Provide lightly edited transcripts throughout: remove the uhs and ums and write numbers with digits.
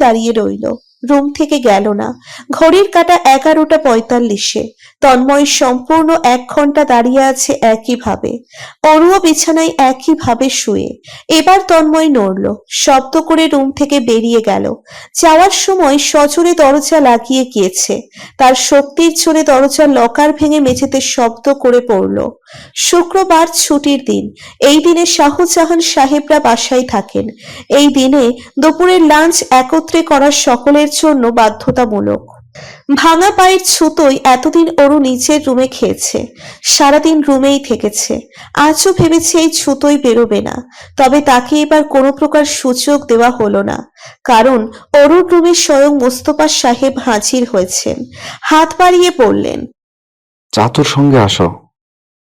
দাঁড়িয়ে রইল, রুম থেকে গেল না। ঘড়ির কাঁটা 11টা 45। তন্ময় সম্পূর্ণ 1 ঘন্টা দাঁড়িয়ে আছে একইভাবে। অরুও বিছানায় একইভাবে শুয়ে। এবার তন্ময় নড়ল, শব্দ করে রুম থেকে বেরিয়ে গেল। যাওয়ার সময় সজোরে দরজা লাগিয়ে গিয়েছে। তার শক্তির জোরে দরজার লকার ভেঙে মেঝেতে শব্দ করে পড়ল। শুক্রবার ছুটির দিন। এই দিনে শাহজাহান সাহেবরা বাসায় থাকেন। এই দিনে দুপুরের লাঞ্চ একত্রে করা সকলের জন্য বাধ্যতামূলক। ভাঙা পায়ের ছুতোয় এতদিন অরু নিচের রুমে খেয়েছে, সারাদিন রুমেই থেকেছে। আজও ভেবেছে এই ছুতোই বেরোবে না, তবে তাকে এবার কোনো প্রকার সুযোগ দেওয়া হলো না। কারণ অরুর রুমে স্বয়ং মোস্তফা সাহেব হাজির হয়েছেন। হাত বাড়িয়ে বললেন, চাতুর সঙ্গে আসো।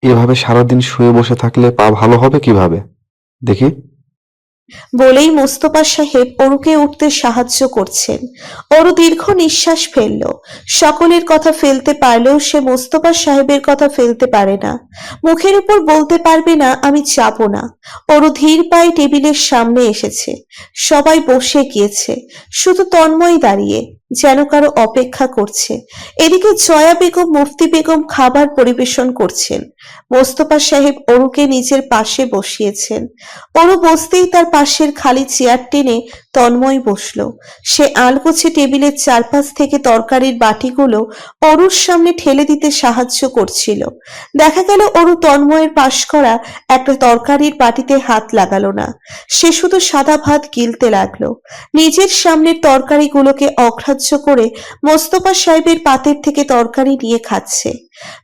এভাবে সারাদিন শুয়ে বসে থাকলে পা ভালো হবে কিভাবে দেখি। বলেই মোস্তফা সাহেব অরুকে উঠতে সাহায্য করছেন। অরু দীর্ঘ নিঃশ্বাস ফেলল। সকলের কথা ফেলতে পারলেও সে মোস্তফা সাহেবের কথা ফেলতে পারে না। মুখের উপর বলতে পারবে না আমি যাব না। অরু ধীর পায়ে টেবিলের সামনে এসেছে। সবাই বসে গিয়েছে, শুধু তন্ময় দাঁড়িয়ে, যেন কারো অপেক্ষা করছে। এদিকে জয়া বেগম, মুফতি বেগম খাবার পরিবেশন করছেন। মোস্তফা সাহেব অরুকে নিজের পাশে বসিয়েছেন। অরু বসতেই তার পাশের খালি চেয়ার টেনে তন্ময় বসল। সে আলগোছে টেবিলের চারপাশ থেকে তরকারির বাটিগুলো অরুর সামনে ঠেলে দিতে সাহায্য করছিল। দেখা গেল অরু তন্ময়ের পাশ করা একটা তরকারির বাটিতে হাত লাগালো না। সে শুধু সাদা ভাত গিলতে লাগলো। নিজের সামনের তরকারিগুলোকে অগ্রাহ্য করে মোস্তফা সাহেবের পাতের থেকে তরকারি নিয়ে খাচ্ছে।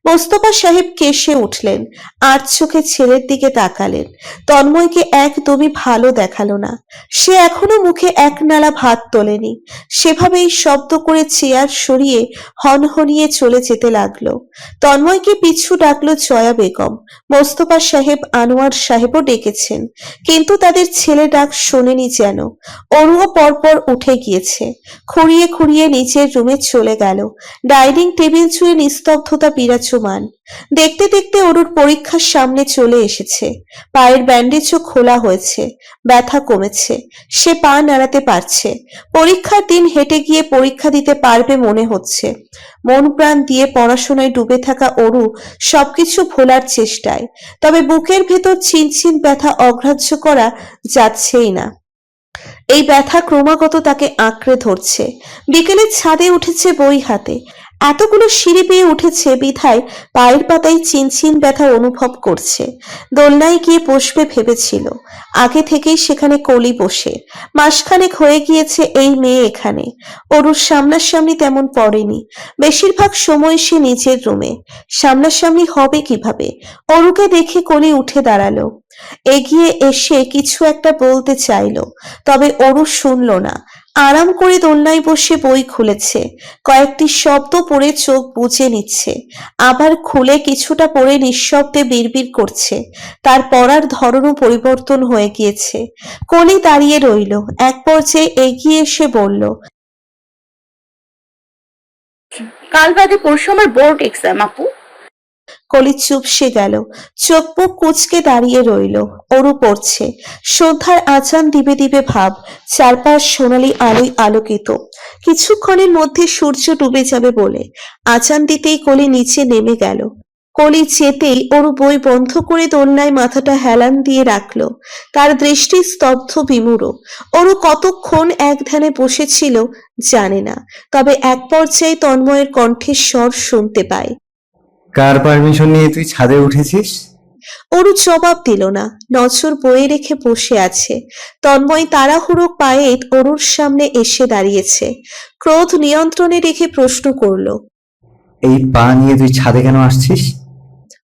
মোস্তফা সাহেব কেশে উঠলেন, আর চোখে ছেলের দিকে তাকালেন। তন্ময়কে একদমই ভালো দেখালো না। সে এখনো মুখে এক নালা ভাত তোলেনি। সেভাবেই শব্দ করে চেয়ার সরিয়ে হনহনিয়ে চলে যেতে লাগলো। তন্ময়কে পিছু ডাকলো জয়া বেগম। মোস্তফা সাহেব, আনোয়ার সাহেবও ডেকেছেন, কিন্তু তাদের ছেলে ডাক শোনেনি যেন। অরুও পরপর উঠে গিয়েছে। খুঁড়িয়ে খুঁড়িয়ে নিচের রুমে চলে গেল। ডাইনিং টেবিল জুড়ে নিস্তব্ধতা বিরাজমান। দেখতে দেখতে অরুর পরীক্ষার সামনে চলে এসেছে। পায়ের ব্যান্ডেজও খোলা হয়েছে, ব্যথা কমেছে, সে পা নাড়াতে পারছে। পরীক্ষার দিন হেঁটে গিয়ে পরীক্ষা দিতে পারবে মনে হচ্ছে। মন প্রাণ দিয়ে পড়াশোনায় ডুবে থাকা অরু সবকিছু ভোলার চেষ্টায়, তবে বুকের ভেতর চিনচিন ব্যথা অগ্রাহ্য করা যাচ্ছেই না। এই ব্যথা ক্রমাগত তাকে আঁকড়ে ধরছে। বিকেলে ছাদে উঠেছে বই হাতে। এতগুলো সিঁড়ি পেয়ে উঠেছে বিধায় পায়ের পাতায় চিনচিন ব্যথা অনুভব করছে। দোলনায় গিয়ে বসবে ভেবেছিল। আগে থেকেই সেখানে কলি বসে। মাসখানেক হয়ে গিয়েছে এই মেয়ে এখানে। অরুর সামনাসামনি তেমন পড়েনি। বেশিরভাগ সময় সে নিজের রুমে। সামনাসামনি হবে কিভাবে? অরুকে দেখে কলি উঠে দাঁড়ালো। এগিয়ে এসে কিছু একটা বলতে চাইলো, তবে অরু শুনল না। আরাম করে দোলনায় বসে বই খুলেছে। কয়েকটি শব্দ পড়ে চোখ বুজে নিচ্ছে, আবার খুলে কিছুটা পড়ে নিঃশব্দে বিড়বিড় করছে। তার পড়ার ধরনও পরিবর্তন হয়ে গিয়েছে। কলি দাঁড়িয়ে রইল। এক পর্যায়ে এগিয়ে এসে বলল, কাল বাদে পরশু আমার বোর্ড এক্সাম আপু। কলি চুপসে গেল, চোখ মুখ কুঁচকে দাঁড়িয়ে রইল। অরু পড়ছে। সন্ধ্যার আজান দিবে দিবে ভাব। চারপাশ সোনালি আলোয় আলোকিত। কিছুক্ষণের মধ্যে সূর্য ডুবে যাবে বলে আজান দিতেই কলি নিচে নেমে গেল। কলি যেতেই অরু বই বন্ধ করে দোলনায় মাথাটা হেলান দিয়ে রাখলো। তার দৃষ্টি স্তব্ধ, বিমূঢ়। অরু কতক্ষণ এক ধ্যানে বসেছিল জানে না, তবে এক পর্যায়ে তন্ময়ের কণ্ঠের স্বর শুনতে পায়। কার পারমিশন নিয়ে তুই ছাদে উঠেছিস? অরু জবাব দিল না, নজর বয়ে রেখে বসে আছে। তন্ময় তাড়াহুড়ো পায়ে অরুর সামনে এসে দাঁড়িয়েছে। ক্রোধ নিয়ন্ত্রণে রেখে প্রশ্ন করল। এই পা নিয়ে তুই ছাদে কেন আসছিস?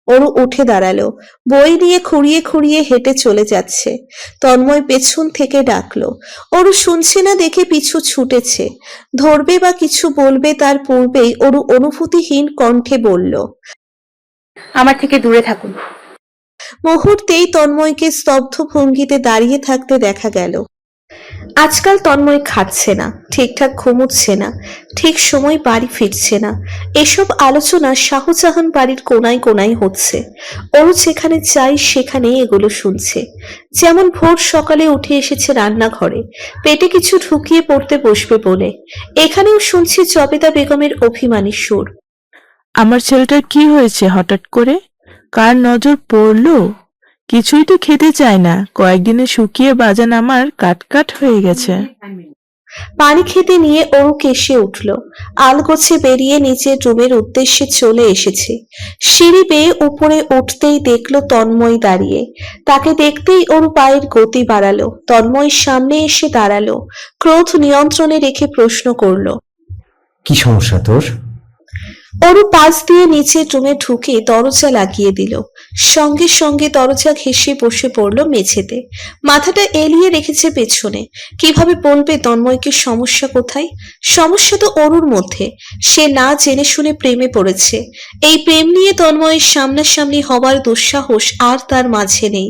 অরু উঠে দাঁড়ালো। বই নিয়ে খুঁড়িয়ে খুঁড়িয়ে হেঁটে চলে যাচ্ছে। তন্ময় পেছন থেকে ডাকলো। অরু শুনছে না দেখে পিছু ছুটেছে। ধরবে বা কিছু বলবে তার পূর্বেই অরু অনুভূতিহীন কণ্ঠে বলল, আমার থেকে দূরে থাকুন। মুহূর্তেই তন্ময়কে স্তব্ধ ভঙ্গিতে দাঁড়িয়ে থাকতে দেখা গেল। আজকাল তন্ময় খাচ্ছে না, ঠিকঠাক ঘুমুচ্ছে না, ঠিক সময় বাড়ি ফিরছে না। এসব আলোচনা শাহজাহান বাড়ির কোনায় কোনায় হচ্ছে। ওর যেখানে চাই সেখানেই এগুলো শুনছে। যেমন ভোর সকালে উঠে এসেছে রান্নাঘরে, পেটে কিছু ঢুকিয়ে পড়তে বসবে বলে। এখানেও শুনছি জবেদা বেগমের অভিমানী সুর। আমার ছেলেটার কি হয়েছে হঠাৎ করে? কার নজর পড়লো? কিছুই তো খেতে চায় না, কয়েকদিনে শুকিয়ে বাজান আমার কাটকাট হয়ে গেছে। পানি খেতে নিয়ে ওরু কেসে উঠল। আলগোছে বেরিয়ে নিচের রুমের উদ্দেশ্যে চলে এসেছে। সিঁড়ি বেয়ে উপরে উঠতেই দেখলো তন্ময় দাঁড়িয়ে। তাকে দেখতেই ওরু পায়ের গতি বাড়ালো। তন্ময় সামনে এসে দাঁড়ালো, ক্রোধ নিয়ন্ত্রণে রেখে প্রশ্ন করলো। কি সমস্যা তোর? ওরু পাশ দিয়ে নিচের রুমে ঢুকে দরজা লাগিয়ে দিল। সঙ্গে সঙ্গে দরজা ঘেঁষে বসে পড়ল মেঝেতে, মাথাটা এলিয়ে রেখেছে পেছনে। কিভাবে বলবে তন্ময়কে সমস্যা কোথায়? সমস্যা তো ওরুর মধ্যে। সে না জেনে শুনে প্রেমে পড়েছে। এই প্রেম নিয়ে তন্ময়ের সামনাসামনি হবার দুঃসাহস আর তার মাঝে নেই,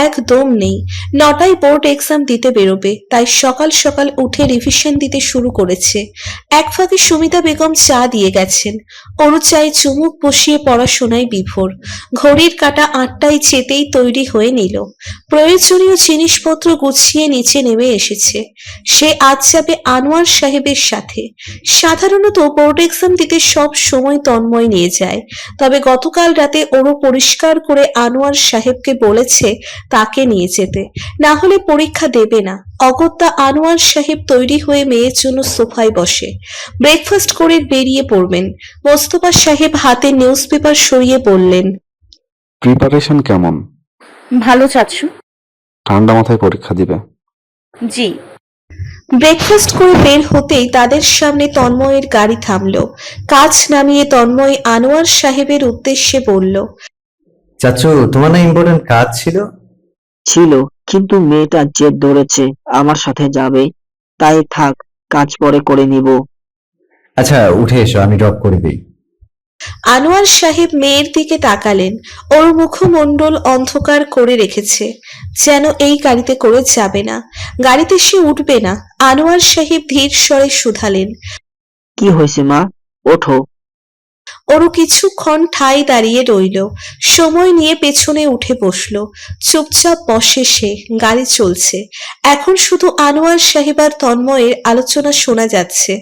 একদম নেই। 9টায় বোর্ড এক্সাম দিতে বেরোবে, তাই সকাল সকাল উঠে রিভিশন দিতে শুরু করেছে। এক ফাঁকে সুমিতা বেগম চা দিয়ে গেছেন। ওরু চায়ে চুমুক বসিয়ে পড়াশোনায় বিভোর। ঘড়ির কাঁটা 8টায় যেতেই তৈরি হয়ে নিল। প্রয়োজনীয় জিনিসপত্র গুছিয়ে নিচে নেমে এসেছে। সে আজ যাবে আনোয়ার সাহেবের সাথে। সাধারণত বোর্ড এক্সাম দিতে সব সময় তন্ময় নিয়ে যায়, তবে গতকাল রাতে ওরু পরিষ্কার করে আনোয়ার সাহেবকে বলেছে তাকে নিয়ে যেতে, না হলে পরীক্ষা দেবে না। অগত্যা আনোয়ার সাহেব তৈরি হয়ে মেয়ের জন্য সোফায় বসে। ব্রেকফাস্ট করে বেরিয়ে পড়বেন। মোস্তফা সাহেব হাতে নিউজ পেপার সরিয়ে বললেন, প্রিপারেশন কেমন? ভালো চাচ্ছু। ঠান্ডা মাথায় পরীক্ষা দিবে? জি। ব্রেকফাস্ট করে বের হতেই তাদের সামনে তন্ময়ের গাড়ি থামলো। কাজ নামিয়ে তন্ময় আনোয়ার সাহেবের উদ্দেশ্যে বলল, চাচু, তোমার না ইম্পর্টেন্ট কাজ ছিল? ছিল, কিন্তু মেয়েটা জেদ ধরেছে আমার সাথে যাবে, তাই থাক, কাজ পরে করে নিব। আচ্ছা, উঠে এসো, আমি ড্রপ করে দিই। আনোয়ার সাহেব মেয়ের দিকে তাকালেন। ওর মুখমণ্ডল অন্ধকার করে রেখেছে, যেন এই গাড়িতে করে যাবে না, গাড়িতে সে উঠবে না। আনোয়ার সাহেব ধীর স্বরে শুধালেন, কি হয়েছে মা, ওঠো। ওরও কিছুক্ষণ ঠাই দাঁড়িয়ে রইল, সময় নিয়ে পেছনে উঠে বসলো। চুপচাপ বসে সে। গাড়ি চলছে। এখন শুধু আনোয়ার সাহেব আর তন্ময়ের আলোচনা শোনা যাচ্ছে।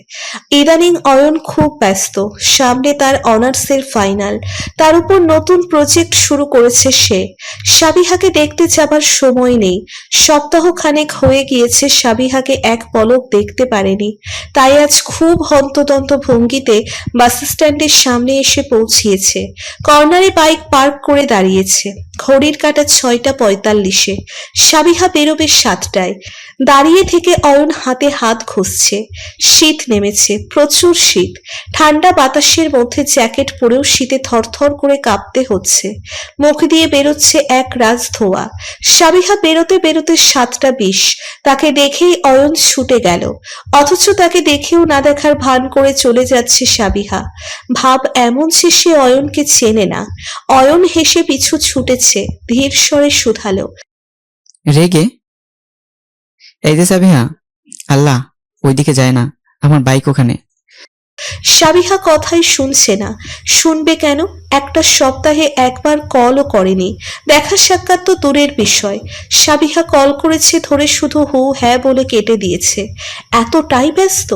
ইদানিং অয়ন খুব ব্যস্ত, সামনে তার অনার্সের ফাইনাল, তার উপর নতুন প্রজেক্ট শুরু করেছে সে। সাবিহাকে দেখতে যাবার সময় নেই। সপ্তাহ খানেক হয়ে গিয়েছে সাবিহাকে এক পলক দেখতে পারেনি, তাই আজ খুব হন্তদন্ত ভঙ্গিতে বাস স্ট্যান্ডের সামনে এসে পৌঁছিয়েছে। কর্নারে বাইক পার্ক করে দাঁড়িয়েছে। ঘড়ির কাঁটা 6টা 45-এ। সাবিহা বেরোবে 7টায়। দাঁড়িয়ে থেকে অয়ন হাতে হাত ঘষছে। শীত নেমেছে, প্রচুর শীত। ঠান্ডা বাতাসের মধ্যে জ্যাকেট পরেও শীতে থরথর করে কাঁপতে হচ্ছে। মুখ দিয়ে বেরোচ্ছে এক রাজ ধোঁয়া। সাবিহা বেরোতে বেরোতে 7টা 20। তাকে দেখেই অয়ন ছুটে গেল, অথচ তাকে দেখেও না দেখার ভান করে চলে যাচ্ছে সাবিহা। ভাব এমন যে সে অয়নকে চেনে না। অয়ন হেসে পিছু ছুটেছে, ধীর স্বরে শুধালো, রেগে? এই যে সাবিহা, আল্লাহ, ওইদিকে যায় না, আমার বাইক ওখানে। সাবিহা কথাই শুনছে না। শুনবে কেন? একটা সপ্তাহে একবার কলও করেনি। দেখা সাক্ষাৎ তো দূরের বিষয়। সাবিহা কল করেছে ধরে শুধু হু হ্যাঁ বলে কেটে দিয়েছে। এতটাই ব্যস্ত?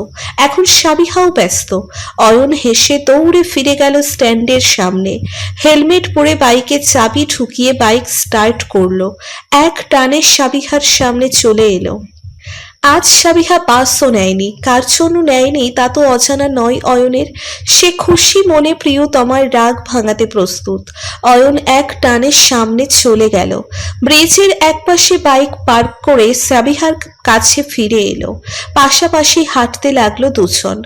এখন সাবিহাও ব্যস্ত। অয়ন হেসে দৌড়ে ফিরে গেল স্ট্যান্ডের সামনে। হেলমেট পরে বাইকে চাবি ঢুকিয়ে বাইক স্টার্ট করলো। এক টানে সাবিহার সামনে চলে এলো। আজ সাবিহা বাসও নেয়নি, কার জন্য নেয়নি তা তো অজানা নয় অয়নের। সে খুশি মনে প্রিয়তমার রাগ ভাঙাতে প্রস্তুত। অয়ন এক টানে সামনে চলে গেল। ব্রিজের একপাশে বাইক পার্ক করে সাবিহার কাছে ফিরে এলো। পাশাপাশি হাঁটতে লাগলো দুজন।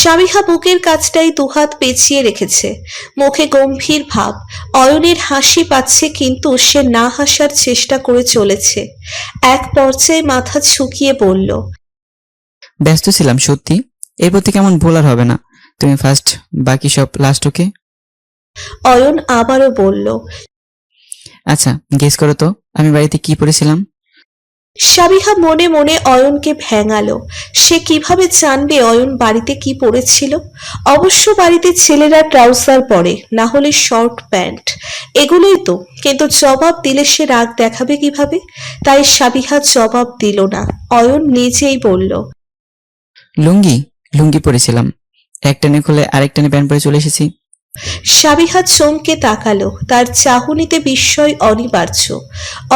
সাবিহা বুকের কাছটাই দুহাত পেঁচিয়ে রেখেছে, মুখে গম্ভীর ভাব। অয়নের হাসি পাচ্ছে, কিন্তু সে না হাসার চেষ্টা করে চলেছে। এক পর্যায়ে মাথা ঝুঁকিয়ে বলল, ব্যস্ত ছিলাম সত্যি, এরপর থেকে এমন ভুল আর হবে না। তুমি ফার্স্ট, বাকি সব লাস্ট, ওকে? অয়ন আবারও বলল, আচ্ছা, গেস করো তো আমি বাড়িতে কি পড়েছিলাম? সাবিহা মনে মনে অয়নকে ভেঙালো। সে কিভাবে জানবে অয়ন বাড়িতে কি পরেছিল? অবশ্য বাড়িতে ছেলেরা ট্রাউজার পরে, না হলে শর্ট প্যান্ট, এগুলোই তো। কিন্তু জবাব দিলে সে রাগ দেখাবে কিভাবে? তাই সাবিহা জবাব দিল না। অয়ন নিজেই বলল, লুঙ্গি লুঙ্গি পরেছিলাম, এক টানে খুলে আরেক টানে প্যান্ট পরে চলে এসেছি। সাবিহা চমকে তাকালো। তার চাহনিতে বিস্ময় অনিবার্য।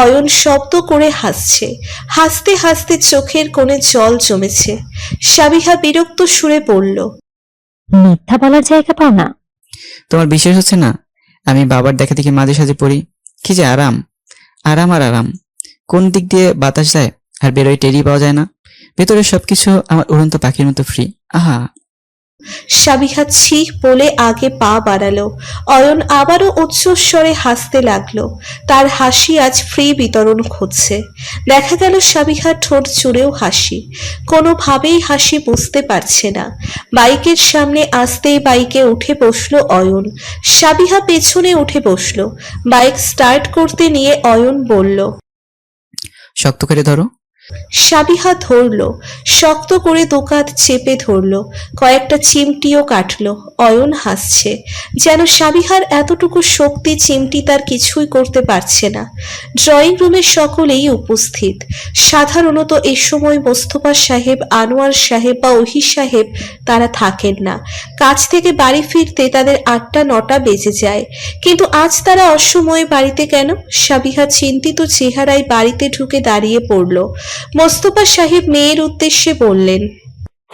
অয়ন শব্দ করে হাসছে। হাসতে হাসতে চোখের কোণে জল জমেছে। সাবিহা বিরক্ত সুরে বলল, মিথ্যা বলার জায়গা পাও না। তোমার বিশ্বাস হচ্ছে না? আমি বাবার দেখা দেখি মাঝে সাঝে পড়ি। কি যে আরাম, আরাম আর আরাম। কোন দিক দিয়ে বাতাস যায় আর বেরোয় টেরি পাওয়া যায় না। ভেতরে সবকিছু আমার উড়ন্ত পাখির মতো ফ্রি। আহা। সাবিহা ছি বলে আগে পা বাড়ালো। অয়ন আবারও উচ্চস্বরে হাসতে লাগলো। তার হাসি আজ ফ্রি বিতরণ খুঁজছে। দেখা গেল সাবিহার ঠোঁট জুড়েও হাসি। কোনোভাবেই হাসি বুঝতে পারছে না। বাইকের সামনে আসতেই বাইকে উঠে বসলো অয়ন। সাবিহা পেছনে উঠে বসলো। বাইক স্টার্ট করতে নিয়ে অয়ন বলল, শক্ত করে ধরো। সাবিহা ধরলো। শক্ত করে দোকাত চেপে ধরলো। কয়েকটা চিমটিও কাটলো। অয়ন হাসছে। যেন সাবিহার এতটুকু শক্তি চিমটি তার কিছুই করতে পারছে না। ড্রয়িং রুমে সকলেই উপস্থিত। সাধারণত এ সময় মোস্তফা সাহেব, আনোয়ার সাহেব বা ওহি সাহেব তারা থাকেন না। কাজ থেকে বাড়ি ফিরতে তাদের ৮টা-৯টা বেজে যায়। কিন্তু আজ তারা অসময়ে বাড়িতে কেন? সাবিহা চিন্তিত চেহারায় বাড়িতে ঢুকে দাঁড়িয়ে পড়ল। মোস্তফা সাহেব মেয়ের উদ্দেশ্যে বললেন,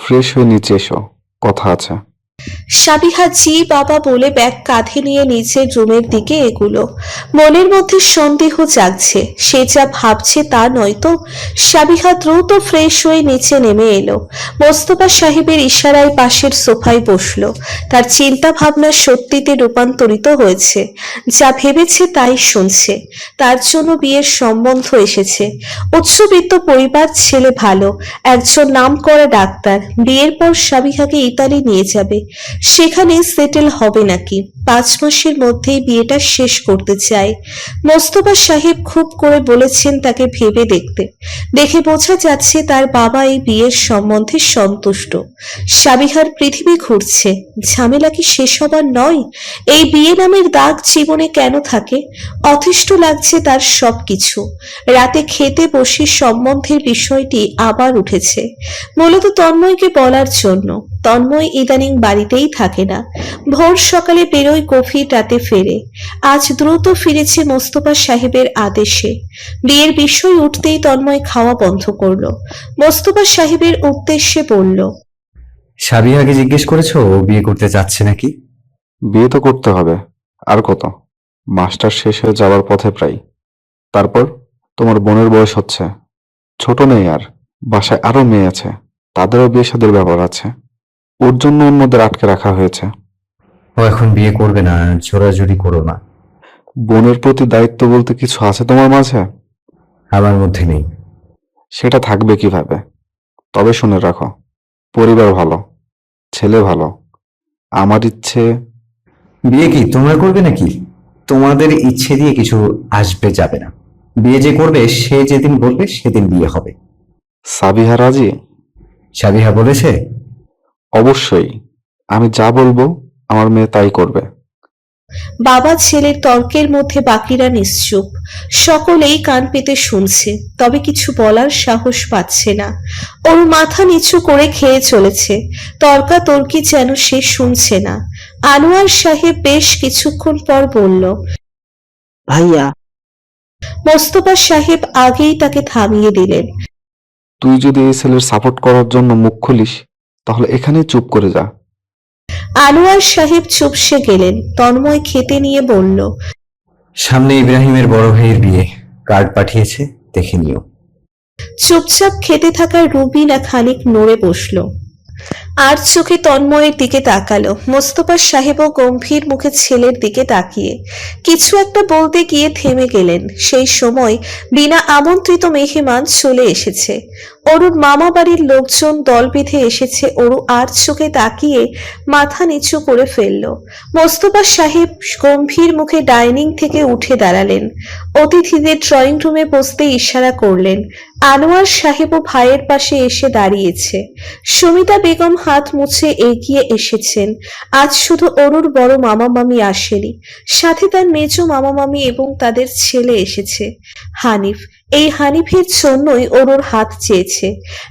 ফ্রেশ হয়ে নিচে এসো, কথা আছে। সাবিহা জি বাবা বলে ব্যাগ কাঁধে নিয়ে নিচের রুমের দিকে এগুলো। মনের মধ্যে সন্দেহ জাগছে। সে যা ভাবছে তা নয় তো? সাবিহা দ্রুত ফ্রেশ হয়ে নিচে নেমে এলো। মোস্তফা সাহেবের ইশারায় পাশের সোফায় বসলো। তার চিন্তা ভাবনা সত্যিতে রূপান্তরিত হয়েছে। যা ভেবেছে তাই শুনছে। তার জন্য বিয়ের সম্বন্ধ এসেছে। উচ্চবিত্ত পরিবার, ছেলে ভালো, একজন নামকরা ডাক্তার। বিয়ের পর সাবিহাকে ইতালি নিয়ে যাবে। সেখানে সেটেল হবে নাকি। 5 মাসের মধ্যেই বিয়েটা শেষ করতে চায়। মোস্তফা সাহেব খুব করে বলেছেন তাকে ভেবে দেখতে। দেখে বোঝা যাচ্ছে তার বাবা এই বিয়ের সম্বন্ধে সন্তুষ্ট। সাবিহার পৃথিবী ঘুরছে। ঝামেলা কি শেষ হবার নয়? এই বিয়ে নামের দাগ জীবনে কেন থাকে? অতিষ্ঠ লাগছে তার সবকিছু। রাতে খেতে বসে সম্বন্ধের বিষয়টি আবার উঠেছে, মূলত তন্ময়কে বলার জন্য। তন্ময় ইদানিং বাড়িতেই থাকে না। ভোর সকালে বেরোয়, গভীর রাতে ফেরে। আজ দ্রুত ফিরেছে মোস্তফা সাহেবের আদেশে। বিয়ের বিষয় উঠতেই তন্ময় খাওয়া বন্ধ করলো। মোস্তফা সাহেবের উদ্দেশ্যে বলল, সাবিহাকে জিজ্ঞেস করেছো ও বিয়ে করতে চাচ্ছে নাকি? বিয়ে তো করতে হবে। আর কত, মাস্টার শেষ হয়ে যাওয়ার পথে প্রায়। তারপর তোমার বোনের বয়স হচ্ছে, ছোট নেই আর। বাসায় আরো মেয়ে আছে, তাদেরও বিয়ে শাদীর ব্যাপার আছে। ওর জন্য অন্যদের আটকে রাখা হয়েছে। ও এখন বিয়ে করবে না, জোরাজুরি করো না। বোনের প্রতি দায়িত্ব বলতে কিছু আছে তোমার মাঝে? আমার মধ্যে নেই। সেটা থাকবে কিভাবে? তবে শুনে রাখো, পরিবার ভালো, ছেলে ভালো। আমার ইচ্ছে। বিয়ে কি তোমরা করবে নাকি? তোমাদের ইচ্ছে দিয়ে কিছু আসবে যাবে না। বিয়ে যে করবে সে যেদিন বলবে সেদিন বিয়ে হবে। সাবিহা রাজি? সাবিহা বলেছে? অবশ্যই। আমি যা বলবো আমার মেয়ে তাই করবে। বাবা ছেলের তর্কের মধ্যে বাকিরা নিশ্চুপ। সকলেই কান পেতে শুনছে, তবে কিছু বলার সাহস পাচ্ছে না। ওর মাথা নিচু করে খেয়ে চলেছে। তর্কাতর্কি যেন সে শুনছে না। আনোয়ার সাহেব বেশ কিছুক্ষণ পর বলল, ভাইয়া, মোস্তফা সাহেব আগেই তাকে থামিয়ে দিলেন। তুই যদি এই ছেলের সাপোর্ট করার জন্য মুখ খুলিস তাহলে এখানেই চুপ করে যা। আনোয়ার সাহেব চুপসে গেলেন। তন্ময় খেতে নিয়ে বলল, সামনে ইব্রাহিমের বড় ভাইয়ের বিয়ে, কার্ড পাঠিয়েছে, দেখে নিও। চুপচাপ খেতে থাকা রুবিনা খানিক নড়ে বসল। আর চোখে তন্ময়ের দিকে তাকালো। মোস্তফা সাহেবও গম্ভীর মুখে ছেলের দিকে তাকিয়ে কিছু একটা বলতে গিয়ে থেমে গেলেন। সেই সময় বিনা আমন্ত্রিত মেহমান চলে এসেছে। অরুর মামা বাড়ির লোকজন দল বেঁধে এসেছে। অরু আর চোখে তাকিয়ে মাথা নিচু করে ফেলল। মোস্তফা সাহেব গম্ভীর মুখে ডাইনিং থেকে উঠে দাঁড়ালেন। অতিথিদের ড্রয়িং রুমে বসতে ইশারা করলেন। আনোয়ার সাহেবও ভাইয়ের পাশে এসে দাঁড়িয়েছে। সুমিতা বেগম হাত মুছে এগিয়ে এসেছেন। আজ শুধু অরুর বড় মামা মামি আসেনি, সাথে তার মেজ মামা মামি এবং তাদের ছেলে এসেছে হানিফ। এই হানিফের জন্যই অরুর হাত চেয়েছে।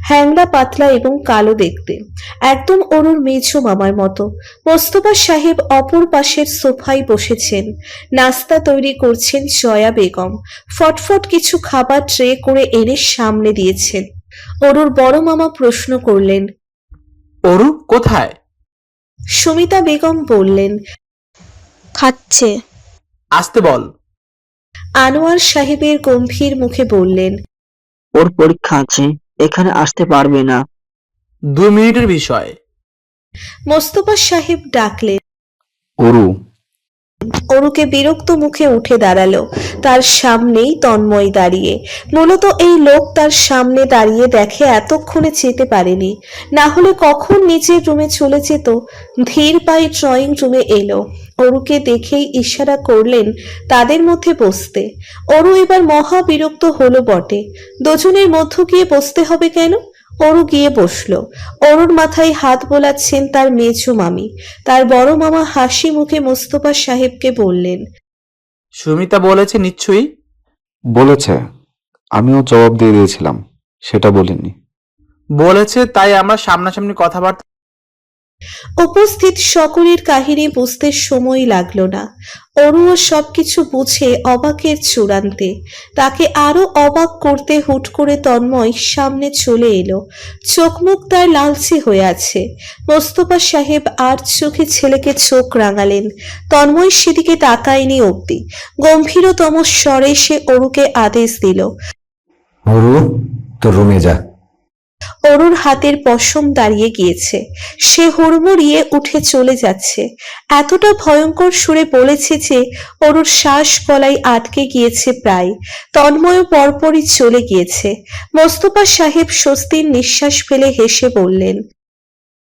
হ্যাংলা পাতলা এবং কালো দেখতে, একদম অরুর মেজ মামার মতো। মোস্তফা সাহেব অপর পাশের সোফায় বসেছেন। নাস্তা তৈরি করছেন জয়া বেগম। ফটফট কিছু খাবার ট্রে করে এনে সামনে দিয়েছেন। অরুর বড় মামা প্রশ্ন করলেন। অরু কোথায়? সুমিতা বেগম বললেন, খাচ্ছে। আসতে বল। আনোয়ার সাহেবের গম্ভীর মুখে বললেন, ওর পরীক্ষা আছে, এখানে আসতে পারবে না। 2 মিনিটের বিষয়। মোস্তফা সাহেব ডাকলেন। অরু, অরুকে বিরক্ত মুখে উঠে দাঁড়ালো। তার সামনেই তন্ময় দাঁড়িয়ে। মূলত এই লোক তার সামনে দাঁড়িয়ে দেখে এতক্ষণে যেতে পারেনি, না হলে কখন নিচের রুমে চলে যেত। ধীর পায়ে ড্রয়িং রুমে এলো। অরুকে দেখেই ইশারা করলেন তাদের মধ্যে বসতে। অরু এবার মহা বিরক্ত হলো বটে। দুজনের মধ্য গিয়ে বসতে হবে কেন? অরু গিয়ে বসলো। অরুর মাথায় হাত বোলাচ্ছেন তার মেজো মামি। তার বড় মামা হাসি মুখে মোস্তফা সাহেবকে বললেন, সুমিতা বলেছে নিশ্চয়ই। বলেছে, আমিও জবাব দিয়ে দিয়েছিলাম, সেটা বলিনি। বলেছে তাই আমরা সামনাসামনি কথাবার্তা। উপস্থিত সকলের কাহিনী বুঝতে সময় লাগলো না। অরুও সবকিছু বুঝে অবাকের চূড়ান্তে। তাকে আরো অবাক করতে হুট করে তন্ময় সামনে চলে এলো। চোখ মুখ তার লালচে হয়ে আছে। মোস্তফা সাহেব আর চোখে ছেলেকে চোখ রাঙালেন। তন্ময় সেদিকে তাকায়নি অব্দি। গম্ভীরতম স্বরে সে অরুকে আদেশ দিল। অরু, তোর রুমে যা। অরুর হাতের পশম দাঁড়িয়ে গিয়েছে। সে হুড়মুড়িয়ে উঠে চলে যাচ্ছে। এতটা ভয়ঙ্কর সুরে বলেছে যে অরুর শ্বাস গলায় আটকে গিয়েছে প্রায়। তন্ময় পরপরই চলে গিয়েছে। মোস্তফা সাহেব স্বস্তির নিঃশ্বাস ফেলে হেসে বললেন,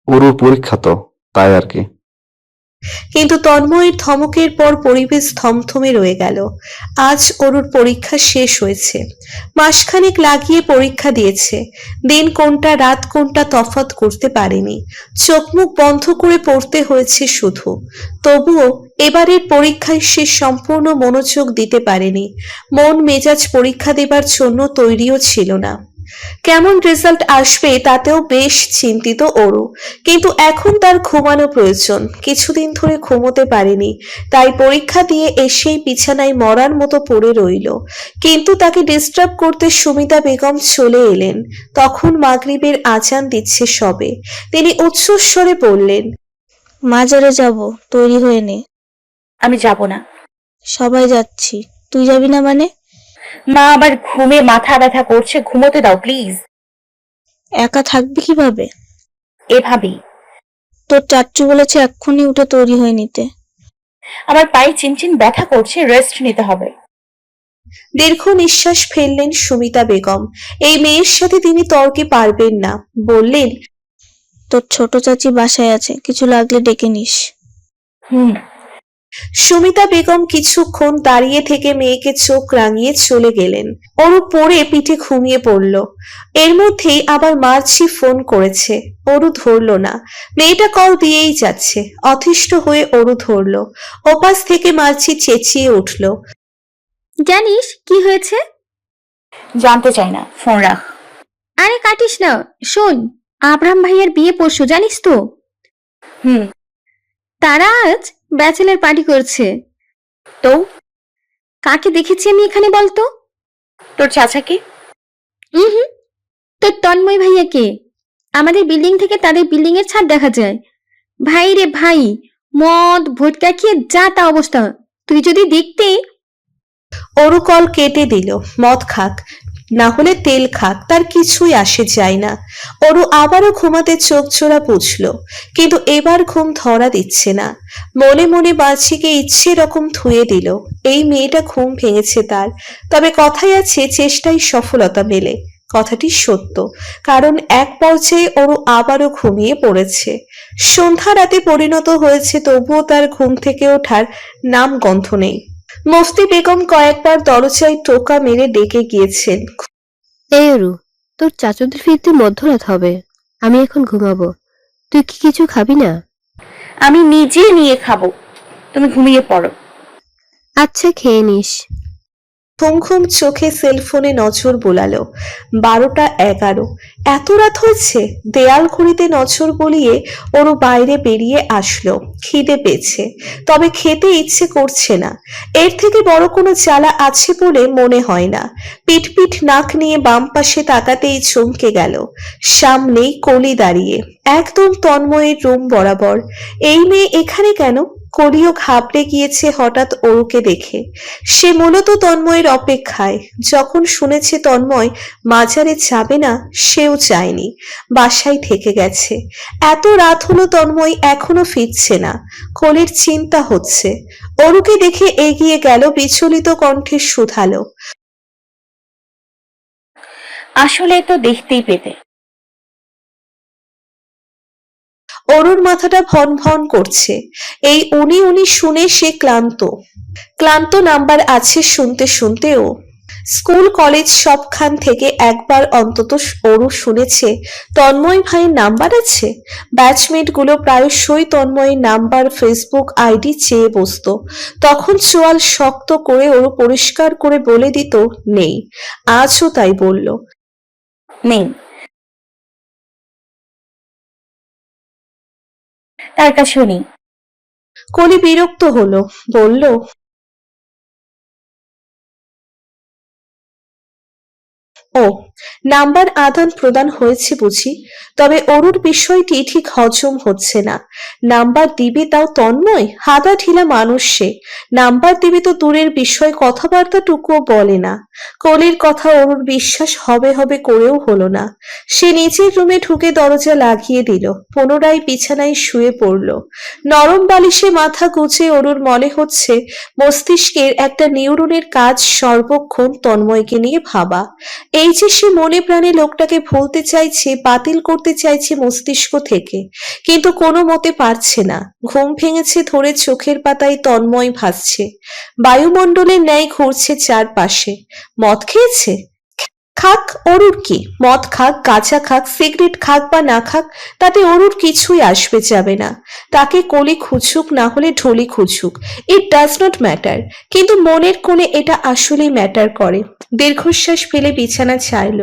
অরুর পরীক্ষা তো, তাই আর কি। কিন্তু তন্ময়ের ধমকের পর পরিবেশ থমথমে রয়ে গেল। আজ অরুর পরীক্ষা শেষ হয়েছে। মাসখানেক লাগিয়ে পরীক্ষা দিয়েছে। দিন কোনটা রাত কোনটা তফাৎ করতে পারেনি। চোখ মুখ বন্ধ করে পড়তে হয়েছে শুধু। তবুও এবারের পরীক্ষায় সে সম্পূর্ণ মনোযোগ দিতে পারেনি। মন মেজাজ পরীক্ষা দেবার জন্য তৈরিও ছিল না। কেমন রেজাল্ট আসবে তাতেও বেশ চিন্তিত অরু। কিন্তু এখন তার ঘুমানো প্রয়োজন। কিছুদিন ধরে ঘুমোতে পারেনি, তাই পরীক্ষা দিয়ে এসেই বিছানায় মরার মতো পড়ে রইল। কিন্তু তাকে ডিস্টার্ব করতে সুমিতা বেগম চলে এলেন। তখন মাগরিবের আজান দিচ্ছে সবে। তিনি উচ্চস্বরে বললেন, মাজারে যাব, তৈরি হয়ে নে। আমি যাব না। সবাই যাচ্ছি, তুই যাবি না মানে? মা আবার ঘুমে মাথা ব্যথা করছে, ঘুমোতে দাও প্লিজ। একা থাকবি কিভাবে? এভাবেই। তোর চাচ্চু বলেছে এক্ষুনি উঠে তৈরি হয়ে নিতে। আমার পায়ে চিনচিন ব্যথা করছে, রেস্ট নিতে হবে। দীর্ঘ নিঃশ্বাস ফেললেন সুমিতা বেগম। এই মেয়ের সাথে তিনি তর্কে পারবেন না। বললেন, তোর ছোট চাচি বাসায় আছে, কিছু লাগলে ডেকে নিস। হুম। সুমিতা বেগম কিছুক্ষণ দাঁড়িয়ে থেকে মেয়েকে চোখ রাঙিয়ে চলে গেলেন। অরু পড়ে পিঠে ঘুমিয়ে পড়ল। এর মধ্যেই আবার মার্চি ফোন করেছে। অরু ধরলো না। মেয়েটা কল দিয়েই যাচ্ছে। অতিষ্ঠ হয়ে অরু ধরল। ওপাশ থেকে মার্চি চেঁচিয়ে উঠল, জানিস কি হয়েছে? জানতে চাই না, ফোন রাখ। আরে কাটিস না, শোন, আব্রাহাম ভাইয়ার বিয়ে পরশু, জানিস তো? হুম। তারা আজ ব্যাচেলার পার্টি করছে। তো কাকে দেখেছি আমি এখানে বলতো? তোর চাচাকে? হুম, তোর তন্ময় ভাইয়াকে। আমাদের বিল্ডিং থেকে তাদের বিল্ডিং এর ছাদ দেখা যায়। ভাই রে ভাই, মদ ভোটকা খেয়ে যা তা অবস্থা। তুই যদি দেখতে। অরু কল কেটে দিল। মদ খাক না হলে তেল খাক, তার কিছুই আসে যায় না। অরু আবারও ঘুমাতে চোখ জোড়া বুঝল, কিন্তু এবার ঘুম ধরা দিচ্ছে না। মনে মনে বাঁচিকে ইচ্ছে রকম ধুয়ে দিল। এই মেয়েটা ঘুম ভেঙেছে তার। তবে কথাই আছে, চেষ্টায় সফলতা মেলে। কথাটি সত্য, কারণ এক পর্যায়ে অরু আবারও ঘুমিয়ে পড়েছে। সন্ধ্যা রাতে পরিণত হয়েছে, তবুও তার ঘুম থেকে ওঠার নাম গন্ধ নেই। মুফতি বেগম কয়েকবার দরজায় টোকা মেরে ডেকে গিয়েছেন। এই অরু, তোর চাচুদের ফিরতে মধ্যরাত হবে, আমি এখন ঘুমাবো, তুই কি কিছু খাবি না? আমি নিজে নিয়ে খাবো, তুমি ঘুমিয়ে পড়ো। আচ্ছা, খেয়ে নিস। ঘুম ঘুম চোখে সেলফোনে নজর বোলালো। 12টা 11। এত রাত হয়েছে। দেয়াল ঘড়িতে নজর বলিয়ে ওরও বাইরে বেরিয়ে আসলো। খিদে পেয়েছে, তবে খেতে ইচ্ছে করছে না। এর থেকে বড় কোনো জ্বালা আছে বলে মনে হয় না। পিট পিট নাক নিয়ে বাম পাশে তাকাতেই চমকে গেল। সামনেই কলি দাঁড়িয়ে, একদম তন্ময়ের রুম বরাবর। এই মেয়ে এখানে কেন? কলিও ঘাবড়ে গিয়েছে হঠাৎ ওরুকে দেখে। সে মূলত তন্ময়ের অপেক্ষায়। যখন শুনেছে তন্ময় মাজারে যাবে না, সেও চায়নি, বাসায় থেকে গেছে। এত রাত হলো, তন্ময় এখনো ফিরছে না। কলির চিন্তা হচ্ছে। অরুকে দেখে এগিয়ে গেল, বিচলিত কণ্ঠে শুধালো, আসলে তো দেখতেই পেতে। অরুর মাথাটা ভন ভন করছে। এই উনি উনি শুনে সে ক্লান্ত নাম্বার আছে শুনতে শুনতেও। স্কুল কলেজ সবখান থেকে একবার অন্তত অরু শুনেছে তন্ময় ভাইয়ের নাম্বার আছে। ব্যাচমেট গুলো প্রায়শই তন্ময়ের নাম্বার, ফেসবুক আইডি চেয়ে বসতো। তখন চোয়াল শক্ত করে অরু পরিষ্কার করে বলে দিত নেই। আজও তাই বলল, নেই, তার কাছেও নেই। কলি বিরক্ত হলো, বলল, ও, নাম্বার আদান প্রদান হয়েছে বুঝি। তবে অরুর বিষয়টি ঠিক হজম হচ্ছে না। নাম্বার দিবে তাও তন্ময়? হাদা ঢিলা মানুষ সে। নাম্বার দিবে তো দূরের বিষয়, কথাবার্তাটুকুও বলে না। কলির কথা অরুর বিশ্বাস হবে হবে করেও হলো না। সে নিজের রুমে ঢুকে দরজা লাগিয়ে দিল। পুনরায় বিছানায় শুয়ে পড়ল। নরম বালিশে মাথা গুজে অরুর মনে হচ্ছে মস্তিষ্কের একটা নিউরনের কাজ সর্বক্ষণ তন্ময়কে নিয়ে ভাবা। এই যে সে মনে প্রাণে লোকটাকে ভুলতে চাইছে, বাতিল করতে চাইছে মস্তিষ্ক থেকে, কিন্তু কোনো মতে পারছে না। ঘুম ভেঙেছে ধরে চোখের পাতায় তন্ময় ভাসছে, বায়ুমণ্ডলের ন্যায় ঘুরছে চারপাশে। মদ খেয়েছে? খাক, অরুর কি? মদ খাক, গাঁজা খাক, সিগারেট খাক বা না খাক, তাতে অরুর কিছুই আসবে যাবে না। তাকে কলি খুঁজুক, না হলে ঢলি খুঁজুক, ইট ডাজ নট ম্যাটার। কিন্তু মনের কোণে এটা আসলেই ম্যাটার করে। দীর্ঘশ্বাস ফেলে বিছানা ছাড়ল।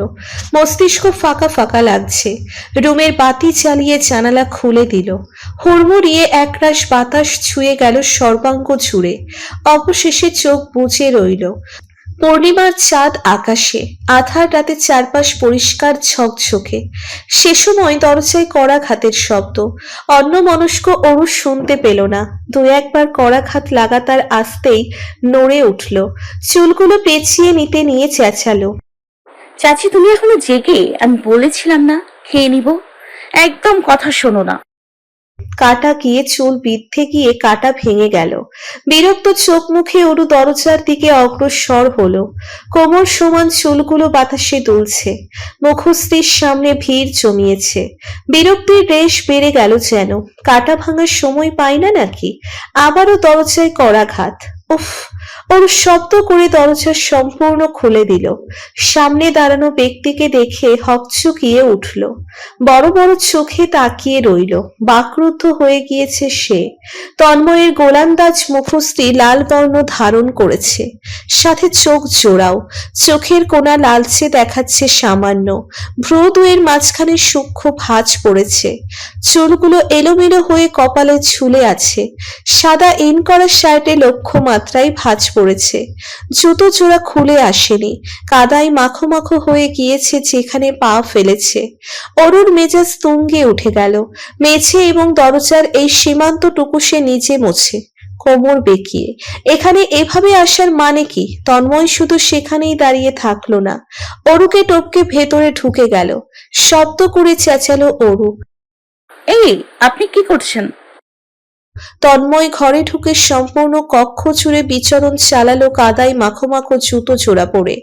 মস্তিষ্ক ফাঁকা ফাঁকা লাগছে। রুমের বাতি চালিয়ে জানালা খুলে দিল। হুড়মুড়িয়ে একরাশ বাতাস ছুঁয়ে গেল সর্বাঙ্গ জুড়ে। অবশেষে চোখ বুজে রইল। পূর্ণিমার চাঁদ আকাশে, আধার রাতে চারপাশ পরিষ্কার ঝকঝকে। সে সময় দরজায় কড়াঘাতের শব্দ। অন্যমনস্ক অরু শুনতে পেল না। দু একবার কড়াঘাত লাগাতার আসতেই নড়ে উঠল। চুলগুলো পেঁচিয়ে নিতে নিয়ে চেঁচালো, চাচি তুমি এখনো জেগে? আমি বলেছিলাম না খেয়ে নিব। একদম কথা শোনো না। কাটা গিয়ে চুল বিদ্ধে গিয়ে কাটা ভেঙে গেল। বিরক্ত চোখ মুখে অরু দরজার দিকে অগ্রসর হলো। কোমর সমান চুলগুলো বাতাসে দুলছে। মুখশ্রীর সামনে ভিড় জমিয়েছে। বিরক্তির রেশ বেড়ে গেল যেন। কাটা ভাঙার সময় পায় না নাকি? আবারও দরজায় করাঘাত। উফ! ওর শব্দ করে দরজা সম্পূর্ণ খুলে দিল। সামনে দাঁড়ানো ব্যক্তিকে দেখে হকচকিয়ে উঠল। বড় বড় চোখে তাকিয়ে রইল। বাকরুদ্ধ হয়ে গিয়েছে সে। তন্ময়ের গোলান্দাজ মুখশ্রী লাল বর্ণ ধারণ করেছে, সাথে চোখ জোড়াও। চোখের কোণা লালচে দেখাচ্ছে সামান্য। ভ্রু দুয়ের মাঝখানে সূক্ষ্ম ভাঁজ পড়েছে। চুলগুলো এলোমেলো হয়ে কপালে ঝুলে আছে। সাদা ইন করা শার্টে লক্ষ্যমাত্রায় ভাঁজ পড়েছে। জুতো জোড়া খুলে আসেনি, কাদায় মাখো মাখো হয়ে গিয়েছে যেখানে পা ফেলেছে। অরুর মেজাজ তুঙ্গে উঠে গেল। মেঝে এবং দরজার এই সীমান্তটুকু সে নিজে মোছে, কোমর বেঁকিয়ে। এখানে এভাবে আসার মানে কি? তন্ময় শুধু সেখানেই দাঁড়িয়ে থাকলো না, অরুকে টপকে ভেতরে ঢুকে গেল। শব্দ করে চেঁচালো অরু, এই আপনি কি করছেন? তন্ময় ঘরে ঢুকে সম্পূর্ণ কক্ষ জুড়ে বিচরণ চালালো কাদায় মাখো মাখো জুতো জোড়া পরে।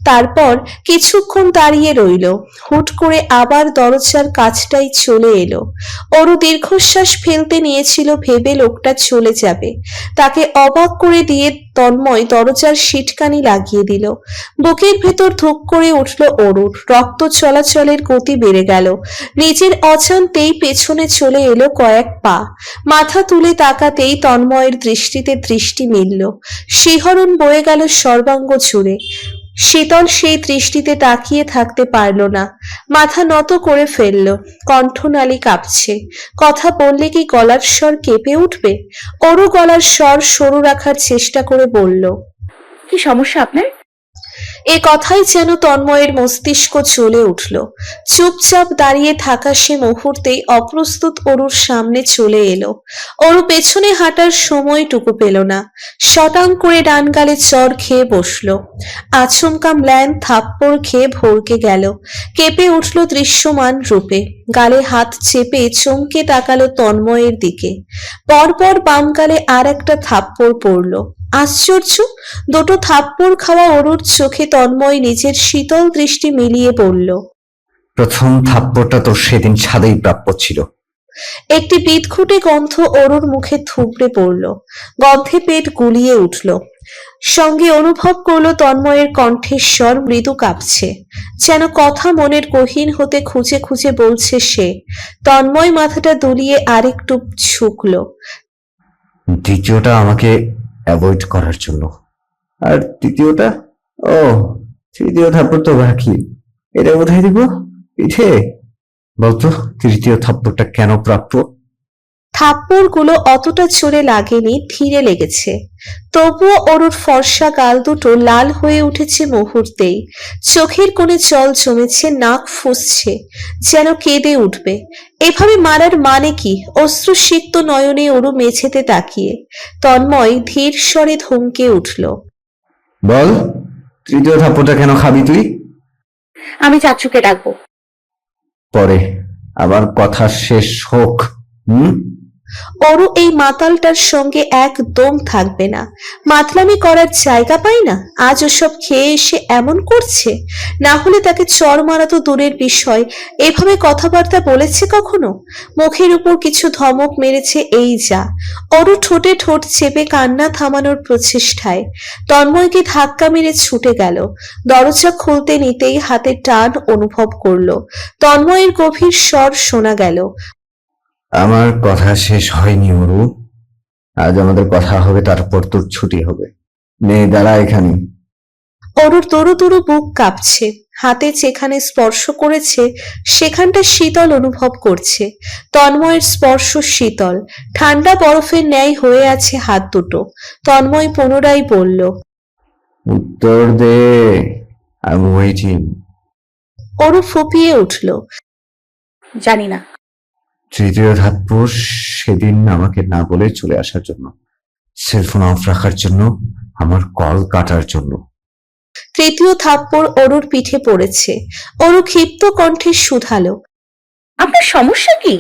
তারপর কিছুক্ষণ দাঁড়িয়ে রইল, হুট করে আবার দরজার কাছটাই চলে এলো। অরু দীর্ঘশ্বাস ফেলতে নিয়েছিল, ভেবে লোকটা চলে যাবে। তাকে অবাক করে দিয়ে তন্ময় দরজার সিটকানি লাগিয়ে দিল। বুকের ভেতর ধুক করে উঠল অরুর, রক্ত চলাচলের গতি বেড়ে গেল। নিজের অজান্তেই পেছনে চলে এলো কয়েক পা। মাথা তুলে তাকাতেই তন্ময়ের দৃষ্টিতে দৃষ্টি মিলল। শিহরণ বয়ে গেল সর্বাঙ্গ জুড়ে। শীতল সেই দৃষ্টিতে তাকিয়ে থাকতে পারল না, মাথা নত করে ফেলল। কণ্ঠনালী কাঁপছে, কথা বললে কি গলার স্বর কেঁপে উঠবে? অরু গলার স্বর সরু রাখার চেষ্টা করে বলল, কি সমস্যা আপনার? এ কথাই যেন তন্ময়ের মস্তিষ্ক জ্বলে উঠল। চুপচাপ দাঁড়িয়ে থাকা সে মুহূর্তেই অপ্রস্তুত অরুর সামনে চলে এলো। অরু পেছনে হাঁটার সময়টুকু পেল না, শটাং করে ডান গালে চড় খেয়ে বসল। আচমকা ম্লান থাপ্পড় খেয়ে ভড়কে গেল, কেঁপে উঠল দৃশ্যমান রূপে। গালে হাত চেপে চমকে তাকালো তন্ময়ের দিকে। পরপর বাম গালে আর একটা থাপ্পড় পড়ল। আশ্চর্য, দুটো থাপ্পড় খাওয়া অরুর চোখে তন্ময় নিজের শীতল দৃষ্টি মিলিয়ে বলল, প্রথম থাপ্পড়টা তো সেদিন ছাদেই প্রাপ্য ছিল। একটি বিদঘুটে গন্ধ অরুর মুখে থুবড়ে পড়ল। গন্ধে পেট গুলিয়ে উঠল। সঙ্গে অনুভব করলো তন্ময়ের কণ্ঠের স্বর মৃদু কাঁপছে, যেন কথা মনের গহীন হতে খুঁজে খুঁজে বলছে সে। তন্ময় মাথাটা দুলিয়ে আরেকটু ঝুঁকল। দ্বিতীয়টা আমাকে অ্যাভয়েড করার জন্য, আর তৃতীয়টা, ও তৃতীয় থাপ্পড় তো বাকি, এটা কোথায় দিব? পিঠে? বলতো তৃতীয় থাপ্পড়টা কেন প্রাপ্য? থাপ্পড়গুলো অতটা জোরে লাগেনি, ধীরে লেগেছে। তবুও অরুর ফর্সা গাল দুটো লাল হয়ে উঠেছে মুহূর্তেই। চোখের কোণে জল জমেছে, নাক ফুঁসছে, যেন কেঁদে উঠবে। এভাবে মারার মানে কি? অশ্রুসিক্ত নয়নে অরু মেঝেতে তাকিয়ে। তন্ময় ধীর স্বরে ধমকে উঠল, বল, তৃতীয় থাপ্পড়টা কেন খাবি তুই? আমি চাচুকে ডাকবো। পরে আবার কথা শেষ হোক। অরু এই মাতালটার সঙ্গে একদম থাকবে না। মাতলামি করার জায়গা পাই না, আজ ওসব খেয়ে এসে এমন করছে। না হলে তাকে চড় মারা তো দূরের বিষয়, এভাবে কথাবার্তা বলেছে কখনো? মুখের উপর কিছু ধমক মেরেছে, এই যা। অরু ঠোঁটে ঠোঁট চেপে কান্না থামানোর প্রচেষ্টায় তন্ময়কে ধাক্কা মেরে ছুটে গেল। দরজা খুলতে নিতেই হাতে টান অনুভব করলো। তন্ময়ের গভীর স্বর শোনা গেল, আমার কথা শেষ হয়নি অরু, আজ আমাদের কথা হবে, তারপর তোর ছুটি হবে। নে দাঁড়া এখানে। অরুর তরু তরু বুক কাঁপছে, হাতে যেখানে স্পর্শ করেছে সেখানটা শীতল অনুভব করছে। তন্ময়ের স্পর্শ শীতল, ঠান্ডা বরফের ন্যায় হয়ে আছে হাত দুটো। তন্ময় পুনরায় বলল, উত্তর দে, আই এম ওয়েটিং। অরু ফুপিয়ে উঠল, জানি না। তৃতীয় থাপ্পড় সেদিন আমাকে না বলে চলে আসার জন্য, সেলফোন অফ রাখার জন্য, আমার কল কাটার জন্য। তৃতীয় থাপ্পড় অরুর পিঠে পড়েছে। অরু ক্ষিপ্ত কণ্ঠে শুধালো, আপনার সমস্যা কি?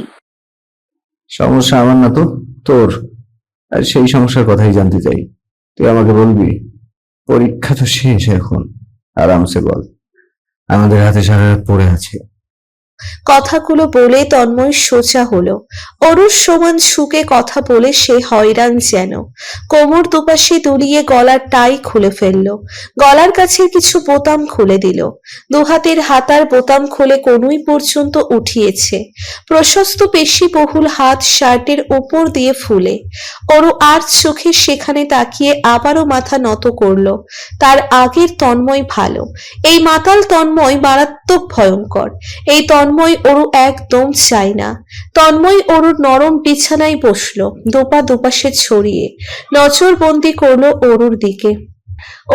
সমস্যা আমার না তো তোর, আর সেই সমস্যার কথাই জানতে চাই। তুই আমাকে বলবি? পরীক্ষা তো শেষ এখন, আরামসে বল। আমাদের হাতে সারা রাত পড়ে আছে। কথাগুলো বলে তন্ময় সোজা হলো। অরুর সমান ঝুঁকে কথা বলে সে হয়রান যেন। কোমর দুপাশে দুলিয়ে গলার টাই খুলে ফেললো, গলার কাছে কিছু বোতাম খুলে দিল। দুহাতের হাতার বোতাম খুলে কনুই পর্যন্ত উঠিয়েছে। প্রশস্ত পেশি বহুল হাত শার্টের উপর দিয়ে ফুলে। অরু আর চোখে সেখানে তাকিয়ে আবারও মাথা নত করলো। তার আগের তন্ময় ভালো, এই মাতাল তন্ময় মারাত্মক ভয়ঙ্কর। এই তন্ময় অরু একদম চাই না। তন্ময় অরুর নরম বিছানায় বসলো, দোপা দুপাশে ছড়িয়ে। নজর বন্দি করলো অরুর দিকে।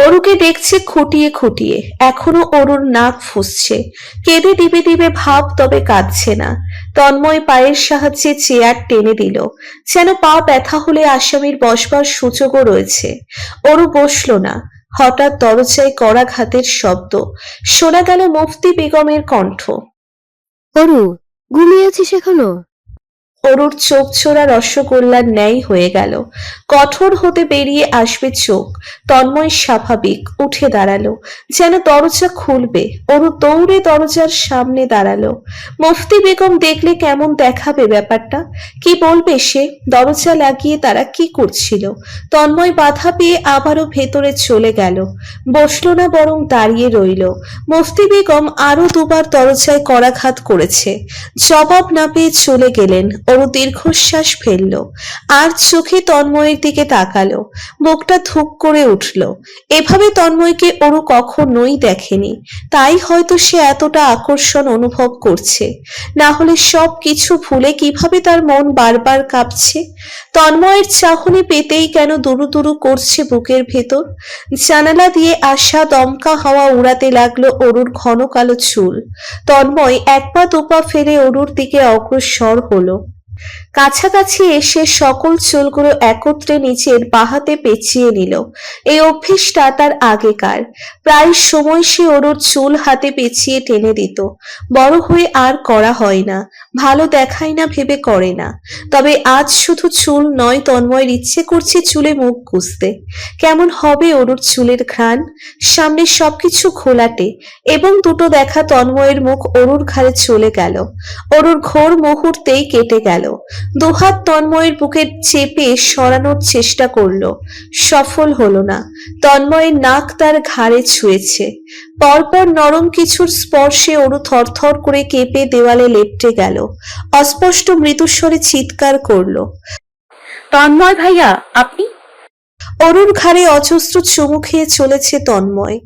অরুকে দেখছে খুঁটিয়ে খুঁটিয়ে, এখনো অরুর নাক ফুঁসছে। কেঁদে দিবে দিবে ভাব, তবে কাঁদছে না। তন্ময় পায়ের সাহায্যে চেয়ার টেনে দিল, যেন পা ব্যথা হলে আসামির বসবার সুযোগও রয়েছে। অরু বসলো না। হঠাৎ দরজায় করাঘাতের শব্দ শোনা গেল, মুফতি বেগমের কণ্ঠ, অরু, ঘুমিয়ে আছিস এখনো? অরুর চোখ ছোড়া রসগোল্লার ন্যায় হয়ে গেল। কঠোর হতে বেরিয়ে আসবে চোখ। তন্ময় স্বাভাবিক উঠে দাঁড়ালো, যেন দরজা খুলবে। অরু দৌড়ে দরজার সামনে দাঁড়ালো। মুফতি বেগম দেখলে কেমন দেখাবে ব্যাপারটা, কি বলবে সে? দরজা লাগিয়ে তারা কি করছিল? তন্ময় বাধা পেয়ে আবারও ভেতরে চলে গেল, বসলো না, বরং দাঁড়িয়ে রইল। মুফতি বেগম আরো দুবার দরজায় করাঘাত করেছে, জবাব না পেয়ে চলে গেলেন। অরু দীর্ঘশ্বাস ফেলল, আর চোখে তন্ময়ের দিকে তাকালো। বুকটা ধুক করে উঠল। এভাবে তন্ময়কে অরু কখনোই দেখেনি, তাই হয়তো সে এতটা আকর্ষণ অনুভব করছে। না হলে সব কিছু ভুলে কিভাবে তার মন বারবার কাঁপছে? তন্ময়ের চাহনি পেতেই কেন দুরু দুরু করছে বুকের ভেতর? জানালা দিয়ে আসা দমকা হাওয়া উড়াতে লাগলো অরুর ঘন কালো চুল। তন্ময় এক পা দুপা ফেলে অরুর দিকে অগ্রসর হলো। কাছাকাছি এসে সকল চুলগুলো একত্রে নিচের বাহাতে পেঁচিয়ে নিল। এই অভ্যেসটা তার আগেকার। প্রায় সময় সে অরুর চুল হাতে পেঁচিয়ে টেনে দিত। বড় হয়ে আর করা হয় না, ভালো দেখায় না ভেবে করে না। তবে আজ শুধু চুল নয়, তন্ময়ের ইচ্ছে করছে চুলে মুখ গুজতে। কেমন হবে অরুর চুলের ঘ্রাণ? সামনে সবকিছু ঘোলাটে, এবং দুটো দেখা তন্ময়ের মুখ অরুর ঘাড়ে চলে গেল। অরুর ঘোর মুহূর্তেই কেটে গেল। দুহাত তন্ময়ের বুকে চেপে সরানোর চেষ্টা করলো, সফল হলো না। তন্ময়ের নাক তার ঘাড়ে ছুঁয়েছে। পরপর নরম কিছুর স্পর্শে অরু থরথর করে কেঁপে দেওয়ালে লেপ্টে গেল। অস্পষ্ট মৃদুস্বরে চিৎকার করলো, তন্ময় ভাইয়া আপনি? অরুর ঘাড়ে অজস্র চুমু খেয়ে চলেছে তন্ময়।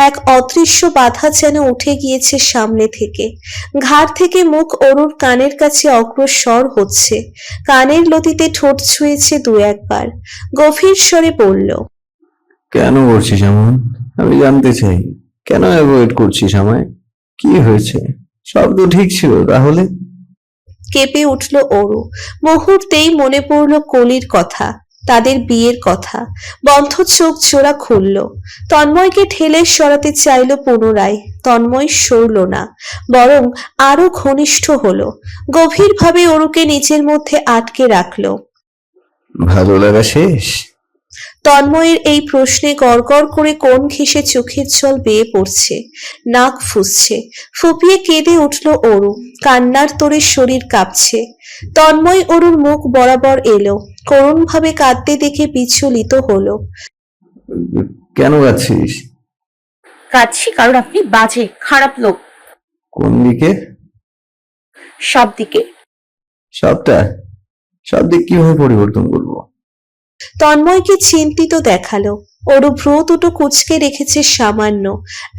এক অদৃশ্য বাধা যেন উঠে গিয়েছে সামনে থেকে। ঘাড় থেকে মুখ অরুর কানের কাছে অগ্রসর হচ্ছে। কানের লতিতে ঠোঁট ছুঁয়েছে দু একবার। গভীর স্বরে বলল, কেন করছিস এমন? আমি জানতে চাই, কেন অ্যাভয়েড করছিস আমায়? কি হয়েছে? সব তো ঠিক ছিল তাহলে। কেঁপে উঠল অরু। মুহূর্তেই মনে পড়ল কলির কথা, তাদের বিয়ের কথা। বন্ধ চোখ জোড়া খুলল। তন্ময়কে ঠেলে সরাতে চাইল পুনরায়। তন্ময় সরল না, বরং আরো ঘনিষ্ঠ হলো। গভীরভাবে অরুকে নিজের মধ্যে আটকে রাখলো। ভালো লাগা শেষ? তন্ময়ের এই প্রশ্নে গড়গড় করে কোণ ঘেঁষে চোখের জল বেয়ে পড়ছে, নাক ফুঁসছে। ফুপিয়ে কেঁদে উঠল অরু। কান্নার তোড়ে শরীর কাঁপছে। তন্ময় অরুর মুখ বরাবর এলো, করুণভাবে কাঁদতে দেখে বিচলিত হলো। কেন যাচ্ছিস? কাঁদছি কারণ আপনি বাজে, খারাপ লোক। কোন দিকে? সব দিকে। সবটা? সব দিক কিভাবে পরিবর্তন করবো? তন্ময়কে চিন্তিত দেখালো। অরু ভ্রু দুটো কুঁচকে রেখেছে সামান্য,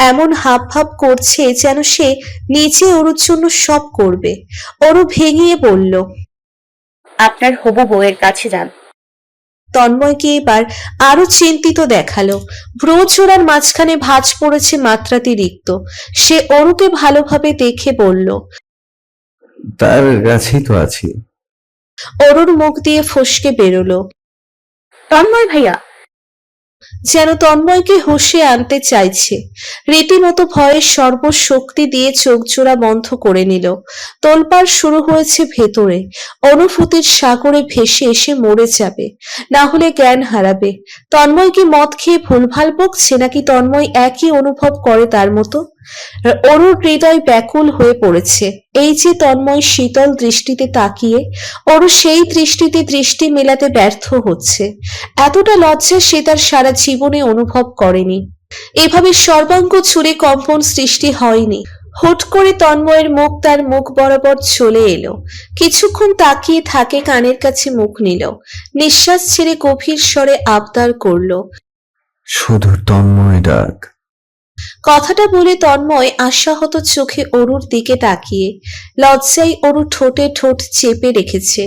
এমন হাব ভাব করছে যেন সে নিজে অরুর জন্য সব করবে। অরু ভেঙিয়ে বলল, আপনার হবু বউয়ের কাছে যান। তন্ময়কে এবার আরো চিন্তিত দেখালো। ভ্রু চূড়ার মাঝখানে ভাঁজ পড়েছে মাত্রাতিরিক্ত। সে অরুকে ভালোভাবে দেখে বলল, তার কাছেই তো আছি। অরুর মুখ দিয়ে ফসকে বেরোলো, তন্ময় ভাইয়া। যেন তন্ময়কে হুঁশে আনতে চাইছে। রীতিমতো ভয়ের সর্বশক্তি দিয়ে চোখ জোড়া বন্ধ করে নিল। তোলপাড় শুরু হয়েছে ভেতরে। অনুভূতির সাগরে ভেসে এসে মরে যাবে, না হলে জ্ঞান হারাবে। তন্ময় কি মদ খেয়ে ভুলভাল বকছে, নাকি তন্ময় একই অনুভব করে তার মতো? অরুর হৃদয় ব্যাকুল হয়ে পড়েছে। এই যে তন্ময় শীতল দৃষ্টিতে তাকিয়ে, অরু সেই দৃষ্টিতে দৃষ্টি মেলাতে ব্যর্থ হচ্ছে। এতটা লজ্জা সে তার সারা জীবনে অনুভব করেনি। এভাবে সর্বাঙ্গ ছুঁড়ে কম্পন সৃষ্টি হয়নি। হুট করে তন্ময়ের মুখ তার মুখ বরাবর চলে এলো। কিছুক্ষণ তাকিয়ে থাকে, কানের কাছে মুখ নিল। নিঃশ্বাস ছেড়ে গভীর স্বরে আবদার করলো, শুধু তন্ময় ডাক। কথাটা বলে তন্ময় আশাহত চোখে অরুর দিকে তাকিয়ে। লজ্জায় অরু ঠোঁটে ঠোঁট চেপে রেখেছে,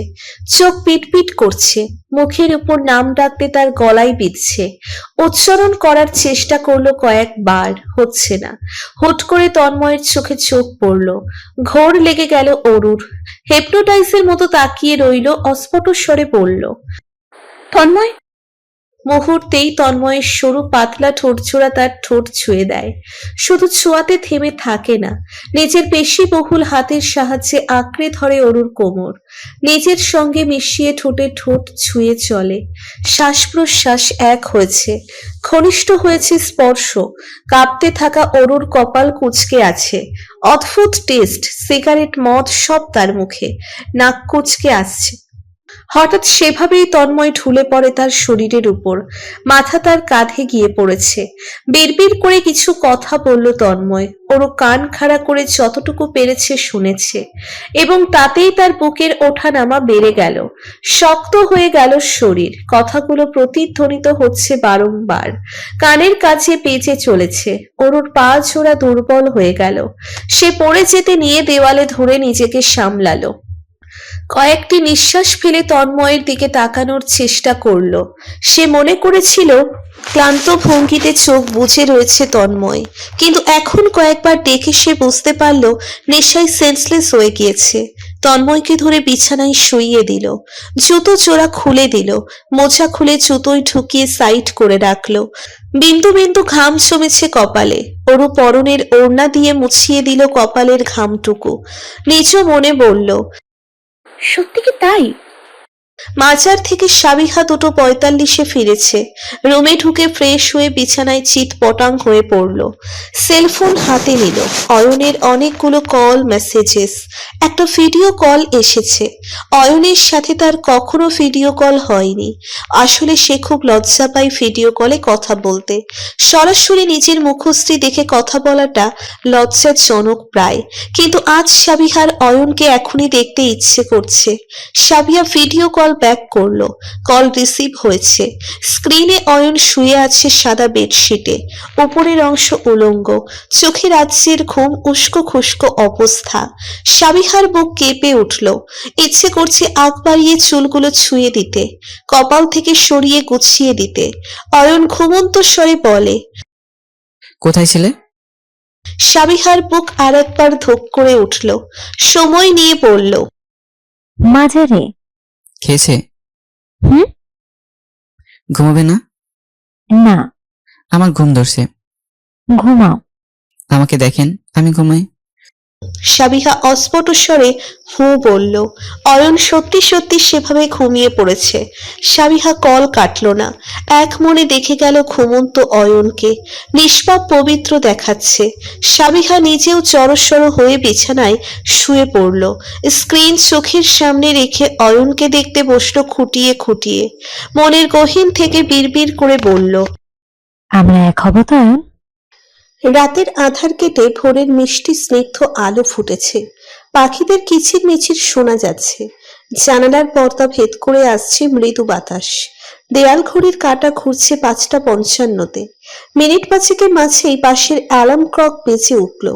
চোখ পিটপিট করছে। মুখের উপর নাম ডাকতে তার গলায় বিঁধছে। উচ্চারণ করার চেষ্টা করলো কয়েকবার, হচ্ছে না। হুট করে তন্ময়ের চোখে চোখ পড়ল। ঘোর লেগে গেল অরুর। হেপনোটাইজের মতো তাকিয়ে রইল। অস্ফুট স্বরে বলল, তন্ময়। মুহূর্তেই তন্ময়ের সরু পাতলা ঠোঁটজোড়া তার ঠোঁট ছুঁয়ে দেয়। শুধু ছোঁয়াতে থেমে থাকে না, নিজের পেশিবহুল হাতের সাহায্যে আঁকড়ে ধরে অরুর কোমর, নিজের সঙ্গে মিশিয়ে ঠোঁটে ঠোঁট ছুঁয়ে চলে। শ্বাস প্রশ্বাস এক হয়েছে, ঘনিষ্ঠ হয়েছে স্পর্শ। কাঁপতে থাকা অরুর কপাল কুঁচকে আছে। অদ্ভুত টেস্ট, সিগারেট, মদ সব তার মুখে, নাক কুঁচকে আসছে। হঠাৎ সেভাবেই তন্ময় ঢুলে পড়ে তার শরীরের উপর, মাথা তার কাঁধে গিয়ে পড়েছে। বিড়বিড় করে কিছু কথা বলল তন্ময়। ওরও কান খাড়া করে যতটুকু পেরেছে শুনেছে, এবং তাতেই তার বুকের ওঠানামা বেড়ে গেল। শক্ত হয়ে গেল শরীর, কথাগুলো প্রতিধ্বনিত হচ্ছে বারংবার, কানের কাছে পেঁচে চলেছে। ওরুর পা ছোড়া দুর্বল হয়ে গেল, সে পড়ে যেতে নিয়ে দেওয়ালে ধরে নিজেকে সামলালো। কয়েকটি নিঃশ্বাস ফেলে তন্ময়ের দিকে তাকানোর চেষ্টা করলো। সে মনে করেছিল ক্লান্ত ভঙ্গিতে চোখ বুজে রয়েছে তন্ময়, কিন্তু এখন কয়েকবার দেখে সে বুঝতে পারল নেশায় সেন্সলেস হয়ে গিয়েছে। তন্ময়কে ধরে বিছানায় শুইয়ে দিল, জুতো জোড়া খুলে দিল, মোজা খুলে জুতোয় ঢুকিয়ে সাইড করে রাখলো। বিন্দু বিন্দু ঘাম জমেছে কপালে, ওরু পরনের ওড়না দিয়ে মুছিয়ে দিল কপালের ঘামটুকু। নিজ মনে বলল, সত্যি কি তাই? মাজার থেকে সাবিহা 2:45 ফিরেছে। রুমে ঢুকে ফ্রেশ হয়ে বিছানায় চিৎ পটাং হয়ে পড়ল। সেলফোন হাতে নিল। অয়নের অনেকগুলো কল, মেসেজেস, একটা ভিডিও কল এসেছে। অয়নের সাথে তার কখনো ভিডিও কল হয়নি। আসলে সে খুব লজ্জা পায় ভিডিও কলে কথা বলতে। সরাসরি নিজের মুখশ্রী দেখে কথা বলাটা লজ্জাজনক প্রায়, কিন্তু আজ সাবিহার অয়নকে এখনই দেখতে ইচ্ছে করছে। সাবিয়া ভিডিও কল ব্যাক করলো। কল রিসিভ হয়েছে। স্ক্রিনে অয়ন শুয়ে আছে সাদা বেডশিটে, উপরের অংশ উলঙ্গ, চোখে রাজ্যের ঘুম, উস্কো খুস্কো অবস্থা। সাবিহার বুক কেঁপে উঠল, ইচ্ছে করছে আগ বাড়িয়ে চুলগুলো ছুঁয়ে দিতে, কপাল থেকে সরিয়ে গুছিয়ে দিতে। অয়ন ঘুমন্ত স্বরে বলে, কোথায় ছিলে? সাবিহার বুক আর একবার ধোক করে উঠল। সময় নিয়ে বলল, মাঝারে। খেয়েছে? হুম? ঘুমাবে না? না, আমার ঘুম ধরছে। ঘুমাও। আমাকে দেখেন, আমি ঘুমাই। সাবিহা অস্ফুট স্বরে হু বলল। অয়ন সত্যি সত্যি সেভাবে ঘুমিয়ে পড়েছে। সাবিহা কল কাটল না, এক মনে দেখে গেল ঘুমন্ত অয়নকে, নিষ্পাপ পবিত্র দেখাচ্ছে। সাবিহা নিজেও জড়সড় হয়ে বিছানায় শুয়ে পড়ল। স্ক্রিন চোখের সামনে রেখে অয়নকে দেখতে বসলো খুঁটিয়ে খুঁটিয়ে। মনের গহীন থেকে বিড়বিড় করে বলল, আমরা এক হব তো অয়ন? রাতের আধার কেটে ভোরের মিষ্টি স্নিগ্ধ আলো ফুটেছে। পাখিদের কিচিরমিচির শোনা যাচ্ছে। জানালার পর্দা ভেদ করে আসছে মৃদু বাতাস। দেয়াল ঘড়ির কাঁটা ঘুরছে 5:55-তে। মিনিট পাঁচেকের মাঝেই পাশের অ্যালার্ম ক্লক বেজে উঠল।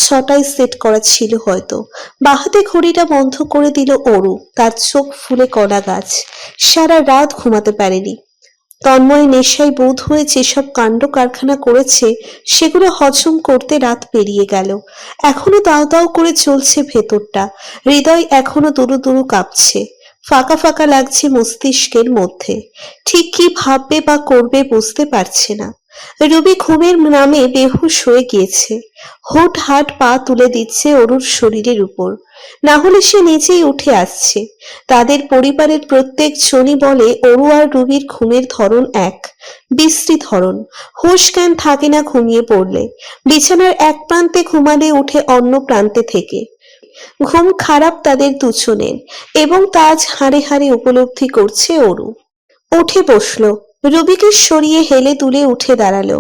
6টায় সেট করা ছিল হয়তো। বাহাতে ঘড়িটা বন্ধ করে দিল অরু। তার চোখ ফুলে কলা গাছ। সারা রাত ঘুমাতে পারেনি। তন্ময় নেশায় বোধ হয়ে যেসব কাণ্ড কারখানা করেছে সেগুলো হজম করতে রাত পেরিয়ে গেল। এখনো দাও দাও করে চলছে ভেতরটা, হৃদয় এখনো দুরু দুরু কাঁপছে, ফাঁকা ফাঁকা লাগছে মস্তিষ্কের মধ্যে। ঠিক কি ভাববে বা করবে বুঝতে পারছে না। রবি ঘুমের নামে বেহুশ হয়ে গিয়েছে। হুট হাট পা তুলে দিচ্ছে অরুর শরীরের উপর, না হলে সে নিজেই উঠে আসছে। তাদের পরিবারের প্রত্যেক জনই বলে অরু আর রবির ঘুমের ধরন এক, বিশ্রী ধরন। হুঁশ জ্ঞান থাকে না ঘুমিয়ে পড়লে, বিছানার এক প্রান্তে ঘুমালে উঠে অন্য প্রান্তে থেকে। ঘুম খারাপ তাদের দুজনের, এবং তা আজ হাড়ে হাড়ে উপলব্ধি করছে অরু। উঠে বসলো, রবিকে সরিয়ে হেলে তুলে উঠে দাঁড়ালো।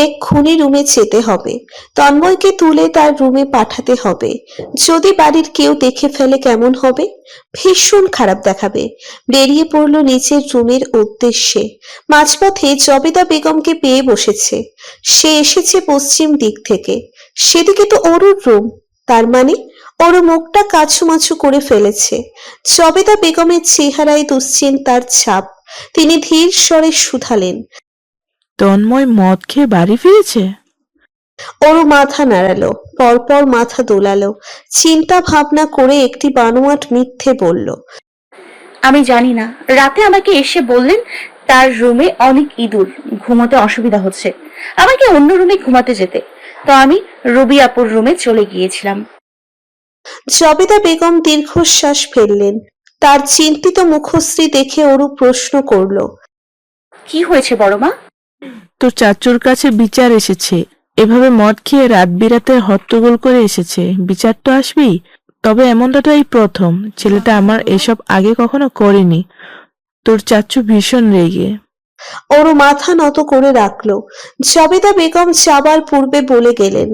এক্ষুনি রুমে যেতে হবে, তন্ময়কে তুলে তার রুমে পাঠাতে হবে। যদি বাড়ির কেউ দেখে ফেলে কেমন হবে? ভীষণ খারাপ দেখাবে। বেরিয়ে পড়লো নিচের রুমের উদ্দেশ্যে। মাঝপথে জবেদা বেগমকে পেয়ে বসেছে। সে এসেছে পশ্চিম দিক থেকে, সেদিকে তো অরুর রুম। তার মানে ওর মুখটা কাছুমাছু করে ফেলেছে। জবেদা বেগমের চেহারায় দুশ্চিন্তার ছাপ। তিনি ধীর স্বরে শুধালেন, তন্ময় মদ খেয়ে বাড়ি ফিরেছে? ওর মাথা নাড়ালো, পরপর মাথা দোলালো। চিন্তা ভাবনা করে একটি বানোয়াট মিথ্যে বলল, আমি জানি না। রাতে আমাকে এসে বললেন তার রুমে অনেক ইঁদুর, ঘুমোতে অসুবিধা হচ্ছে, আমাকে অন্য রুমে ঘুমাতে যেতে। তো আমি রবি আপুর রুমে চলে গিয়েছিলাম। জবেদা বেগম দীর্ঘশ্বাস ফেললেন। তার চিন্তিত মুখশ্রী দেখে অরু প্রশ্ন করল, কি হয়েছে বড় মা? তোর চাচুর কাছে বিচার এসেছে। এভাবে মদ খেয়ে রাত বিরাতে হট্টগোল করে এসেছে, বিচার তো আসবেই। তবে এমনটা তো এই প্রথম। ছেলেটা আমার এসব আগে কখনো করেনি। তোর চাচু ভীষণ রেগে। অরু মাথা নত করে রাখল। জবেদা বেগম যাবার পূর্বে বলে গেলেন,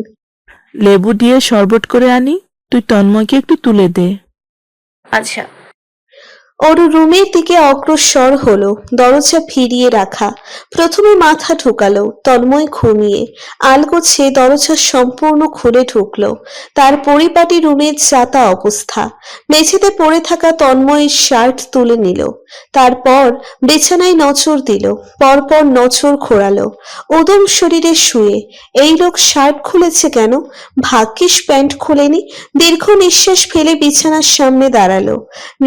লেবু দিয়ে শরবত করে আনি, তুই তন্ময়কে একটু তুলে দে। আচ্ছা। অরু রুমের দিকে অগ্রসর হলো, দরজা ফিরিয়ে রাখা। প্রথমে মাথা ঢুকালো, তন্ময় ঘুমিয়ে। আলগোছে দরজা সম্পূর্ণ খুলে ঢুকলো। তার পরিপাটি রুমের যাতা অবস্থা। মেঝেতে পড়ে থাকা তন্ময়ের শার্ট তুলে নিল। তারপর বিছানায় নজর দিল, পরপর নজর ঘোরালো। উদম শরীরে শুয়ে এই লোক শার্ট খুলেছে কেন? ভাগ্যিস প্যান্ট খোলেনি। দীর্ঘ নিঃশ্বাস ফেলে বিছানার সামনে দাঁড়ালো।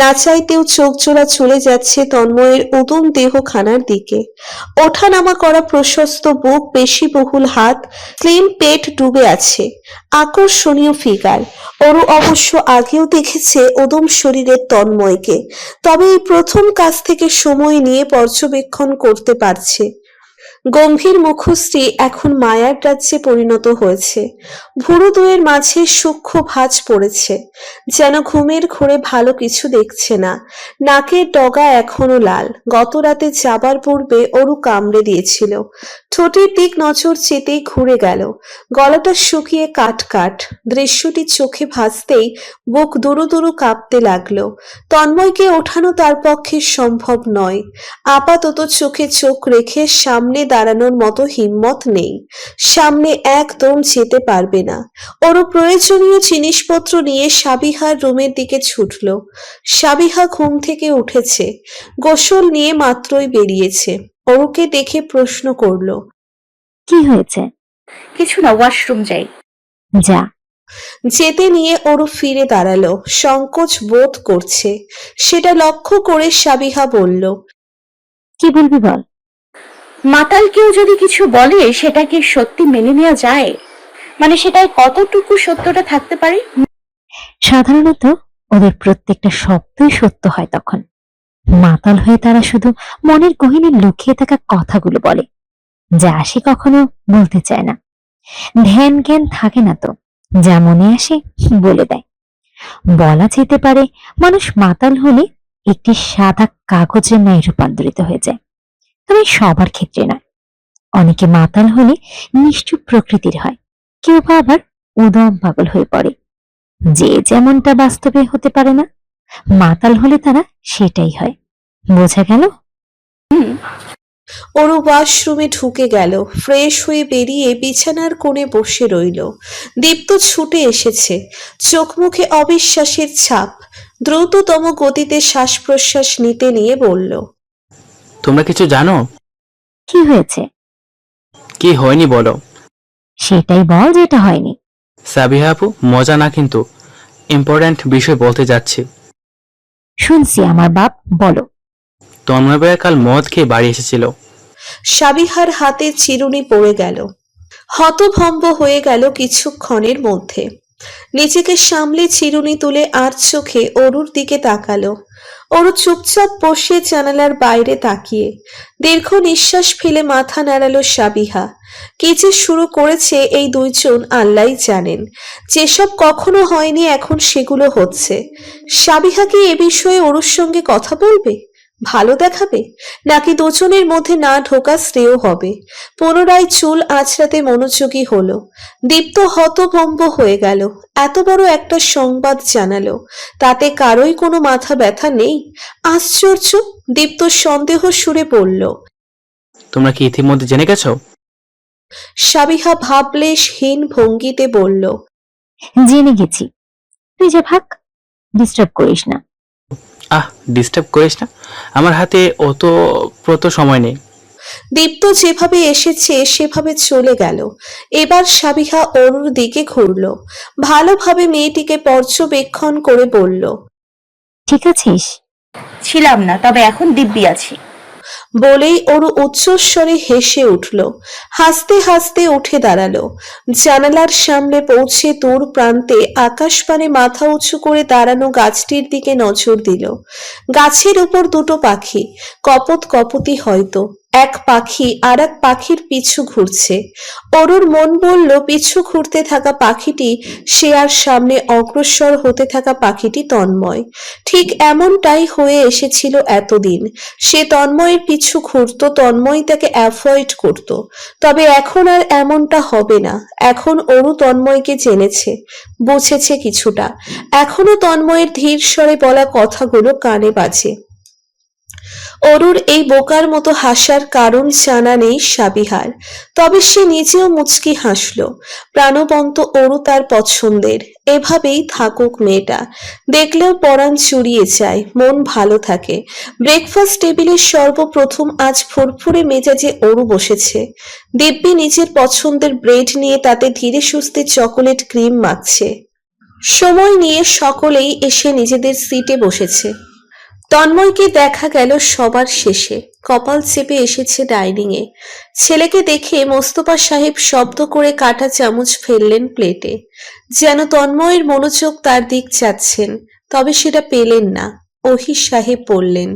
না চাইতেও চোখ জোড়া চলে যাচ্ছে তন্ময়ের উদম দেহখানার দিকে। ওঠানামা করা প্রশস্ত বুক, পেশিবহুল হাত, স্লিম পেট ডুবে আছে। আকর্ষণীয় ফিগার। অরু অবশ্য আগেও দেখেছে উদম শরীরের তন্ময়কে, তবে এই প্রথম কাছ থেকে সময় নিয়ে পর্যবেক্ষণ করতে পারছে। গম্ভীর মুখশ্রী এখন মায়ার রাজ্যে পরিণত হয়েছে। ভুরু দুয়ের মাঝে সূক্ষ্ম ভাঁজ পড়েছে, যেন ঘুমের ঘোরে ভালো কিছু দেখছে না। নাকের ডগা এখনো লাল, গত রাতে যাবার পূর্বে অরু কামড়ে দিয়েছিল। ঠোঁটের দিক নজর যেতেই ঘুরে গেল, গলাটা শুকিয়ে কাট কাট। দৃশ্যটি চোখে ভাসতেই বুক দুরু দুরু কাঁপতে লাগলো। তন্ময়কে ওঠানো তার পক্ষে সম্ভব নয়। আপাতত চোখে চোখ রেখে সামনে দাঁড়ানোর মতো হিম্মত নেই। সামনে একদম যেতে পারবে না। ওর প্রয়োজনীয় জিনিসপত্র নিয়ে সাবিহার রুমের দিকে ছুটল। সাবিহা ঘুম থেকে উঠেছে, গোসল নিয়ে মাত্রই বেরিয়েছে। অরুকে দেখে প্রশ্ন করলো, কি হয়েছে? কিছু না, ওয়াশরুম যাই। যা। যেতে নিয়ে অরু ফিরে দাঁড়ালো, সংকোচ বোধ করছে। সেটা লক্ষ্য করে সাবিহা বলল, কি বলবি বল। মাতাল কেউ যদি কিছু বলে সেটা কি সত্যি মেনে নেওয়া যায়? মানে সেটায় কতটুকু সত্যটা থাকতে পারে? সাধারণত ওদের প্রত্যেকটা শব্দই সত্য হয় তখন। মাতাল হয়ে তারা শুধু মনের গহীনে লুকিয়ে থাকা কথাগুলো বলে, যা সে কখনো বলতে চায় না। ধ্যান জ্ঞান থাকে না তো, যা মনে আসে বলে দেয়। বলা যেতে পারে মানুষ মাতাল হলে একটি সাদা কাগজের ন্যায় রূপান্তরিত হয়ে যায়। তবে সবার ক্ষেত্রে নয়। অনেকে মাতাল হলে নিষ্ঠুর প্রকৃতির হয়, কেউ বা আবার উদম পাগল হয়ে পড়ে। যে যেমনটা বাস্তবে হতে পারে না, মাতাল হলে তারা সেটাই হয়। বোঝা গেল? অরু ওয়াশরুমে ঢুকে গেল, ফ্রেশ হয়ে বেরিয়ে বিছানার কোণে বসে রইল। দীপ্ত ছুটে এসেছে, চোখ মুখে অবিশ্বাসের ছাপ। দ্রুততম গতিতে শ্বাস প্রশ্বাস নিতে নিয়ে বলল, তোমরা কিছু জানো? কি হয়েছে কি হয়নি বলো। সেটাই বল, যেটা হয়নি। সাবিহা আপু, মজা না কিন্তু ইম্পর্ট্যান্ট বিষয় বলতে যাচ্ছি। শুনছি আমার বাপ, বলো। তন্ময় ভাইয়া কাল মদ খেয়ে বাড়ি এসেছিল। সাবিহার হাতে চিরুনি পড়ে গেল। হতভম্ব হয়ে গেল কিছুক্ষণের মধ্যে। নিজেকে সামলে চিরুনি তুলে আর চোখে অরুর দিকে তাকালো। অরু চুপচাপ বসে জানালার বাইরে তাকিয়ে। দীর্ঘ নিঃশ্বাস ফেলে মাথা নাড়ালো সাবিহা। কি যে শুরু করেছে এই দুইজন আল্লাহই জানেন। যেসব কখনো হয়নি এখন সেগুলো হচ্ছে। সাবিহা কি এ বিষয়ে অরুর সঙ্গে কথা বলবে? ভালো দেখাবে? নাকি দুজনের মধ্যে না ঢোকা শ্রেয় হবে? পুনরায় চুল আঁচড়াতে মনোযোগী হলো। দীপ্ত হতভম্ব হয়ে গেল। এত বড় একটা সংবাদ জানালো, তাতে কারোই কোনো মাথা ব্যথা নেই। আশ্চর্য! দীপ্ত সন্দেহ সুরে বলল, তোমরা কি ইতিমধ্যে জেনে গেছো? সাবিহা ভাবলেশহীন ভঙ্গিতে বলল, জেনে গেছি। তুই যে ভাগ, ডিস্টার্ব করিস না। ডিস্টার্ব করিস না, আমার হাতে অত সময় নেই। দীপ্ত যেভাবে এসেছে সেভাবে চলে গেল। এবার সাবিহা অরুর দিকে ঘুরল, ভালোভাবে মেয়েটিকে পর্যবেক্ষণ করে বলল, ঠিক আছিস? ছিলাম না, তবে এখন দিব্যি আছি। বলেই ওরু উচ্চস্বরে হেসে উঠল। হাসতে হাসতে উঠে দাঁড়ালো। জানালার সামনে পৌঁছে দূর প্রান্তে আকাশপানে মাথা উঁচু করে দাঁড়ানো গাছটির দিকে নজর দিল। গাছের উপর দুটো পাখি, কপত কপতি হয়তো। এক পাখি আর এক পাখির পিছু ঘুরছে। অরুর মন বলল পিছু ঘুরতে থাকা পাখিটি সে, আর সামনে অগ্রসর হতে থাকা পাখিটি তন্ময়। ঠিক এমনটাই হয়ে এসেছিল এতদিন। সে তন্ময়ের পিছু ঘুরত, তন্ময় তাকে অ্যাভয়েড করত। তবে এখন আর এমনটা হবে না। এখন অরু তন্ময়কে জেনেছে, বুঝেছে কিছুটা। এখনো তন্ময়ের ধীর স্বরে বলা কথাগুলো কানে বাজে। অরুর এই বোকার মতো হাসার কারণ জানা নেই সাবিহার, তবে সে নিজেও মুচকি হাসল। প্রাণবন্ত অরু তার পছন্দের, এভাবেই থাকুক মেয়েটা। দেখলেও পরাণ চুরিয়ে যায়, মন ভালো থাকে। ব্রেকফাস্ট টেবিলে সর্বপ্রথম আজ ফুরফুরে মেজাজে অরু বসেছে। দিব্যি নিজের পছন্দের ব্রেড নিয়ে তাতে ধীরে সুস্থে চকোলেট ক্রিম মাখছে। সময় নিয়ে সকলেই এসে নিজেদের সিটে বসেছে। তন্ময়কে দেখা গেল সবার শেষে, কপাল চেপে এসেছে ডাইনিং এ। ছেলেকে দেখে মোস্তফা সাহেব শব্দ করে কাঁটা চামচ ফেললেন প্লেটে, যেন তন্ময়ের মনোযোগ তার দিক চাচ্ছেন। তবে সেটা পেলেন না। ওহি সাহেব বললেন,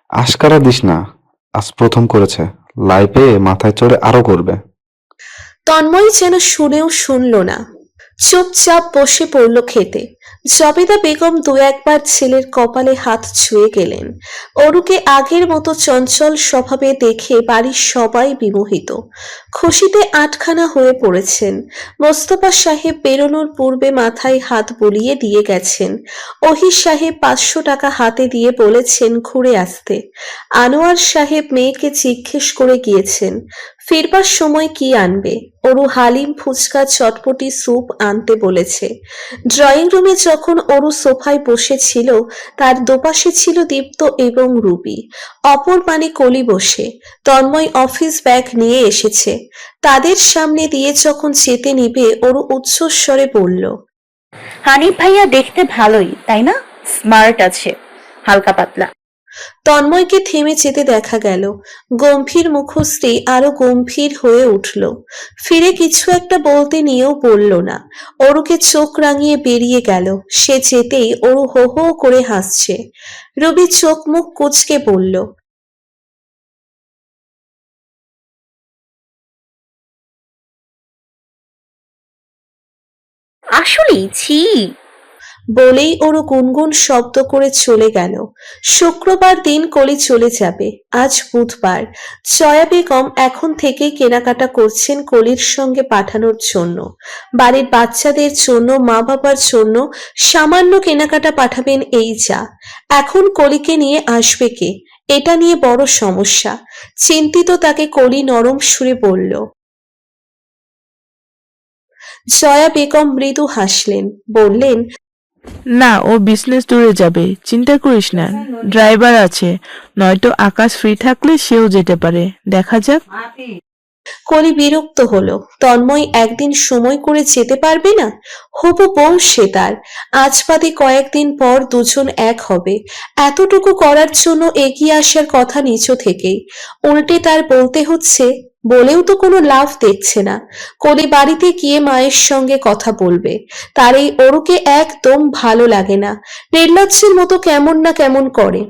আশকারা দিস না, আজ প্রথম করেছে, লাই পেয়ে মাথায় চড়ে আরো করবে। তন্ময় যেন শুনেও শুনল না, চুপচাপ বসে পড়ল খেতে। জবেদা বেগম দু একবার ছেলের কপালে হাত ছুঁয়ে গেলেন। অরুকে আগের মতো চঞ্চল স্বভাবে দেখে বাড়ির সবাই বিমোহিত, খুশিতে আটখানা হয়ে পড়েছেন। মোস্তফা সাহেব বেরোনোর পূর্বে মাথায় হাত বুলিয়ে দিয়ে গেছেন। ওহি সাহেব 500 টাকা হাতে দিয়ে বলেছেন ঘুরে আসতে। আনোয়ার সাহেব মেয়েকে জিজ্ঞেস করে গিয়েছেন ফিরবার সময় কি আনবে। অরু হালিম, ফুচকা, চটপটি, স্যুপ আনতে বলেছে। ড্রয়িং রুমে যখন অরু সোফায় বসেছিল, তার দুপাশে ছিল দীপ্ত এবং রুবি, অপর মানে কলি বসে। তন্ময় অফিস ব্যাগ নিয়ে এসেছে। তাদের সামনে দিয়ে যখন যেতে নিবে, অরু উচ্চস্বরে বলল, হানিফ ভাইয়া দেখতে ভালোই, তাই না? স্মার্ট আছে, হালকা পাতলা। তন্ময়কে থেমে যেতে দেখা গেল। গম্ভীর মুখশ্রী আরো গম্ভীর হয়ে উঠল। ফিরে কিছু একটা বলতে নিয়েও বলল না। অরুকে চোখ রাঙিয়ে বেরিয়ে গেল। সে যেতেই অরু হো হো করে হাসছে। রবি চোখ মুখ কুঁচকে বলল, আসলেই ছি। বলেই ওরও গুনগুন শব্দ করে চলে গেল। শুক্রবার দিন কলি চলে যাবে। আজ বুধবার। জয়া বেগম এখন থেকেই কেনাকাটা করছেন কলির সঙ্গে পাঠানোর জন্য। বাড়ির বাচ্চাদের জন্য, মা বাবার জন্য সামান্য কেনাকাটা পাঠাবেন এই যা। এখন কলিকে নিয়ে আসবে কে, এটা নিয়ে বড় সমস্যা। চিন্তিত তাকে কলি নরম সুরে বলল। জয়া বেগম মৃদু হাসলেন, বললেন, না, ও বিজনেস ট্যুরে যাবে, চিন্তা করিস না, ড্রাইভার আছে। নয়তো আকাশ ফ্রি থাকলে সেও যেতে পারে, দেখা যাক। কলি বিরক্ত হলো। তন্ময় একদিন সময় করে যেতে পারবে না? হবু বউ সে তার। আজ বাদে কয়েকদিন পর দুজন এক হবে। এতটুকু করার জন্য এগিয়ে আসার কথা নিচ থেকেই। উল্টে তার বলতে হচ্ছে, বলেও তো কোনো লাভ দেখছে না। কলি বাড়িতে গিয়ে মায়ের সঙ্গে কথা বলবে। তার এই অরুকে একদম ভালো লাগে না। নির্লজ্জের মতো কেমন না কেমন করে।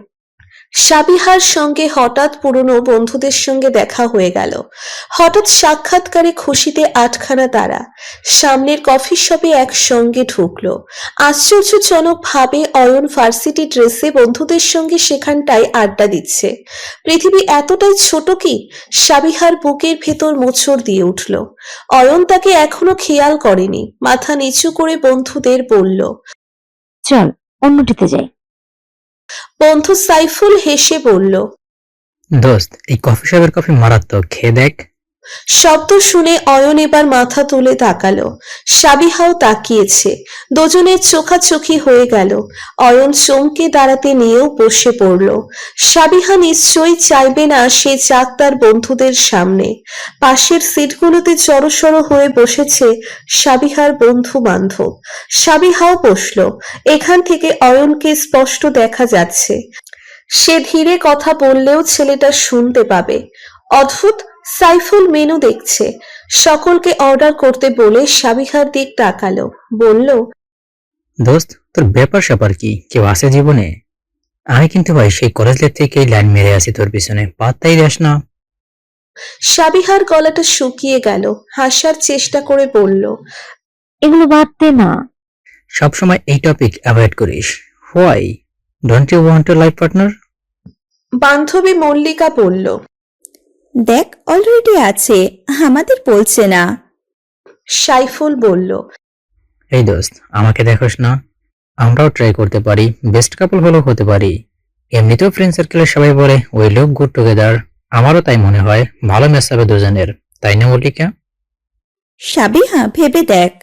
সাবিহার সঙ্গে হঠাৎ পুরনো বন্ধুদের সঙ্গে দেখা হয়ে গেল। হঠাৎ সাক্ষাৎকারে খুশিতে আটখানা তারা। সামনের কফি শপে একসঙ্গে ঢুকলো। আশ্চর্যজনক ভাবে অয়ন ভার্সিটি ড্রেসে বন্ধুদের সঙ্গে সেখানটায় আড্ডা দিচ্ছে। পৃথিবী এতটাই ছোট কি? সাবিহার বুকের ভেতর মোচড় দিয়ে উঠল। অয়ন তাকে এখনো খেয়াল করেনি। মাথা নিচু করে বন্ধুদের বলল, চল অন্যটিতে যাই। বন্ধু সাইফুল হেসে বলল, দোস্ত, এই কফি শপের কফি মারাত্মক, খেয়ে দেখ। শব্দ শুনে অয়ন এবার মাথা তুলে তাকালো। সাবিহাও তাকিয়েছে। দুজনের চোখাচোখি হয়ে গেল। অয়ন চমকে দাঁড়াতে নিয়েও বসে পড়ল। সাবিহা নিশ্চয়ই চাইবে না সে যাক তার বন্ধুদের সামনে। পাশের সিটগুলোতে জড়সড় হয়ে বসেছে সাবিহার বন্ধু বান্ধব। সাবিহাও বসলো। এখান থেকে অয়নকে স্পষ্ট দেখা যাচ্ছে। সে ধীরে কথা বললেও ছেলেটা শুনতে পাবে। অদ্ভুত, সাইফুল মেনু দেখছে। সকলকে অর্ডার করতে বলে সাবিহার দিক তাকালো, বলল, দোস্ত, তোর ব্যাপার স্যাপার কি? কেউ আছে জীবনে? আমি কিন্তু ভাই সেই কলেজ লাইফ থেকে লাইন মেরে আছি তোর পিছনে, পাত্তাই দেস না। সাবিহার গলাটা শুকিয়ে গেল, হাসার চেষ্টা করে বলল, এগুলো বাদ দে না। সবসময় এই টপিক অ্যাভয়েড করিস। Why? Don't you want to life partner? বান্ধবী মল্লিকা বলল, দেখ অলরেডি আছে, আমাদের বলছে না। সাইফুল বলল, এই দোস্ত, আমাকে দেখোস না, আমরাও ট্রাই করতে পারি, বেস্ট কাপল হলেও হতে পারি। এমনিতেও ফ্রেন্ড সার্কেলের সবাই বলে উই লুক গুড টুগেদার, আমারও তাই মনে হয়, ভালো ম্যাচ হবে দুজনের, তাই না মল্লিকা? সাবিহা ভেবে দেখ।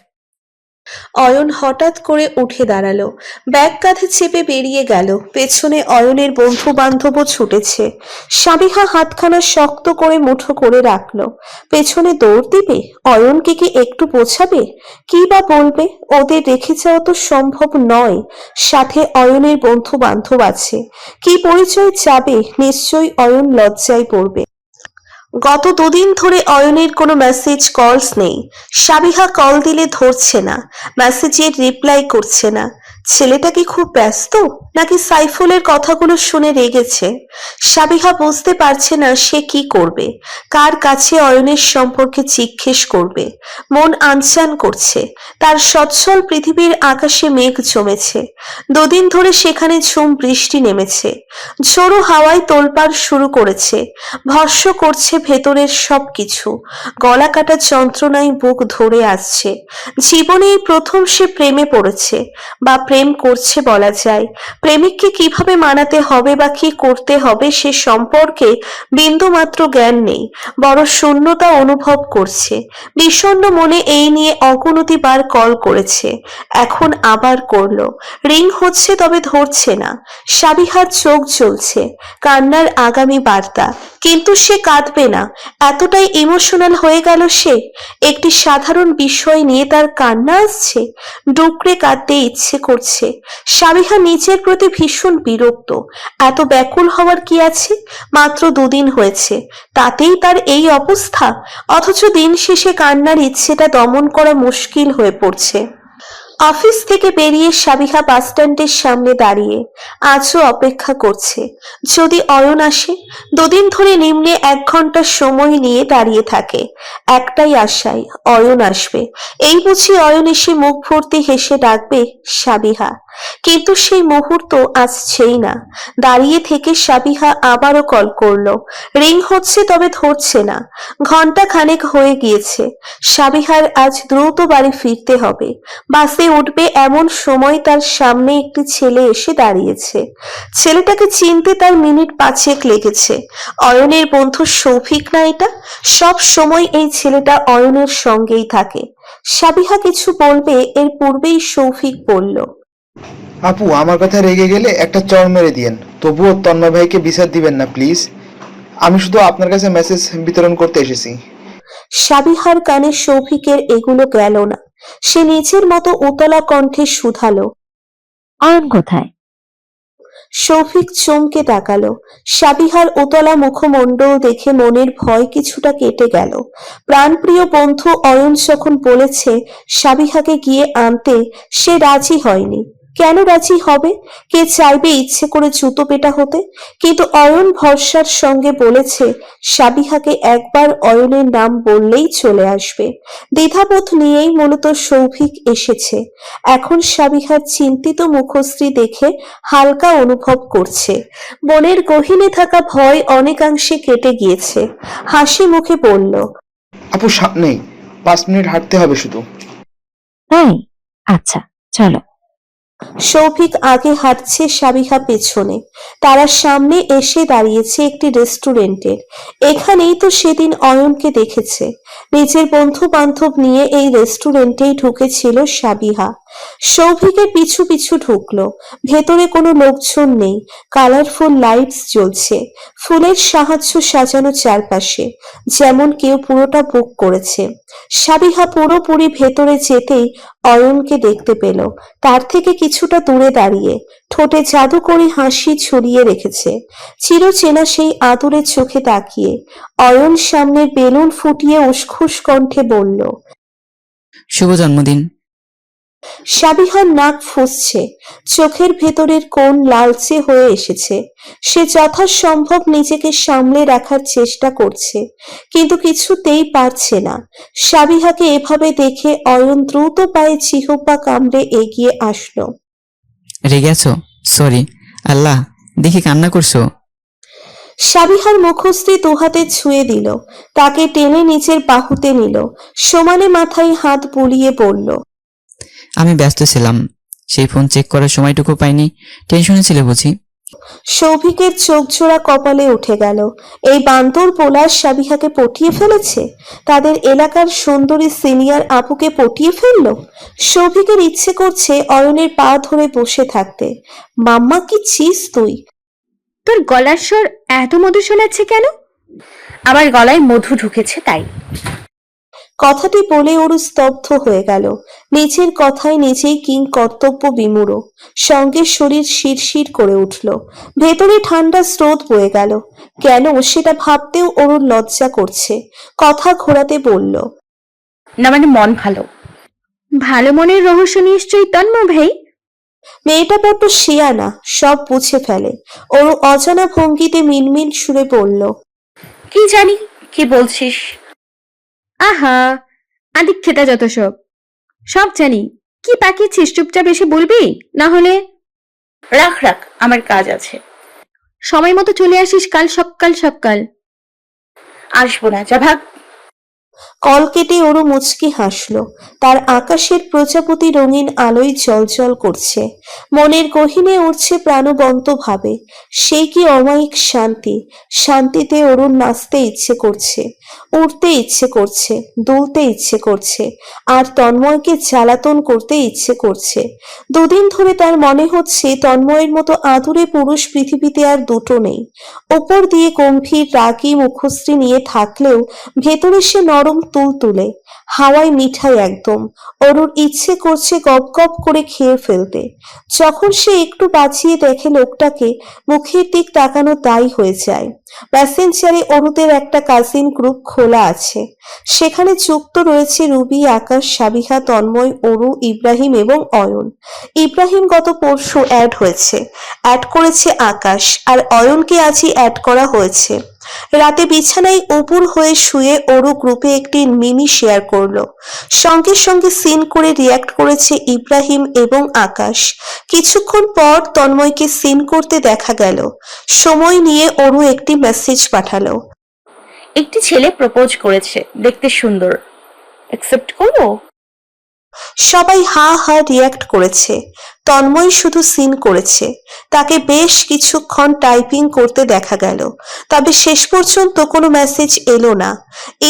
অয়ন হঠাৎ করে উঠে দাঁড়ালো, ব্যাগ কাঁধে চেপে বেরিয়ে গেল। পেছনে অয়নের বন্ধু বান্ধবও ছুটেছে। সাবিহা হাতখানা শক্ত করে মুঠো করে রাখলো। পেছনে দৌড় দিবে? অয়নকে কি একটু বোঝাবে? কি বা বলবে? ওদের রেখে যাওয়া তো সম্ভব নয়। সাথে অয়নের বন্ধু বান্ধব আছে। কি পরিচয় যাবে? নিশ্চয়ই অয়ন লজ্জায় পড়বে। গত দুদিন ধরে অয়নের কোনো মেসেজ কলস নেই। সাবিহা কল দিলে ধরছে না, মেসেজের রিপ্লাই করছে না। ছেলেটা কি খুব ব্যস্ত, নাকি সাইফুলের কথাগুলো শুনে রেগেছে? সাবিহা বুঝতে পারছে না সে কি করবে, কার কাছে অয়নের সম্পর্কে জিজ্ঞেস করবে। মন আনচান করছে। তার সচ্ছল পৃথিবীর আকাশে মেঘ জমেছে। দুদিন ধরে সেখানে ঝুম বৃষ্টি নেমেছে। ঝোড়ো হাওয়ায় তোলপাড় শুরু করেছে, ভস্ম করছে ভেতরের সবকিছু। গলা কাটা যন্ত্রণায় বুক ধরে আসছে। জীবনে এই প্রথম সে প্রেমে পড়েছে, বা প্রেম করছে বলা যায়। প্রেমিককে কিভাবে মানাতে হবে বা কি করতে হবে সে সম্পর্কে বিন্দুমাত্র জ্ঞান নেই, বড় শূন্যতা অনুভব করছে। বিষণ্ণ মনে এই নিয়ে অগণতিবার কল করেছে, এখন আবার করলো। রিং হচ্ছে তবে ধরছে না। সাবিহার চোখ জ্বলছে, কান্নার আগামী বার্তা। কিন্তু সে কাঁদবে না, এতটাই ইমোশনাল হয়ে গেল সে। একটি সাধারণ বিষয় নিয়ে তার কান্না আসছে, ডুকরে কাঁদতে ইচ্ছে করছে। সাবিহা নিজের প্রতি ভীষণ বিরক্ত। এত ব্যাকুল হওয়ার কি আছে? মাত্র দুদিন হয়েছে, তাতেই তার এই অবস্থা। অথচ দিন শেষে কান্নার ইচ্ছেটা দমন করা মুশকিল হয়ে পড়ছে। অফিস থেকে বেরিয়ে সাবিহা বাস স্ট্যান্ডের সামনে দাঁড়িয়ে আজও অপেক্ষা করছে, যদি অয়ন আসে। দুদিন ধরে নিম্নে 1 ঘন্টা সময় নিয়ে দাঁড়িয়ে থাকে, একটাই আশায় অয়ন আসবে। এই বুঝি অয়ন এসে মুখ ভর্তি হেসে ডাকবে সাবিহা। কিন্তু সেই মুহূর্ত আসছেই না। দাঁড়িয়ে থেকে সাবিহা আবারও কল করলো। রিং হচ্ছে তবে ধরছে না। ঘন্টা খানেক হয়ে গিয়েছে। সাবিহার আজ দ্রুত বাড়ি ফিরতে হবে। বাসে উঠবে এমন সময় তার সামনে একটি ছেলে এসে দাঁড়িয়েছে। ছেলেটাকে চিনতে তার মিনিট 5 লেগেছে। অয়নের বন্ধু সৌভিক না এটা? সব সময় এই ছেলেটা অয়নের সঙ্গেই থাকে। সাবিহা কিছু বলবে এর পূর্বেই সৌভিক বলল, আপু, আমার কথা রেগে গেলে একটা চড় মেরে দিয়েন, তবুও তন্ময় ভাইকে বিচার দিবেন না প্লিজ। আমি শুধু আপনার কাছে মেসেজ বিতরণ করতে এসেছি। সাবিহার কানে সৌভিকের এগুলো গেল না। সে নিজের মতো উতলা কণ্ঠে শুধালো, অয়ন কোথায়? সৌভিক চমকে তাকালো। সাবিহার উতলা মুখমণ্ডল দেখে মনের ভয় কিছুটা কেটে গেল। প্রাণপ্রিয় বন্ধু অয়ন যখন বলেছে সাবিহাকে গিয়ে আনতে, সে রাজি হয়নি। কেন রাজি হবে? কে চাইবে ইচ্ছে করে জুতো পেটা হতে? কিন্তু অয়ন ভরসার সঙ্গে বলেছে সাবিহাকে একবার অয়নের নাম বললেই চলে আসবে। দ্বিধাবোধ নিয়েই মূলত সৌভিক এসেছে। এখন সাবিহার চিন্তিত মুখশ্রী দেখে হালকা অনুভব করছে। মনের গহীনে থাকা ভয় অনেকাংশে কেটে গিয়েছে। হাসি মুখে বলল, আপু সামনেই, 5 মিনিট হাঁটতে হবে শুধু। তাই? আচ্ছা, চলো। সৌভিক আগে হাঁটছে, সাবিহা পেছনে। তারা সামনে এসে দাঁড়িয়েছে একটি রেস্টুরেন্টের। এখানেই তো সেদিন অয়নকে দেখেছে। নিজের বন্ধু বান্ধব নিয়ে এই রেস্টুরেন্টেই ঢুকেছিল সাবিহা। সৌভিকের পিছু পিছু ঢুকলো। ভেতরে কোনো লোকজন নেই, কালারফুল লাইটস জ্বলছে, ফুলের সাহায্য সাজানো চারপাশে, যেমন কেউ পুরোটা বুক করেছে। সাবিহা পুরোপুরি ভেতরে যেতেই অয়নকে দেখতে পেল, তার থেকে কিছুটা দূরে দাঁড়িয়ে, ঠোঁটে জাদুকরি হাসি ঝুলিয়ে রেখেছে। চিরচেনা সেই আদুরে চোখে তাকিয়ে অয়ন সামনের বেলুন ফুটিয়ে উসখুস কণ্ঠে বলল, শুভ জন্মদিন। সাবিহার নাক ফুঁসছে, চোখের ভেতরের কোণ লালচে হয়ে এসেছে। সে যথাসম্ভব নিজেকে সামলে রাখার চেষ্টা করছে, কিন্তু কিছুতেই পারছে না। সাবিহাকে এভাবে দেখে অয়ন দ্রুত পায়ে জিহ্বা কামড়ে এগিয়ে আসলো। রেগে আছো? সরি। আল্লাহ, দেখি কান্না করছো। সাবিহার মুখশ্রী দুহাতে ছুঁয়ে দিল, তাকে টেনে নিচের বাহুতে নিল, সমানে মাথায় হাত বুলিয়ে বলল, আমি ব্যস্ত ছিলাম, সেই ফোন চেক করার সময়টুকু পাইনি। টেনশনে ছিল বুঝি? সৌভিকের চোখ জোড়া কপালে উঠে গেল। এই বান্দর পোলার সাবিহাকে পটিয়ে ফেলেছে, তাদের এলাকার সুন্দরী সিনিয়র আপুকে পটিয়ে ফেললো। সৌভিকের ইচ্ছে করছে অয়নের পা ধরে বসে থাকতে। মাম্মা কি ছিস তুই? তোর গলার স্বর এত মধুর শোনাচ্ছে কেন? আমার গলায় মধু ঢুকেছে তাই। কথাটি বলে ওরু স্তব্ধ হয়ে গেল, নিজের কথায় নিজেই কিং কর্তব্য বিমূঢ়। সঙ্গে শরীর শিরশির করে উঠল, ভেতরে ঠান্ডা স্রোত বয়ে গেল। কেন সেটা ভাবতেও ওর লজ্জা করছে। কথা ঘোরাতে বলল, না মানে মন ভালো। ভালো মনের রহস্য নিশ্চয়ই তন্ময় ভাই। মেয়েটা বড্ড শিয়ানা, সব বুঝে ফেলে। ওর অজানা ভঙ্গিতে মিনমিন সুরে বলল, কি জানি কি বলছিস। আহা, আদিক্ষেতা যত সব। সব জানি, কি পাকিয়েছিস চুপচাপ এসে বলবি, না হলে রাখ রাখ, আমার কাজ আছে। সময় মতো চলে আসিস কাল সকাল সকাল। আসবো না, যা ভাগ। কল কেটে ওরু মুচকি হাসলো। তার আকাশের প্রজাপতি রঙিন আলোয় জলজল করছে, মনের গহীনে উঠছে প্রাণবন্ত ভাবে। সে কি অমায়িক শান্তি! শান্তিতে ওরুর নাচতে ইচ্ছে করছে, উঠতে ইচ্ছে করছে, দুলতে ইচ্ছে করছে, আর তন্ময়কে জ্বালাতন করতে ইচ্ছে করছে। দুদিন ধরে তার মনে হচ্ছে তন্ময়ের মতো আদুরে পুরুষ পৃথিবীতে আর দুটো নেই। ওপর দিয়ে গম্ভীর রাগী মুখশ্রী নিয়ে থাকলেও ভেতরে সে নরম তুলতুলে, হাওয়ায় মিঠাই একদম। অরুর ইচ্ছে করছে গপ গপ করে খেয়ে ফেলতে। যখন সে একটু বাঁচিয়ে দেখে লোকটাকে, মুখের দিক তাকানো দায়ী হয়ে যায়। মেসেঞ্জারে অরুদের একটা কাজিন গ্রুপ খোলা আছে, সেখানে যুক্ত রয়েছে রুবি, আকাশ, সাবিহা, তন্ময়, অরু, ইব্রাহিম এবং অয়ন। ইব্রাহিম গত পরশু অ্যাড হয়েছে, অ্যাড করেছে আকাশ, আর অয়নকে আজই অ্যাড করা হয়েছে। রাতে বিছানায় উপুর হয়ে শুয়ে অরু গ্রুপে একটি মিমি শেয়ার করলো, সঙ্গে সঙ্গে সিন করে রিয়াক্ট করেছে ইব্রাহিম এবং আকাশ। কিছুক্ষণ পর তন্ময়কে সিন করতে দেখা গেল। সময় নিয়ে অরু একটি মেসেজ পাঠালো, একটি ছেলে প্রপোজ করেছে, দেখতে সুন্দর, অ্যাকসেপ্ট করবো? সবাই হা হা রিয়াক্ট করেছে। তন্ময় শুধু সিন করেছে, তাকে বেশ কিছুক্ষণ টাইপিং করতে দেখা গেল, তবে শেষ পর্যন্ত কোনো মেসেজ এলো না।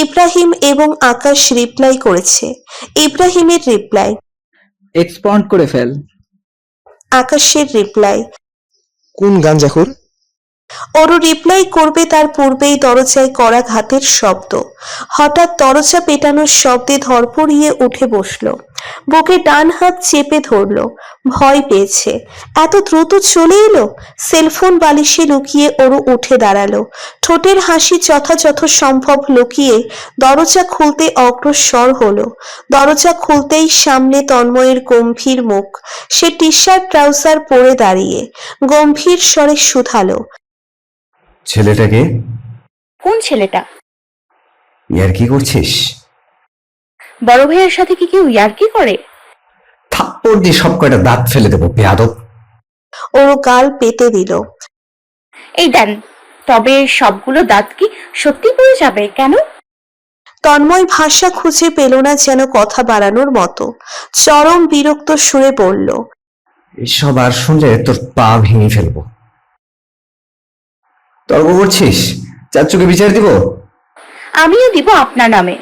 ইব্রাহিম এবং আকাশ রিপ্লাই করেছে। ইব্রাহিমের রিপ্লাই, এক্সপাউন্ড করে ফেল। আকাশের রিপ্লাই, কোন গাঞ্জাখুর? ওরও রিপ্লাই করবে তার পূর্বেই দরজায় কড়া ঘাতের শব্দ। হঠাৎ দরজা পেটানোর শব্দে ধরপড়িয়ে উঠে বসলো, বুকে ডান হাত চেপে ধরলো, ভয় পেয়েছে। এত দ্রুত চলে এলো! সেলফোন বালিশে লুকিয়ে ওরও উঠে দাঁড়ালো, ঠোঁটের হাসি যথাযথ সম্ভব লুকিয়ে দরজা খুলতে অগ্রসর হলো। দরজা খুলতেই সামনে তন্ময়ের গম্ভীর মুখ। সে টি শার্ট ট্রাউজার পরে দাঁড়িয়ে গম্ভীর স্বরে শুধালো, ছেলেটাকে কোন ছেলেটা? ইয়ার কি করছিস? বড় ভাইয়ের সাথে কি কেউ ইয়ার্কি করে? থাপ্পড় দিয়ে সব কয়টা দাঁত ফেলে দেবো বেয়াদব। ওর গাল পেতে দিল। এই দেন, তবে সবগুলো দাঁত কি সত্যি পড়ে যাবে কেন? তন্ময় ভাষা খুঁজে পেল না যেন কথা বাড়ানোর মতো, চরম বিরক্ত সুরে বলল, এসব আর শুনলে তোর পা ভেঙে ফেলবো। তর্ক করছিস? চাচ্চুকে বিচার দিব? আমিও দিব আপনার নামে।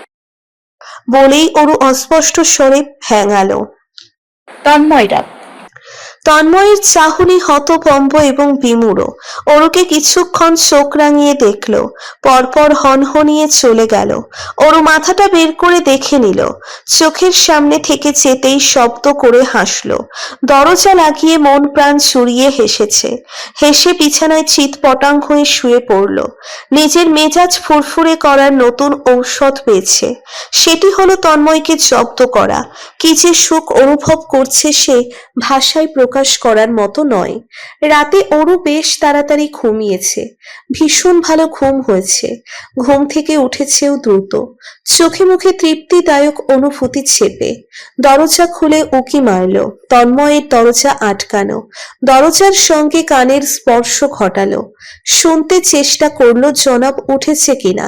বলেই ওর অস্পষ্ট স্বরে ভ্যাঙালো, তন্ময় ডাক। তন্ময়ের চাহনি হতভম্ব এবং বিমূঢ়। অরুকে কিছুক্ষণ চোখ রাঙিয়ে দেখলো, পরপর হনহনিয়ে চলে গেল। অরু মাথাটা বের করে দেখে নিল, চোখের সামনে থেকে যেতেই শব্দ করে হাসলো। দরজা লাগিয়ে মন প্রাণ চুরিয়ে হেসেছে। হেসে বিছানায় চিৎপটাং হয়ে শুয়ে পড়ল। নিজের মেজাজ ফুরফুরে করার নতুন ঔষধ পেয়েছে, সেটি হলো তন্ময়কে জব্দ করা। কি যে সুখ অনুভব করছে সে ভাষায় প্রকাশ করার মতো নয়। রাতে অরু বেশ তাড়াতাড়ি ঘুমিয়েছে, ভীষণ ভালো ঘুম হয়েছে। ঘুম থেকে উঠেছেও দ্রুত, চোখে মুখে তৃপ্তিদায়ক অনুভূতি ছেপে। দরজা খুলে উকি মারল, তন্ময়ের দরজা আটকানো। দরজার সঙ্গে কানের স্পর্শ ঘটালো, শুনতে চেষ্টা করলো জনাব উঠেছে কিনা।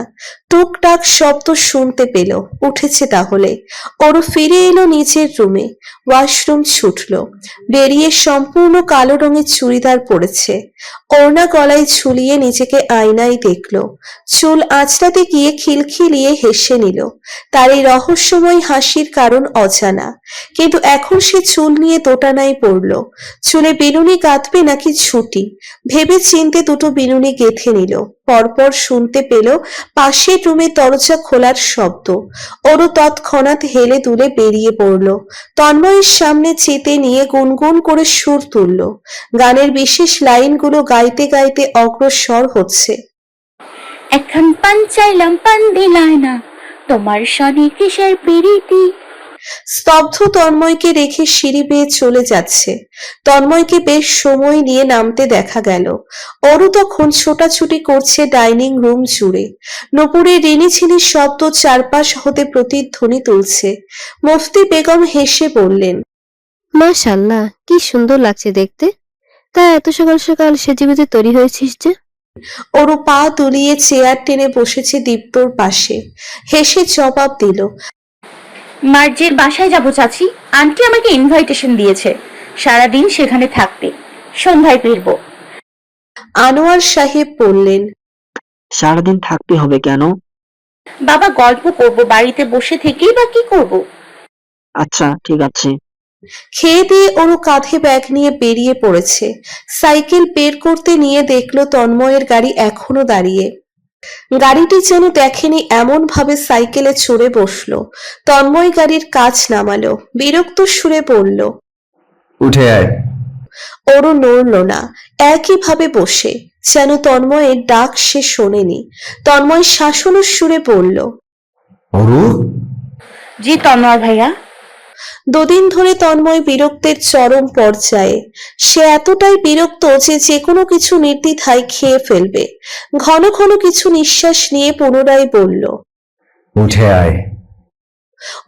টুকটাক শব্দ শুনতে পেল, উঠেছে তাহলে। অরু ফিরে এলো নিজের রুমে, ওয়াশরুম ছুটল। বেরিয়ে সম্পূর্ণ কালো রঙের চুড়িদার পরেছে, ওড়না গলায় ঝুলিয়ে নিজেকে আয়নায় দেখলো। চুল আঁচড়াতে গিয়ে খিলখিলিয়ে হেসে নিল। তার এই রহস্যময় হাসির কারণ অজানা, কিন্তু এখন সে চুল নিয়ে দোটানায় পড়ল। চুলে বিনুনি গাঁথবে নাকি ঝুঁটি, ভেবে চিনতে দুটো বিনুনি গেঁথে নিল। পরপর শুনতে পেল পাশের রুমে দরজা খোলার শব্দ। ওরও তৎক্ষণাৎ হেলে দুলে বেরিয়ে পড়ল। তন্ময়ের সামনে চেতে নিয়ে গুনগুন করে সুর তুলল। গানের বিশেষ লাইনগুলো গাইতে গাইতে অগ্রসর হচ্ছে। এখন পান চাইলাম পান দিলায় না, তোমার সনে কিসের প্রীতি। স্তব্ধ তন্ময়কে রেখে সিঁড়ি বেয়ে চলে যাচ্ছে। তন্ময়কে বেশ সময় নিয়ে নামতে দেখা গেল। অরু তখন ছোটাছুটি করছে ডাইনিং রুম জুড়ে। নুপুরের রিনিঝিনি শব্দ চারপাশ হতে প্রতিধ্বনি তুলছে। মুফতি বেগম হেসে বললেন, মাশাআল্লাহ, কি সুন্দর লাগছে দেখতে। তা এত সকাল সকাল সেজেগুজে তৈরি হয়েছিস যে? অরু পা তুলিয়ে চেয়ার টেনে বসেছে দীপ্তর পাশে, হেসে জবাব দিল, মার্জের বাসায় যাব চাচি, আন্টি আমাকে ইনভাইটেশন দিয়েছে সারাদিন সেখানে থাকতে, সন্ধ্যায় ফিরবো। আনোয়ার সাহেব বললেন, সারাদিন থাকতে হবে কেন? বাবা গল্প করব, বাড়িতে বসে থেকেই বা কি করব। আচ্ছা ঠিক আছে। খেয়ে দিয়ে ওরও কাঁধে ব্যাগ নিয়ে বেরিয়ে পড়েছে। সাইকেল বের করতে নিয়ে দেখলো তন্ময়ের গাড়ি এখনো দাঁড়িয়ে। গাড়িটি যেন দেখেনি এমন ভাবে সাইকেলে চড়ে বসলো। তন্ময় গাড়ির কাঁচ নামালো, বিরক্ত সুরে বলল, উঠে আয়। ওরও নড়ল না, একই ভাবে বসে, যেন তন্ময়ের ডাক সে শোনেনি। তন্ময় শাসন সুরে বলল, অরু, জি তন্ময় ভাইয়া। দুদিন ধরে তন্ময় বিরক্তের চরম পর্যায়ে। সে এতটাই বিরক্ত যে যেকোনো কিছু নির্দ্বিধায় খেয়ে ফেলবে। ঘন ঘন কিছু নিঃশ্বাস নিয়ে পুনরায় বলল, উঠে আয়।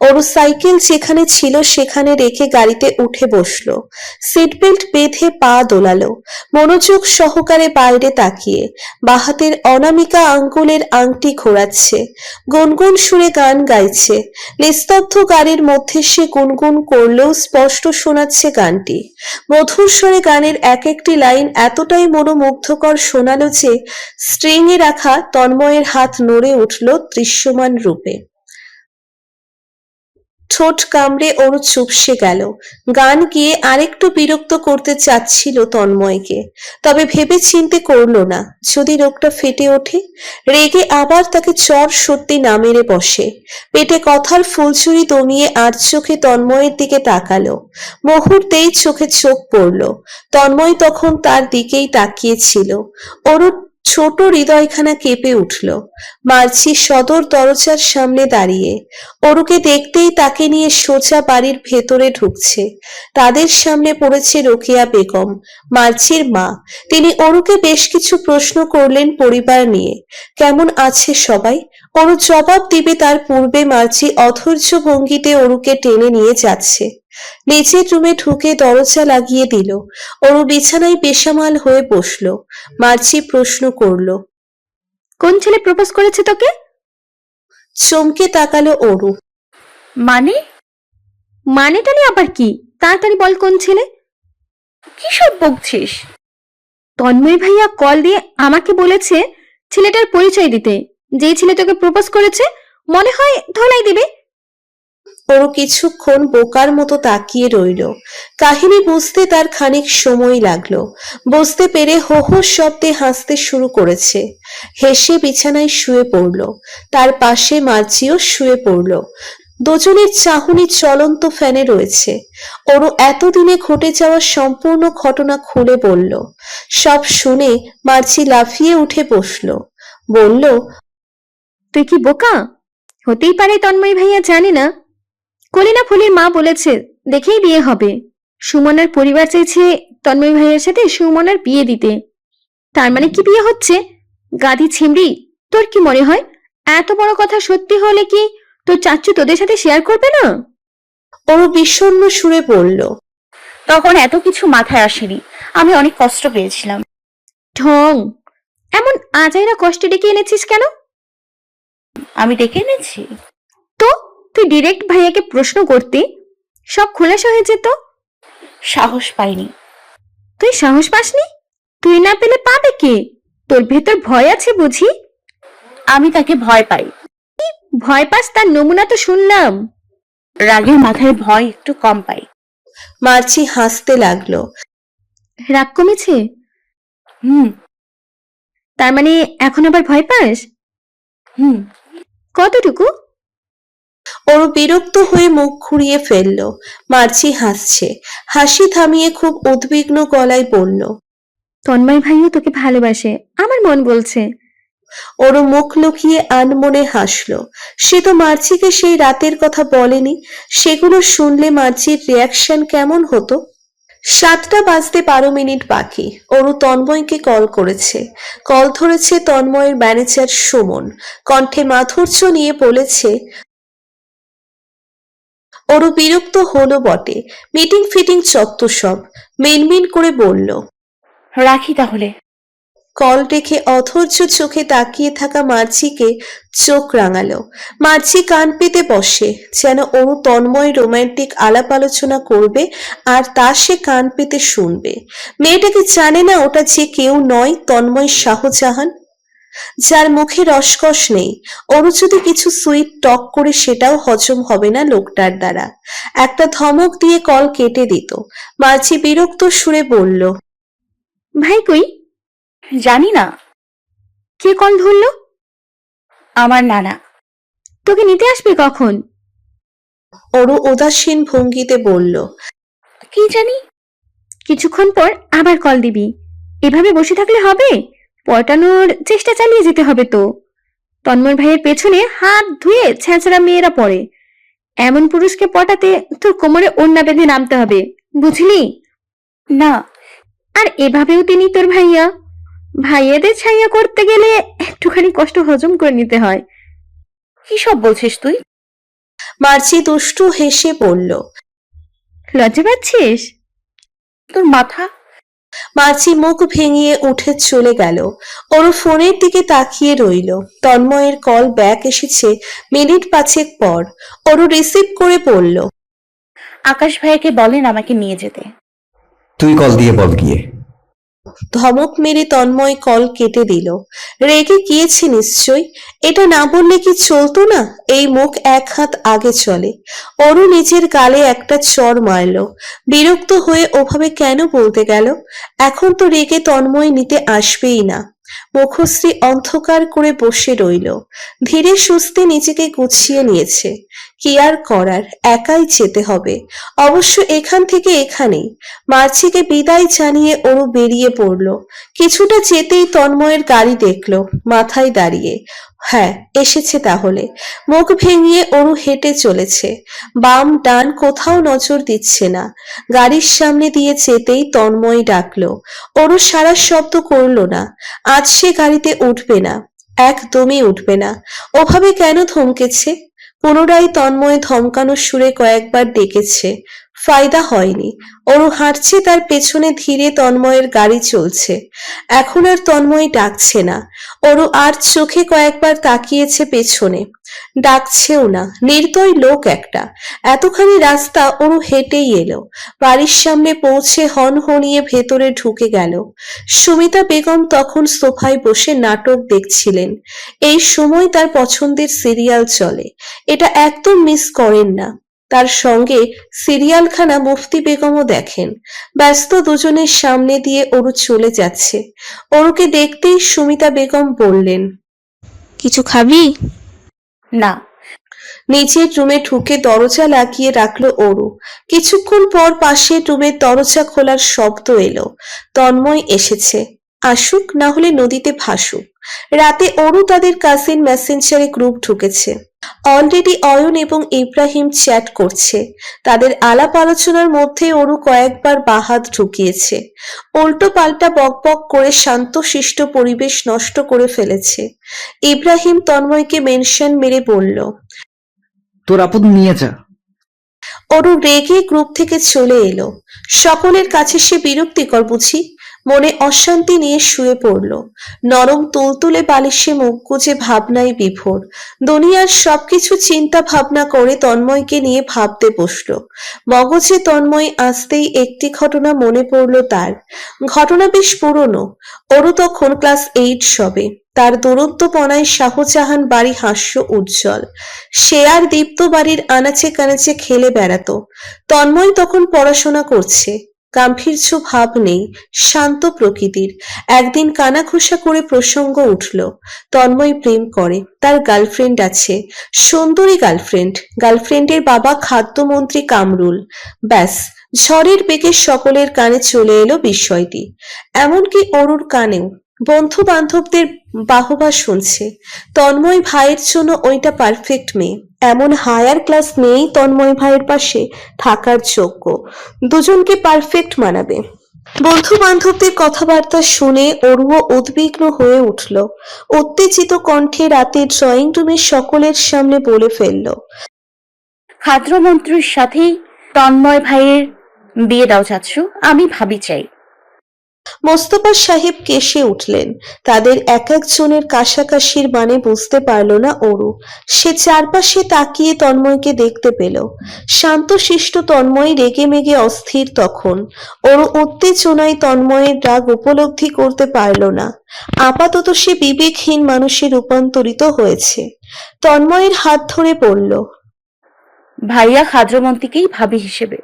ওর সাইকেল যেখানে ছিল সেখানে রেখে গাড়িতে উঠে বসলো। সিট বেল্ট বেঁধে পা দোলালো, মনোযোগ সহকারে বাইরে তাকিয়ে। বাহাতের অনামিকা আঙ্গুলের আংটি ঘোরাচ্ছে, গুনগুন সুরে গান গাইছে। নিস্তব্ধ গাড়ির মধ্যে সে গুনগুন করলেও স্পষ্ট শোনাচ্ছে গানটি। মধুর স্বরে গানের এক একটি লাইন এতটাই মনোমুগ্ধকর শোনালো যে স্ট্রিং এ রাখা তন্ময়ের হাত নড়ে উঠল দৃশ্যমান রূপে। ঠোঁট কামড়ে ওর চুপসে গেল। গান গিয়ে আরেকটু বিরক্ত করতে চাচ্ছিল তন্ময়কে, তবে ভেবে চিন্তে করলো না। যদি লোকটা ফেটে ওঠে, রেগে আবার তাকে চর সত্যি না মেরে বসে। পেটে কথার ফুলচুরি দমিয়ে আর চোখে তন্ময়ের দিকে তাকালো। মুহূর্তেই চোখে চোখ পড়ল। তন্ময় তখন তার দিকেই তাকিয়েছিল। ওর ছোট হৃদয়খানা কেঁপে উঠল। মার্চি সদর দরজার সামনে দাঁড়িয়ে। অরুকে দেখতেই তাকে নিয়ে সোজা বাড়ির ভেতরে ঢুকছে। তাদের সামনে পড়েছে রোকেয়া বেগম, মার্চির মা। তিনি অরুকে বেশ কিছু প্রশ্ন করলেন পরিবার নিয়ে। কেমন আছে সবাই? অরু জবাব দিবে তার পূর্বে মার্চি অধৈর্য ভঙ্গিতে অরুকে টেনে নিয়ে যাচ্ছে। নিচের রুমে ঢুকে দরজা লাগিয়ে দিল। অরু বিছানায় বেসামাল হয়ে বসলো। মার্চি প্রশ্ন করলো, কোন ছেলে প্রপোজ করেছে তোকে? চমকে তাকালো অরু। মানে? মানেটা নিয়ে আবার কি? তাড়াতাড়ি বল কোন ছেলে। কি সব বকছিস? তন্ময় ভাইয়া কল দিয়ে আমাকে বলেছে ছেলেটার পরিচয় দিতে। যেই ছেলে তোকে প্রপোজ করেছে মনে হয় ধলাই দিবে। ওরও কিছুক্ষণ বোকার মতো তাকিয়ে রইল। কাহিনী বুঝতে তার খানিক সময় লাগলো। বুঝতে পেরে হো হো শব্দে হাসতে শুরু করেছে। হেসে বিছানায় শুয়ে পড়ল। তার পাশে মার্জিও শুয়ে পড়ল। দুজনের চাহনি চলন্ত ফ্যানে রয়েছে। ওরও এতদিনে ঘটে যাওয়া সম্পূর্ণ ঘটনা খুলে বলল। সব শুনে মার্জি লাফিয়ে উঠে বসলো। বলল, তুই কি বোকা? হতেই পারে তন্ময় ভাইয়া জানে না। কলিনা ফুলির মা বলেছে দেখেই বিয়ে হবে। সুমনার পরিবার চাইছে তন্ময় ভাইয়ের সাথে সুমনার বিয়ে দিতে। তার মানে কি বিয়ে হচ্ছে? গাধি ছিমড়ি, তোর কি মনে হয় এত বড় কথা সত্যি হলে কি তোর চাচ্চু তোদের সাথে শেয়ার করবে না? ওরও বিষণ্ণ সুরে বলল। তখন এত কিছু মাথায় আসেনি, আমি অনেক কষ্ট পেয়েছিলাম। ঢং, এমন আজাইরা কষ্ট ডেকে এনেছিস কেন? আমি ডেকে এনেছি? তো তুই ডিরেক্ট ভাইয়াকে প্রশ্ন করতে সব খোলাসা হয়ে যেত। সাহস পাইনি। তুই সাহস পাসনি? তুই না পেলে পাবে কে? তোর ভেতর ভয় আছে বুঝি? আমি তাকে ভয় পাই। ভয় পাস তার নমুনা তো শুনলাম। রাগের মাথায় ভয় একটু কম পাই। মার্জি হাসতে লাগলো। রাগ কমেছে? হুম। তার মানে এখন আবার ভয় পাস? হুম। কতটুকু? ওরও বিরক্ত হয়ে মুখ ঘুরিয়ে ফেলল। মার্জি হাসছে। হাসি থামিয়ে খুব উদ্বিগ্ন গলায় বলল, তন্ময় ভাইও তোকে ভালোবাসে, আমার মন বলছে। ওরও মুখ লুকিয়ে আনমনে হাসলো। সে তো মার্জিকে সেই রাতের কথা বলেনি। সেগুলো শুনলে মার্জির রিয়াকশন কেমন হতো? 7টা বাজতে 12 মিনিট বাকি। ওরু তন্ময়কে কল করেছে। কল ধরেছে তন্ময়ের ম্যানেজার সুমন। কণ্ঠে মাধুর্য নিয়ে বলেছে, ওরু বিরক্ত হলো বটে। মিটিং ফিটিং চত্ব সব। মিনমিন করে বলল, রাখি তাহলে। কল রেখে অধৈর্য চোখে তাকিয়ে থাকা মার্জিকে চোখ রাঙালো। মার্জি কান পেতে বসে, যেন ওরু তন্ময় রোমান্টিক আলাপ আলোচনা করবে আর তা সে কান পেতে শুনবে। মেয়েটাকে জানে না ওটা যে কেউ নয়, তন্ময় শাহজাহান, যার মুখে রসকস নেই। ওরু যদি কিছু সুইট টক করে সেটাও হজম হবে না লোকটার দ্বারা। একটা ধমক দিয়ে কল কেটে দিত। মার্জি বিরক্ত সুরে বলল, ভাই কই? জানি না। কে কল ধরলো? আমার নানা। তোকে নিতে আসবে কখন? ওরু উদাসীন ভঙ্গিতে বলল, কি জানি। কিছুক্ষণ পর আবার কল দিবি। এভাবে বসে থাকলে হবে? পটানোর চেষ্টা চালিয়ে যেতে হবে তো। তন্ময় ভাইয়ের পেছনে হাত ধুয়ে ছেঁচড়া মেয়েরা পড়ে। এমন পুরুষকে পটাতে তোর কোমরে ওড়না বেঁধে নামতে হবে, বুঝলি? না। আর এভাবেও তিনি তোর ভাইয়া। ভাইয়াদের ছাইয়া করতে গেলে একটুখানি কষ্ট হজম করে নিতে হয়। কি সব বলছিস তুই? মার্জি দুষ্টু হেসে বলল, লজ্জা পাচ্ছিস? তোর মাথা। মার্জি মুখ ভেঙিয়ে উঠে চলে গেল। ওরু ফোনের দিকে তাকিয়ে রইল। তন্ময়ের কল ব্যাক এসেছে মিনিট 5 পর। ওরু রিসিভ করে বলল, আকাশ ভাইয়াকে বলেন আমাকে নিয়ে যেতে। তুই কল দিয়ে বল গিয়ে। ধমক মেরে তন্ময় কল কেটে দিল। রেগে গিয়েছে নিশ্চয়। এটা না বললে কি চলতো না? এই মুখ এক হাত আগে চলে। ওরও নিজের গালে একটা চড় মারল। বিরক্ত হয়ে ওভাবে কেন বলতে গেল? এখন তো রেগে তন্ময় নিতে আসবেই না। মুখশ্রী অন্ধকার করে বসে রইল। ধীরে সুস্থে নিজেকে গুছিয়ে নিয়েছে। কি আর করার, একাই যেতে হবে। অবশ্য এখান থেকে এখানেই। মার্জিকে বিদায় জানিয়ে ওরু বেরিয়ে পড়ল। কিছুটা যেতেই তন্ময়ের গাড়ি দেখল, মাথায় দাঁড়িয়ে। হ্যাঁ, এসেছে তাহলে। মুখ ভেঙিয়ে ওরু হেঁটে চলেছে। বাম ডান কোথাও নজর দিচ্ছে না। গাড়ির সামনে দিয়ে যেতেই তন্ময় ডাকলো। ওরু সারা শব্দ করলো না। আজ সে গাড়িতে উঠবে না, একদমই উঠবে না। ওভাবে কেন থমকেছে? পুনরায় তন্ময় ধমকানো সুরে কয়েকবার ডেকেছে, ফায়দা হয়নি। অরু হাঁটছে, তার পেছনে ধীরে তন্ময়ের গাড়ি চলছে। এখন আর তন্ময় ডাকছে না। অরু আর চোখে কয়েকবার তাকিয়েছে পেছনে, ডাকছেও না। নির্দয় লোক একটা। এতখানি রাস্তা অরু হেঁটেই এলো। বাড়ির সামনে পৌঁছে হনহনিয়ে ভেতরে ঢুকে গেল। সুমিতা বেগম তখন সোফায় বসে নাটক দেখছিলেন। এই সময় তার পছন্দের সিরিয়াল চলে, এটা একদম মিস করেন না। তার সঙ্গে সিরিয়ালখানা মুফতি বেগমও দেখেন। ব্যস্ত দুজনের সামনে দিয়ে অরু চলে যাচ্ছে। অরুকে দেখতেই সুমিতা বেগম বললেন, কিছু খাবি? না। নিচের রুমে ঢুকে দরজা লাগিয়ে রাখলো অরু। কিছুক্ষণ পর পাশের রুমের দরজা খোলার শব্দ এলো। তন্ময় এসেছে। আসুক, না হলে নদীতে ভাসুক। রাতে অরু তাদের কাজিন মেসেঞ্জারে গ্রুপ ঢুকেছে। অলরেডি অয়ন এবং ইব্রাহিম চ্যাট করছে। তাদের আলাপ আলোচনার মধ্যে অরু কয়েকবার বাহাত ঢুকিয়েছে। উল্টো পাল্টা বকবক করে শান্তশিষ্ট পরিবেশ নষ্ট করে ফেলেছে। ইব্রাহিম তন্ময়কে মেনশন মেরে বলল, তোর আপদ নিয়ে যা। অরু রেগে গ্রুপ থেকে চলে এলো। সকলের কাছে সে বিরক্তিকর বুঝি। মনে অশান্তি নিয়ে শুয়ে পড়ল। নরম তুলতুলে বালিশে মুখ গুজে ভাবনায় বিভোর। দুনিয়ার সবকিছু চিন্তা ভাবনা করে তন্ময়কে নিয়ে ভাবতে বসলো। মগজে তন্ময় আসতেই একটি ঘটনা মনে পড়ল তার। ঘটনা বেশ পুরনো। অরু তখন ক্লাস 8 সবে। তার দুরন্তপনায় শাহজাহান বাড়ি হাস্য উজ্জ্বল। সে আর দীপ্ত বাড়ির আনাচে কানাচে খেলে বেড়াতো। তন্ময় তখন পড়াশোনা করছে। গাম্ভীর্য ভাব নেই, শান্ত প্রকৃতির। একদিন কানাঘুষা করে প্রসঙ্গ উঠল। তন্ময় প্রেম করে, তার গার্লফ্রেন্ড আছে, সুন্দরী গার্লফ্রেন্ড। গার্লফ্রেন্ডের বাবা খাদ্যমন্ত্রী কামরুল। ব্যাস, ঝড়ের বেগে সকলের কানে চলে এলো বিষয়টি। এমনকি অরুর কানেও। বন্ধু বান্ধবদের বাহবা শুনছে। তন্ময় ভাইয়ের জন্য ওইটা পারফেক্ট মেয়ে। এমন হায়ার ক্লাস মেয়েই তন্ময় ভাইয়ের পাশে থাকার যোগ্য। দুজনকে পারফেক্ট মানাবে। বন্ধু বান্ধবদের কথাবার্তা শুনে অরুও উদ্বিগ্ন হয়ে উঠল। উত্তেজিত কণ্ঠে রাতে ড্রয়িং রুমে সকলের সামনে বলে ফেলল, খাদ্যমন্ত্রীর সাথেই তন্ময় ভাইয়ের বিয়ে দাও চাচ্ছু, আমি ভাবি চাই। মোস্তফা সাহেব কেসে উঠলেন। তাদের এক একজনের কাশাকাশির মানে বুঝতে পারল না অরু। সে চারপাশে তাকিয়ে তন্ময়কে দেখতে পেল। শান্তশিষ্ট তন্ময় রেগে মেগে অস্থির তখন। অরু উত্তেজনায় তন্ময়ের রাগ উপলব্ধি করতে পারল না। আপাতত সে বিবেকহীন মানুষে রূপান্তরিত হয়েছে। তন্ময়ের হাত ধরে পড়ল, ভাইয়া খাদ্যমন্ত্রীকেই ভাবি হিসেবে।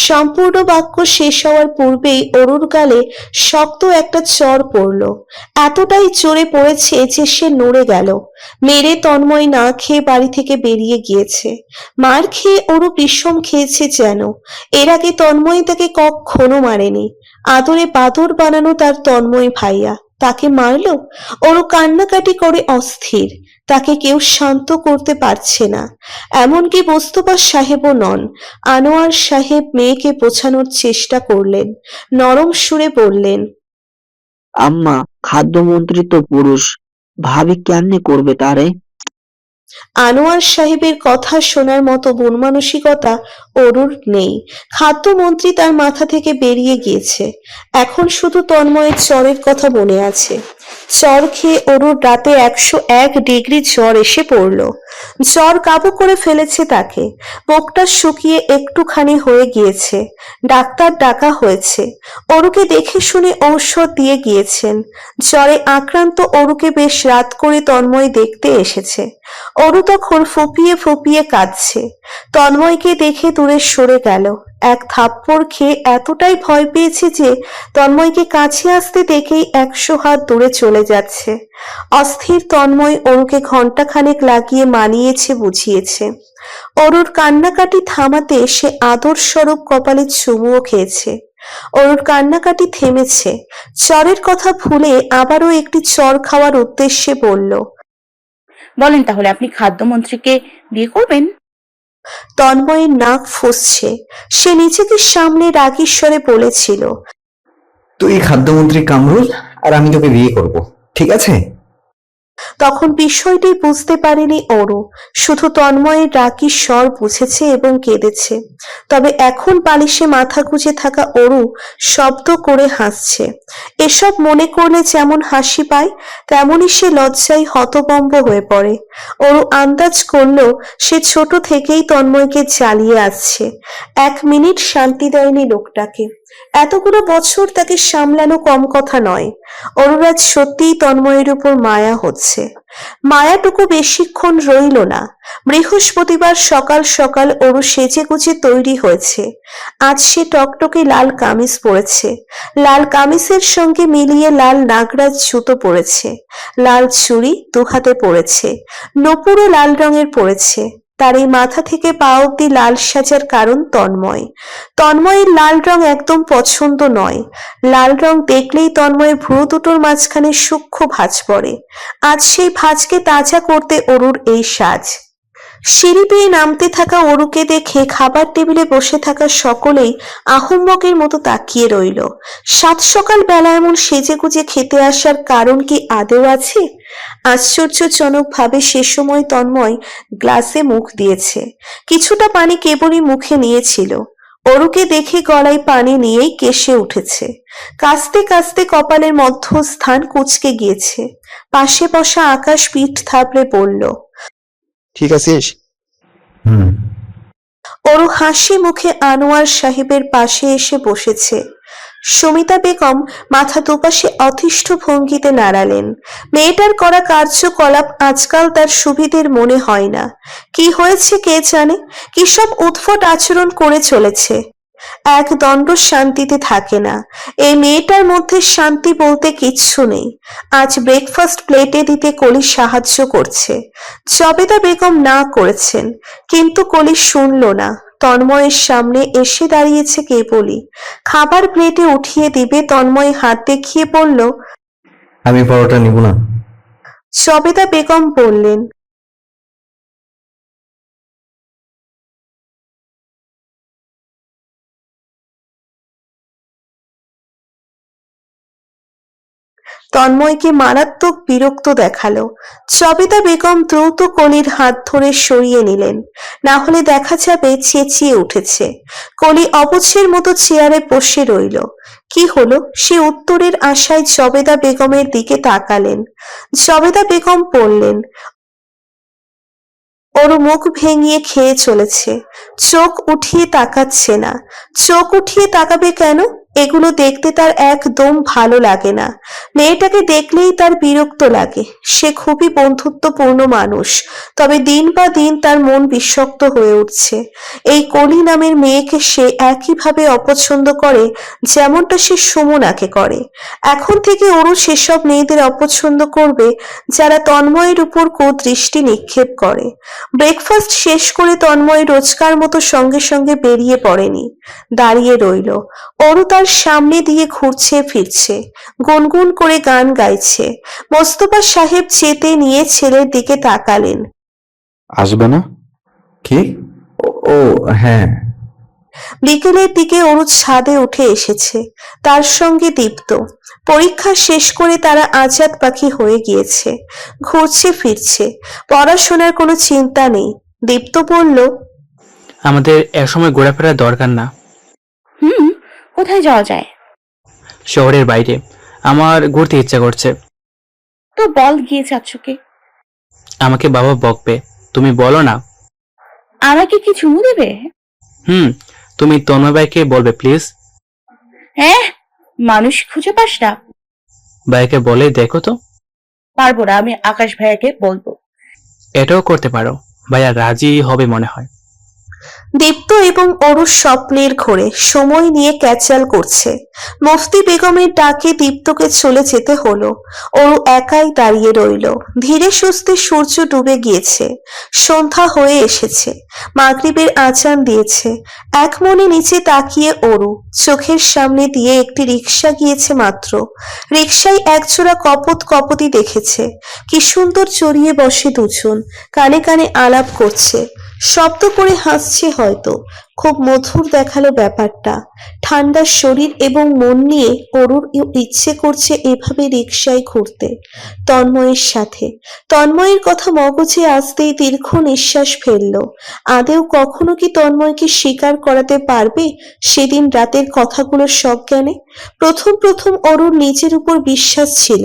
সম্পূর্ণ বাক্য শেষ হওয়ার পূর্বেই অরুর গালে শক্ত একটা চড় পড়ল। এতটাই জোরে পড়েছে যে সে নড়ে গেল। মেরে তন্ময় না খেয়ে বাড়ি থেকে বেরিয়ে গিয়েছে। মার খেয়ে অরু বিষম খেয়েছে যেন। এর আগে তন্ময় তাকে কখনো মারেনি। আদরে বাদর বানানো তার তন্ময় ভাইয়া তাকে মারল। অরু কান্নাকাটি করে অস্থির। তাকে কেউ শান্ত করতে পারছে না। এমনকি মোস্তফা সাহেবও নন। আনোয়ার সাহেব মেয়েকে বোঝানোর চেষ্টা করলেন। নরম সুরে বললেন, আম্মা, খাদ্যমন্ত্রী তো পুরুষ, ভাবি কেমনে করবে তারে? আনোয়ার সাহেবের কথা শোনার মতো মন মানসিকতা অরুর নেই। খাদ্যমন্ত্রী তার মাথা থেকে বেরিয়ে গিয়েছে। এখন শুধু তন্ময়ের জ্বরের কথা মনে আছে। জ্বর খেয়ে অরুর রাতে 101 ডিগ্রি জ্বর এসে পড়ল। জ্বর কাবু করে ফেলেছে তাকে। মুখটা শুকিয়ে একটুখানি হয়ে গিয়েছে। ডাক্তার ডাকা হয়েছে। অরুকে দেখে শুনে ঔষধ দিয়ে গিয়েছেন। জ্বরে আক্রান্ত অরুকে বেশ রাত করে তন্ময় দেখতে এসেছে। অরু তখন ফুপিয়ে ফুপিয়ে কাঁদছে। তন্ময়কে দেখে দূরে সরে গেল। এক থাপ্পড় খেয়ে এতটাই ভয় পেয়েছে যে তন্ময়কে কাছে আসতে দেখেই 100 হাত দূরে চলে যাচ্ছে। অস্থির তন্ময় অরুকে ঘন্টাখানেক লাগিয়ে মানিয়েছে, বুঝিয়েছে। অরুর কান্নাকাটি থামাতে সে আদর স্বরূপ কপালে চুমুও খেয়েছে। অরুর কান্নাকাটি থেমেছে। চরের কথা ভুলে আবারও একটি চর খাওয়ার উদ্দেশ্যে বলল, বলেন তাহলে আপনি খাদ্যমন্ত্রীকে বিয়ে করবেন? তন্ময়ের নাক ফুঁসছে। সে নিজেকে সামনে রাগী স্বরে বলেছিল, তুই খাদ্যমন্ত্রী কামরুল আর আমি তোকে বিয়ে করব, ঠিক আছে? তখন বিষয়টি বুঝতে পারেনি অরু, শুধু তন্ময়ের রাগী স্বর বুঝেছে এবং কেঁদেছে। তবে এখন বালিশে মাথা গুজে থাকা অরু শব্দ করে হাসছে। এসব মনে করলে যেমন হাসি পায়, তেমনি সে লজ্জায় হতভম্ব হয়ে পড়ে। অরু আন্দাজ করলো সে ছোট থেকেই তন্ময়কে জ্বালিয়ে আসছে। 1 মিনিট শান্তি দেয়নি লোকটাকে। এতগুলো বছর তাকে সামলানো কম কথা নয়। অরুর আজ সত্যিই তন্ময়ের উপর মায়া হচ্ছে। মায়াটুকু বেশিক্ষণ রইল না। বৃহস্পতিবার সকাল সকাল অরু সেজেগুজে তৈরি হয়েছে। আজ সে টকটকে লাল কামিজ পরেছে। লাল কামিজের সঙ্গে মিলিয়ে লাল নাগরাজ জুতো পরেছে। লাল চুড়ি দুহাতে পরেছে। নূপুরও লাল রঙের পরেছে। তার এই মাথা থেকে পা অব্দি লাল সাজার কারণ তন্ময়। তন্ময়ের লাল রং একদম পছন্দ নয়। লাল রং দেখলেই তন্ময়ের ভ্রু দুটোর মাঝখানে সূক্ষ্ম ভাঁজ পড়ে। আজ সেই ভাঁজকে তাজা করতে অরুর এই সাজ। সিঁড়ি বেয়ে নামতে থাকা অরুকে দেখে খাবার টেবিলে বসে থাকা সকলেই আহম্মকের মতো তাকিয়ে রইল। সাত সকাল বেলা এমন সেজেগুজে খেতে আসার কারণ কি আদৌ আছে? আশ্চর্যজনক ভাবে সে সময় তন্ময় গ্লাসে মুখ দিয়েছে। কিছুটা পানি কেবলই মুখে নিয়েছিল। অরুকে দেখে গলায় পানি নিয়েই কেশে উঠেছে। কাস্তে কাস্তে কপালের মধ্যস্থান কুঁচকে গিয়েছে। পাশে বসা আকাশ পিঠ থাবড়ে বলল, ঠিক আছিস? অরু হাসি মুখে আনোয়ার সাহেবের পাশে এসে বসেছে। সুমিতা বেগম মাথা দুপাশে অতিষ্ঠ ভঙ্গিতে নাড়ালেন। মেয়েটার করা কার্যকলাপ আজকাল তার সুবিধের মনে হয় না। কি হয়েছে কে জানে, কি সব উদ্ভট আচরণ করে চলেছে। এক দণ্ড শান্তিতে থাকে না। এই মেয়েটার মধ্যে শান্তি বলতে কিচ্ছু নেই। আজ ব্রেকফাস্ট প্লেটে দিতে কলি সাহায্য করছে। জবেদা বেগম না করেছেন, কিন্তু কলি শুনল না। তন্ময়ের সামনে এসে দাঁড়িয়েছে কেবলই। খাবার প্লেটে উঠিয়ে দিবে তন্ময় হাত দেখিয়ে বলল, আমি পরোটা নিব না। জবেদা বেগম বললেন, তন্ময়কে মারাত্মক বিরক্ত দেখালো। জবেদা বেগম দ্রুত কলির হাত ধরে সরিয়ে নিলেন, না হলে দেখা যাবে চেঁচিয়ে উঠেছে। কলি অবুঝের মতো চেয়ারে বসে রইল। কি হলো সে উত্তরের আশায় জবেদা বেগমের দিকে তাকালেন। জবেদা বেগম বললেন, ওর মুখ ভেঙিয়ে খেয়ে চলেছে, চোখ উঠিয়ে তাকাচ্ছে না। চোখ উঠিয়ে তাকাবে কেন? এগুলো দেখতে তার একদম ভালো লাগে না। মেয়েটাকে দেখলেই তার বিরক্ত লাগে। সে খুবই বন্ধুত্বপূর্ণ মানুষ, তবে দিন বা দিন তার মন বিষাক্ত হয়ে উঠছে। এই কলি নামের মেয়েকে সে একইভাবে অপছন্দ করে যেমনটা সে সুমনাকে করে। এখন থেকে ওরও সেসব মেয়েদের অপছন্দ করবে যারা তন্ময়ের উপর কুদৃষ্টি নিক্ষেপ করে। ব্রেকফাস্ট শেষ করে তন্ময় রোজকার মতো সঙ্গে সঙ্গে বেরিয়ে পড়েনি, দাঁড়িয়ে রইল। অরু তার সামনে দিয়ে ঘুরছে ফিরছে, গুনগুন করে গান গাইছে। মোস্তফা সাহেব চেতে নিয়ে ছেলের দিকে তাকালেন। আসবে না? কি? ও হ্যাঁ। বিকেলের দিকে অরু ছাদে উঠে এসেছে, তার সঙ্গে দীপ্ত। পরীক্ষা শেষ করে তারা আজাদ পাখি হয়ে গিয়েছে, ঘুরছে ফিরছে। পড়াশোনার কোনো চিন্তা নেই। দীপ্ত বলল, আমাদের একসময় ঘোরাফেরার দরকার না? কোথায় যাওয়া যায়? শহরের বাইরে। আমার ঘুরতে ইচ্ছা করছে। তো বল গিয়ে চাচ্ছুকে। আমাকে বাবা বকবে, তুমি বলো না। আমাকে কি চুমু দেবে? তুমি তন্ময় ভাইকে বলবে প্লিজ। হ্যাঁ, মানুষ খুঁজে পাস না? ভাইকে বলে দেখো তো। পারবো না, আমি আকাশ ভাইয়াকে বলবো। এটাও করতে পারো, ভাইয়া রাজি হবে মনে হয়। দীপ্ত এবং অরু স্বপ্নের ঘোরে সময় নিয়ে ক্যাচাল করছে। মুফতি বেগমের ডাকে দীপ্তকে চলে যেতে হলো। অরু একাই দাঁড়িয়ে রইল। ধীরে সুস্থে সূর্য ডুবে গিয়েছে, সন্ধ্যা হয়ে এসেছে। মাগরিবের আজান দিয়েছে। এক মনে নিচে তাকিয়ে অরু চোখের সামনে দিয়ে একটি রিকশা গিয়েছে মাত্র। রিকশায় একজোড়া কপতি দেখেছে। কি সুন্দর চড়িয়ে বসে দুজন, কানে কানে আলাপ করছে। শব্দ করে হাসছে হয়তো। খুব মধুর দেখালো ব্যাপারটা। ঠান্ডা শরীর এবং মন নিয়ে অরুর ইচ্ছে করছে এভাবে রিকশায় ঘুরতে তন্ময়ের সাথে। তন্ময়ের কথা মগজে আসতেই দীর্ঘ নিঃশ্বাস ফেললো। আদেও কখনো কি তন্ময়কে স্বীকার করাতে পারবে সেদিন রাতের কথাগুলো সজ্ঞানে? প্রথম প্রথম অরুর নিজের উপর বিশ্বাস ছিল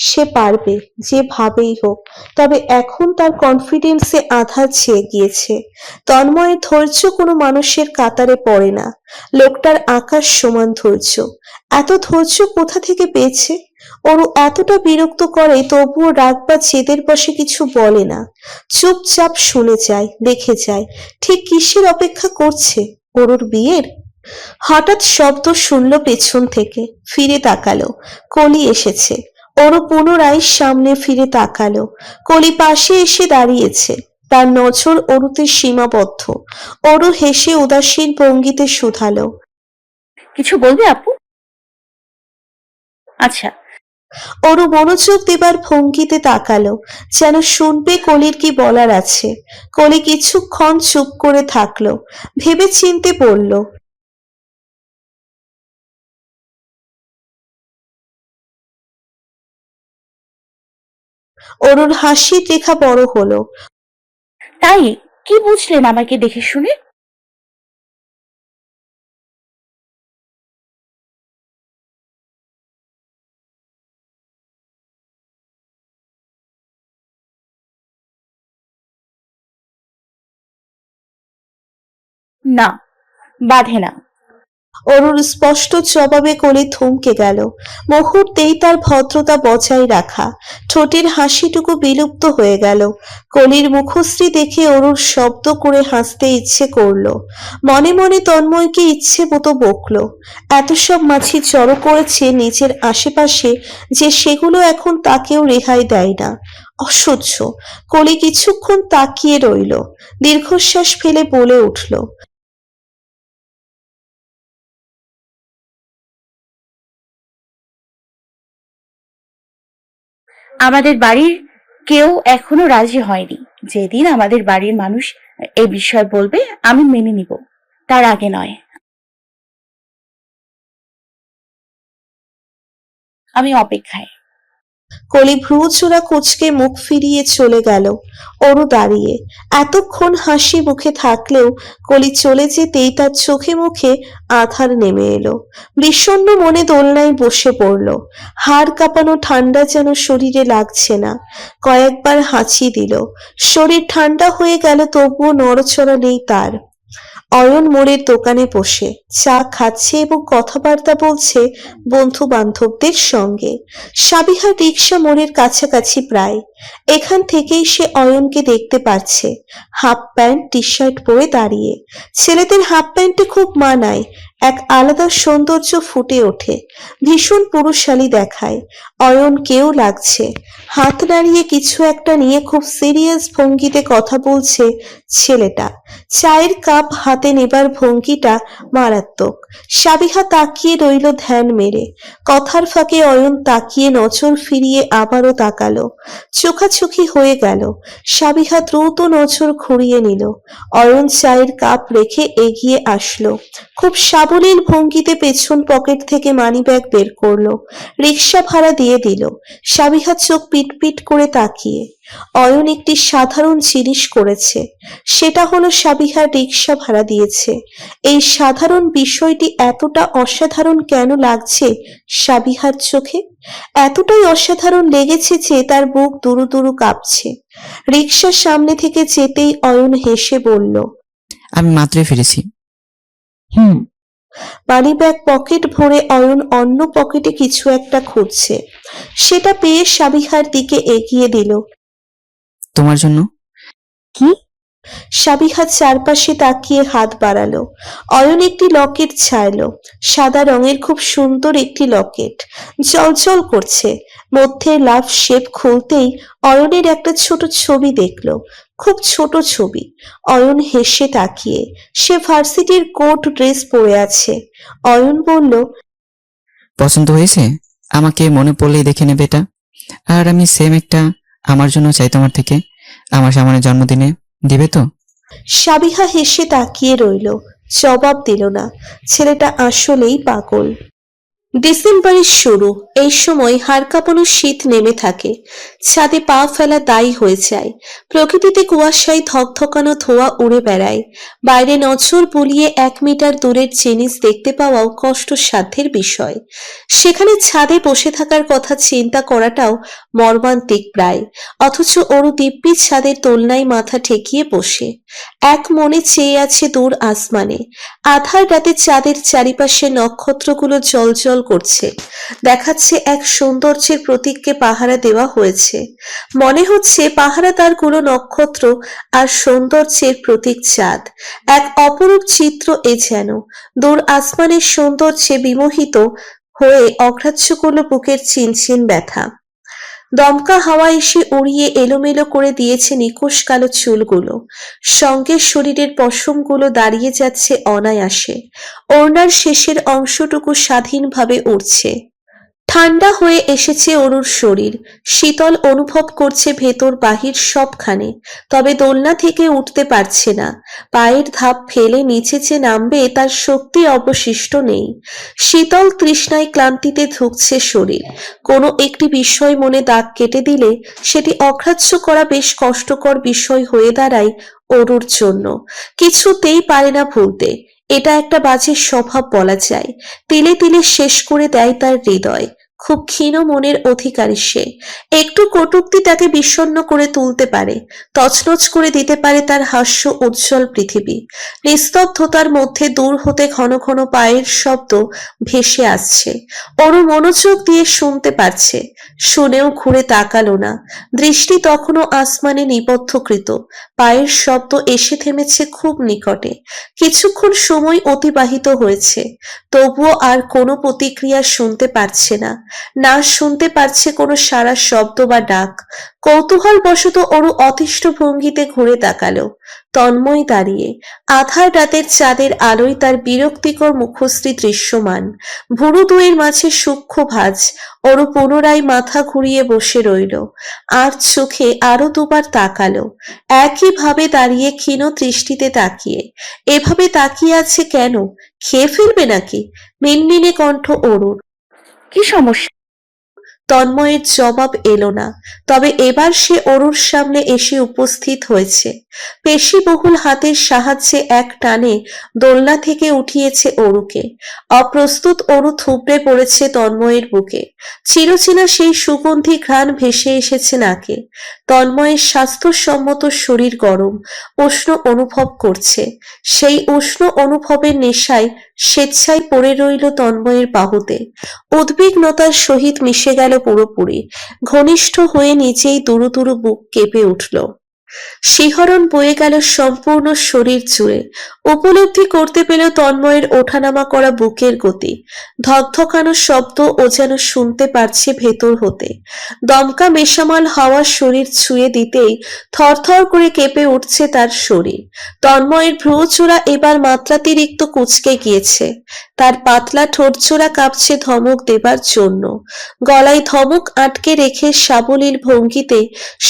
সে পারবে, যেভাবেই হোক। তবে এখন তার কনফিডেন্সে আঘাত ছেয়ে গিয়েছে। তন্ময়ের ধৈর্য কোনো মানুষের কাতারে পড়ে না। লোকটার আকাশ সমান ধৈর্য। এত ধৈর্য কোথা থেকে পেয়েছে? ওরু এতটা বিরক্ত করে তবুও রাগ বা জেদের বশে কিছু বলে না। চুপচাপ শুনে যায়, দেখে যায়। ঠিক কিসের অপেক্ষা করছে? ওরুর বিয়ের? হঠাৎ শব্দ শুনল পেছন থেকে। ফিরে তাকালো। কলি এসেছে। ওরও পুনরায় সামনে ফিরে তাকালো। কলি পাশে এসে দাঁড়িয়েছে। তার নজর অরুতে সীমাবদ্ধ। অরু হেসে উদাসীন ভঙ্গিতে শুধালো, কিছু বলবে আপু? আচ্ছা। অরু মনোযোগ দেবার ভঙ্গিতে তাকালো, যেন শুনবে কলির কি বলার আছে। কলি কিছুক্ষণ চুপ করে থাকলো। ভেবে চিনতে বলল, অরুর হাসির রেখা বড় হলো। তাই? কি বুঝলেন আমাকে দেখে শুনে? না, বাধে না। অরুর স্পষ্ট জবাবে কলি থমকে গেল। মুহূর্তেই তার ভদ্রতা বজায় রাখা ঠোঁটের হাসিটুকু বিলুপ্ত হয়ে গেল। কলির মুখশ্রী দেখে অরুর শব্দ করে হাসতে ইচ্ছে করলো। মনে মনে তন্ময়কে ইচ্ছে মতো বকলো। এত সব মাছি জড়ো করেছে নিজের আশেপাশে যে সেগুলো এখন তাকেও রেহাই দেয় না। অসহ্য। কলি কিছুক্ষণ তাকিয়ে রইল। দীর্ঘশ্বাস ফেলে বলে উঠল, আমাদের বাড়ির কেউ এখনো রাজি হয়নি। যেদিন আমাদের বাড়ির মানুষ এ বিষয় বলবে আমি মেনে নিব, তার আগে নয়। আমি অপেক্ষায়। কলি ভ্রুচূড়া কুঁচকে মুখ ফিরিয়ে চলে গেল। অরু দাঁড়িয়ে এতক্ষণ হাসি মুখে থাকলেও কলি চলে যেতেই তার চোখে মুখে আধার নেমে এলো। বিষণ্ণ মনে দোলনায় বসে পড়ল। হাড় কাঁপানো ঠান্ডা যেন শরীরে লাগছে না। কয়েকবার হাঁচি দিল। শরীর ঠান্ডা হয়ে গেল, তবুও নড়চড়া নেই তার। অয়ন মোড়ের দোকানে বসে চা খাচ্ছে এবং কথাবার্তা বলছে বন্ধু বান্ধবদের সঙ্গে। সাবিহা রিক্সা মোড়ের কাছাকাছি প্রায়। এখান থেকেই সে অয়নকে দেখতে পাচ্ছে, হাফ প্যান্ট টি শার্ট পরে দাঁড়িয়ে। ছেলেদের হাফ প্যান্টে খুব মানায়, এক আলাদা সৌন্দর্য ফুটে ওঠে, ভীষণ পুরুষালী দেখায়। অয়নকেও লাগছে। হাত নাড়িয়ে কিছু একটা নিয়ে খুব সিরিয়াস ভঙ্গিতে কথা বলছে ছেলেটা। চায়ের কাপ হাতে নেবার ভঙ্গিটা মারাত্মক। সাবিহা তাকিয়ে রইল ধ্যান মেরে। কথার ফাঁকে অয়ন তাকিয়ে নজর ফিরিয়ে আবারও তাকালো। চোখাচোখি হয়ে গেল। সাবিহা দ্রুত নজর ঘুরিয়ে নিল। অয়ন চায়ের কাপ রেখে এগিয়ে আসলো। খুব সাবলীল ভঙ্গিতে পেছন পকেট থেকে মানিব্যাগ বের করলো। রিক্সা ভাড়া দিয়ে দিল। সাবিহা চোখ পিটপিট করে তাকিয়ে। অয়ন একটি সাধারণ জিনিস করেছে, সেটা হলো সাবিহা রিক্সা ভাড়া দিয়েছে। এই সাধারণ বিষয়টি এতটা অসাধারণ কেন লাগছে সাবিহার চোখে? এতটাই অসাধারণ লেগেছে যে তার বুক দুরু দুরু কাঁপছে। রিক্সার সামনে থেকে যেতেই অয়ন হেসে বলল, আমি মাত্রই ফিরেছি। মানিব্যাগ পকেট ভরে অয়ন অন্য পকেটে কিছু একটা খুঁজছে। সেটা পেয়ে সাবিহার দিকে এগিয়ে দিল। তোমার জন্য। কি? সাবিহা চারপাশে তাকিয়ে হাত বাড়ালো। অয়ন একটি লকেট ছাড়লো। সাদা রঙের খুব সুন্দর একটি লকেট, জলজল করছে। মধ্যে লাভ শেপ খুলতেই অয়নের একটা ছোট ছবি দেখলো, খুব ছোট ছবি। অয়ন হেসে তাকিয়ে। সে ভার্সিটির কোট ড্রেস পরে আছে। অয়ন বলল, পছন্দ হয়েছে? আমাকে মনে পড়লেই দেখে নেবে এটা। আর আমি সেম একটা আমার জন্য চাই তোমার থেকে, আমার সামনে জন্মদিনে। দিবে তো? সাবিহা হেসে তাকিয়ে রইল, জবাব দিল না। ছেলেটা আসলেই পাগল। ডিসেম্বরের শুরু, এই সময় হাড় কাঁপানো শীত নেমে থাকে। ছাদে পা ফেলা দায়ী হয়ে যায়। প্রকৃতিতে কুয়াশায় ধকধকানো ধোঁয়া উড়ে বেড়ায়। বাইরে নজর বুলিয়ে 1 মিটার দূরের জিনিস দেখতে পাওয়াও কষ্টসাধ্যের বিষয়। সেখানে ছাদে বসে থাকার কথা চিন্তা করাটাও মর্মান্তিক প্রায়। অথচ অরু দিব্যি ছাদের দোলনায় মাথা ঠেকিয়ে বসে এক মনে চেয়ে আছে দূর আসমানে। আধার রাতে চাঁদের চারিপাশে নক্ষত্রগুলো জ্বলজ্বল করছে, দেখাচ্ছে এক সৌন্দর্যের প্রতীককে পাহারা দেওয়া হয়েছে। মনে হচ্ছে পাহারাদারগুলো নক্ষত্র আর সৌন্দর্যের প্রতীক চাঁদ। এক অপরূপ চিত্র এ যেন। দূর আসমানের সৌন্দর্যে বিমোহিত হয়ে অগ্রাহ্য করল বুকের চিনচিন ব্যথা। দমকা হাওয়া এসে উড়িয়ে এলোমেলো করে দিয়েছে নিকোষ কালো চুলগুলো। সঙ্গে শরীরের পশমগুলো দাঁড়িয়ে যাচ্ছে অনায়াসে। ওড়নার শেষের অংশটুকু স্বাধীনভাবে উড়ছে। ঠান্ডা হয়ে এসেছে অরুর শরীর, শীতল অনুভব করছে ভেতর বাহির সবখানে। তবে দোলনা থেকে উঠতে পারছে না। পায়ের ধাপ ফেলে নিচে যে নামবে তার শক্তি অবশিষ্ট নেই। শীতল তৃষ্ণায় ক্লান্তিতে ধুঁকছে শরীর। কোনো একটি বিষয় মনে দাগ কেটে দিলে সেটি অগ্রাহ্য করা বেশ কষ্টকর বিষয় হয়ে দাঁড়ায় অরুর জন্য। কিছুতেই পারে না ভুলতে। এটা একটা বাজে স্বভাব বলা যায়। তিলে তিলে শেষ করে দেয় তার হৃদয়। খুব ক্ষীণ মনের অধিকারী সে। একটু কটূক্তি তাকে বিষণ্ণ করে তুলতে পারে, তছনছ করে দিতে পারে তার হাস্য উজ্জ্বল পৃথিবী। নিস্তব্ধতার মধ্যে দূর হতে ঘন ঘন পায়ের শব্দ ভেসে আসছে। অরু মনোযোগ দিয়ে শুনতে পারছে, শুনেও ঘুরে তাকালো না। দৃষ্টি তখনও আসমানে নিবদ্ধকৃত। পায়ের শব্দ এসে থেমেছে খুব নিকটে। কিছুক্ষণ সময় অতিবাহিত হয়েছে, তবুও আর কোনো প্রতিক্রিয়া শুনতে পারছে না। না শুনতে পারছে কোনো সারা শব্দ বা ডাক। কৌতূহল বশত অরু অতিষ্ঠ ভঙ্গিতে ঘুরে তাকালো। তন্ময় দাঁড়িয়ে। আধার রাতের চাঁদের আলোয় তার বিরক্তিকর মুখশ্রী দৃশ্যমান। ভুরু দুয়ের মাঝে সূক্ষ্ম ভাঁজ। অরু পুনরায় মাথা ঘুরিয়ে বসে রইল। আর চোখে আরো দুবার তাকালো। একইভাবে দাঁড়িয়ে ক্ষীণ দৃষ্টিতে তাকিয়ে। এভাবে তাকিয়ে আছে কেন? খেয়ে ফেলবে নাকি? মিনমিনে কণ্ঠ অরুর। কি সমস্যা? তন্ময়ের জবাব এলো না। তবে এবার সে অরুর সামনে এসে উপস্থিত হয়েছে। পেশিবহুল হাতের সাহায্যে এক টানে দোলনা থেকে উঠিয়েছে অরুকে। অপ্রস্তুত অরু থুবড়ে পড়েছে তন্ময়ের বুকে। চিরচেনা সেই সুগন্ধি ঘ্রাণ ভেসে এসেছে নাকে। তন্ময়ের স্বাস্থ্যসম্মত শরীর গরম, উষ্ণ অনুভব করছে। সেই উষ্ণ অনুভবের নেশায় স্বেচ্ছায় পড়ে রইল তন্ময়ের বাহুতে। উদ্বিগ্নতার সহিত মিশে গেল পুরোপুরি। ঘনিষ্ঠ হয়ে নিজেই দুরু দুরু বুক কেঁপে উঠল। শিহরণ বয়ে গেল সম্পূর্ণ শরীর জুড়ে। উপলব্ধি করতে পেল তন্ময়ের ওঠানামা করা বুকের গতি। ধকধকানো শব্দ ও যেন শুনতে পারছে ভেতর হতে। দমকা মেশামাল হাওয়া শরীর ছুঁয়ে দিতেই থরথর করে কেঁপে উঠছে তার শরীর। তন্ময়ের ভ্রুচূড়া এবার মাত্রাতিরিক্ত কুঁচকে গিয়েছে। তার পাতলা ঠোঁটজোড়া কাঁপছে ধমক দেবার জন্য। গলায় ধমক আটকে রেখে সাবলীল ভঙ্গিতে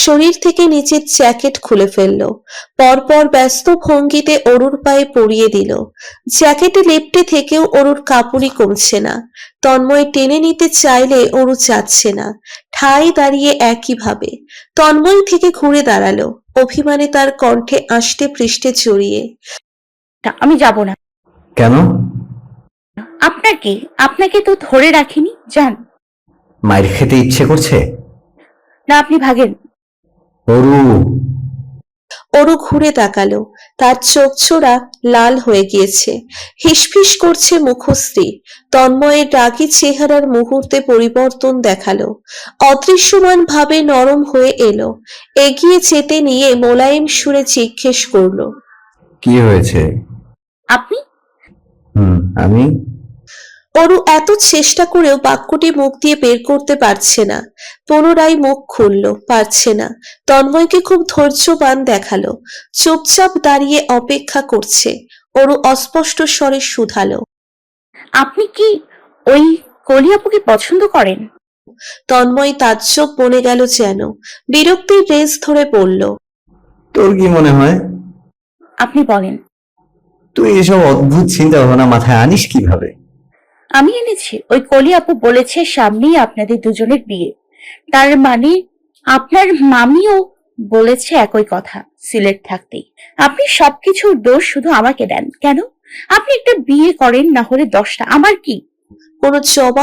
শরীর থেকে নিচের জ্যাকেট খুলে ফেলল। পরপর ব্যস্ত ভঙ্গিতে অরুর পায়ে পরিয়ে দিল। জ্যাকেটে লেপ্টে থেকেও অরুর কাঁপুনি কমছে না। তন্ময় টেনে নিতে চাইলে অরু যাচ্ছে না। ঠায় দাঁড়িয়ে একইভাবে। তন্ময় থেকে ঘুরে দাঁড়ালো, অভিমানে তার কণ্ঠে আষ্টে পৃষ্ঠে জড়িয়ে। আমি যাব না। কেন? আপনাকে আপনাকে তো ধরে রাখিনি, যান। মায়ের খেতে ইচ্ছে করছে? না, আপনি ভাগেন। অরু, অরু ঘুরে তাকালো। তার চোখ ছোড়া লাল হয়ে গিয়েছে। হিসফিস করছে মুখশ্রী। তন্ময়ের রাগী চেহারার মুহূর্তে পরিবর্তন দেখালো। অদৃশ্যমান ভাবে নরম হয়ে এলো। এগিয়ে যেতে নিয়ে মোলায়েম সুরে জিজ্ঞেস করলো, কি হয়েছে? আপনি? আমি? অরু এত চেষ্টা করেও বাক্যটি মুখ দিয়ে বের করতে পারছে না। পুনরায় মুখ খুলল, পারছে না। তন্ময়কে খুব ধৈর্যবান দেখালো। চুপচাপ দাঁড়িয়ে অপেক্ষা করছে। অরু অস্পষ্ট স্বরে শুধালো, আপনি কি ওই কলিয়াপুকে পছন্দ করেন? তন্ময় তাজ্জব বনে গেল যেন। বিরক্তির রেশ ধরে পড়ল, তোর কি মনে হয়? আপনি বলেন। তুই এসব অদ্ভুত চিন্তা ভাবনা মাথায় আনিস কিভাবে? আমি এনেছি, ওই কলি আপু বলেছে সামনেই আপনাদের দুজনের বিয়ে। তার মানে আপনার মামিও বলেছে একই কথা সিলেট থাকতেই। আপনি সবকিছুর দোষ শুধু আমাকে দেন কেন? আপনি একটা বিয়ে করেন, না হলে 10টা, আমার কি? কোনো জবাব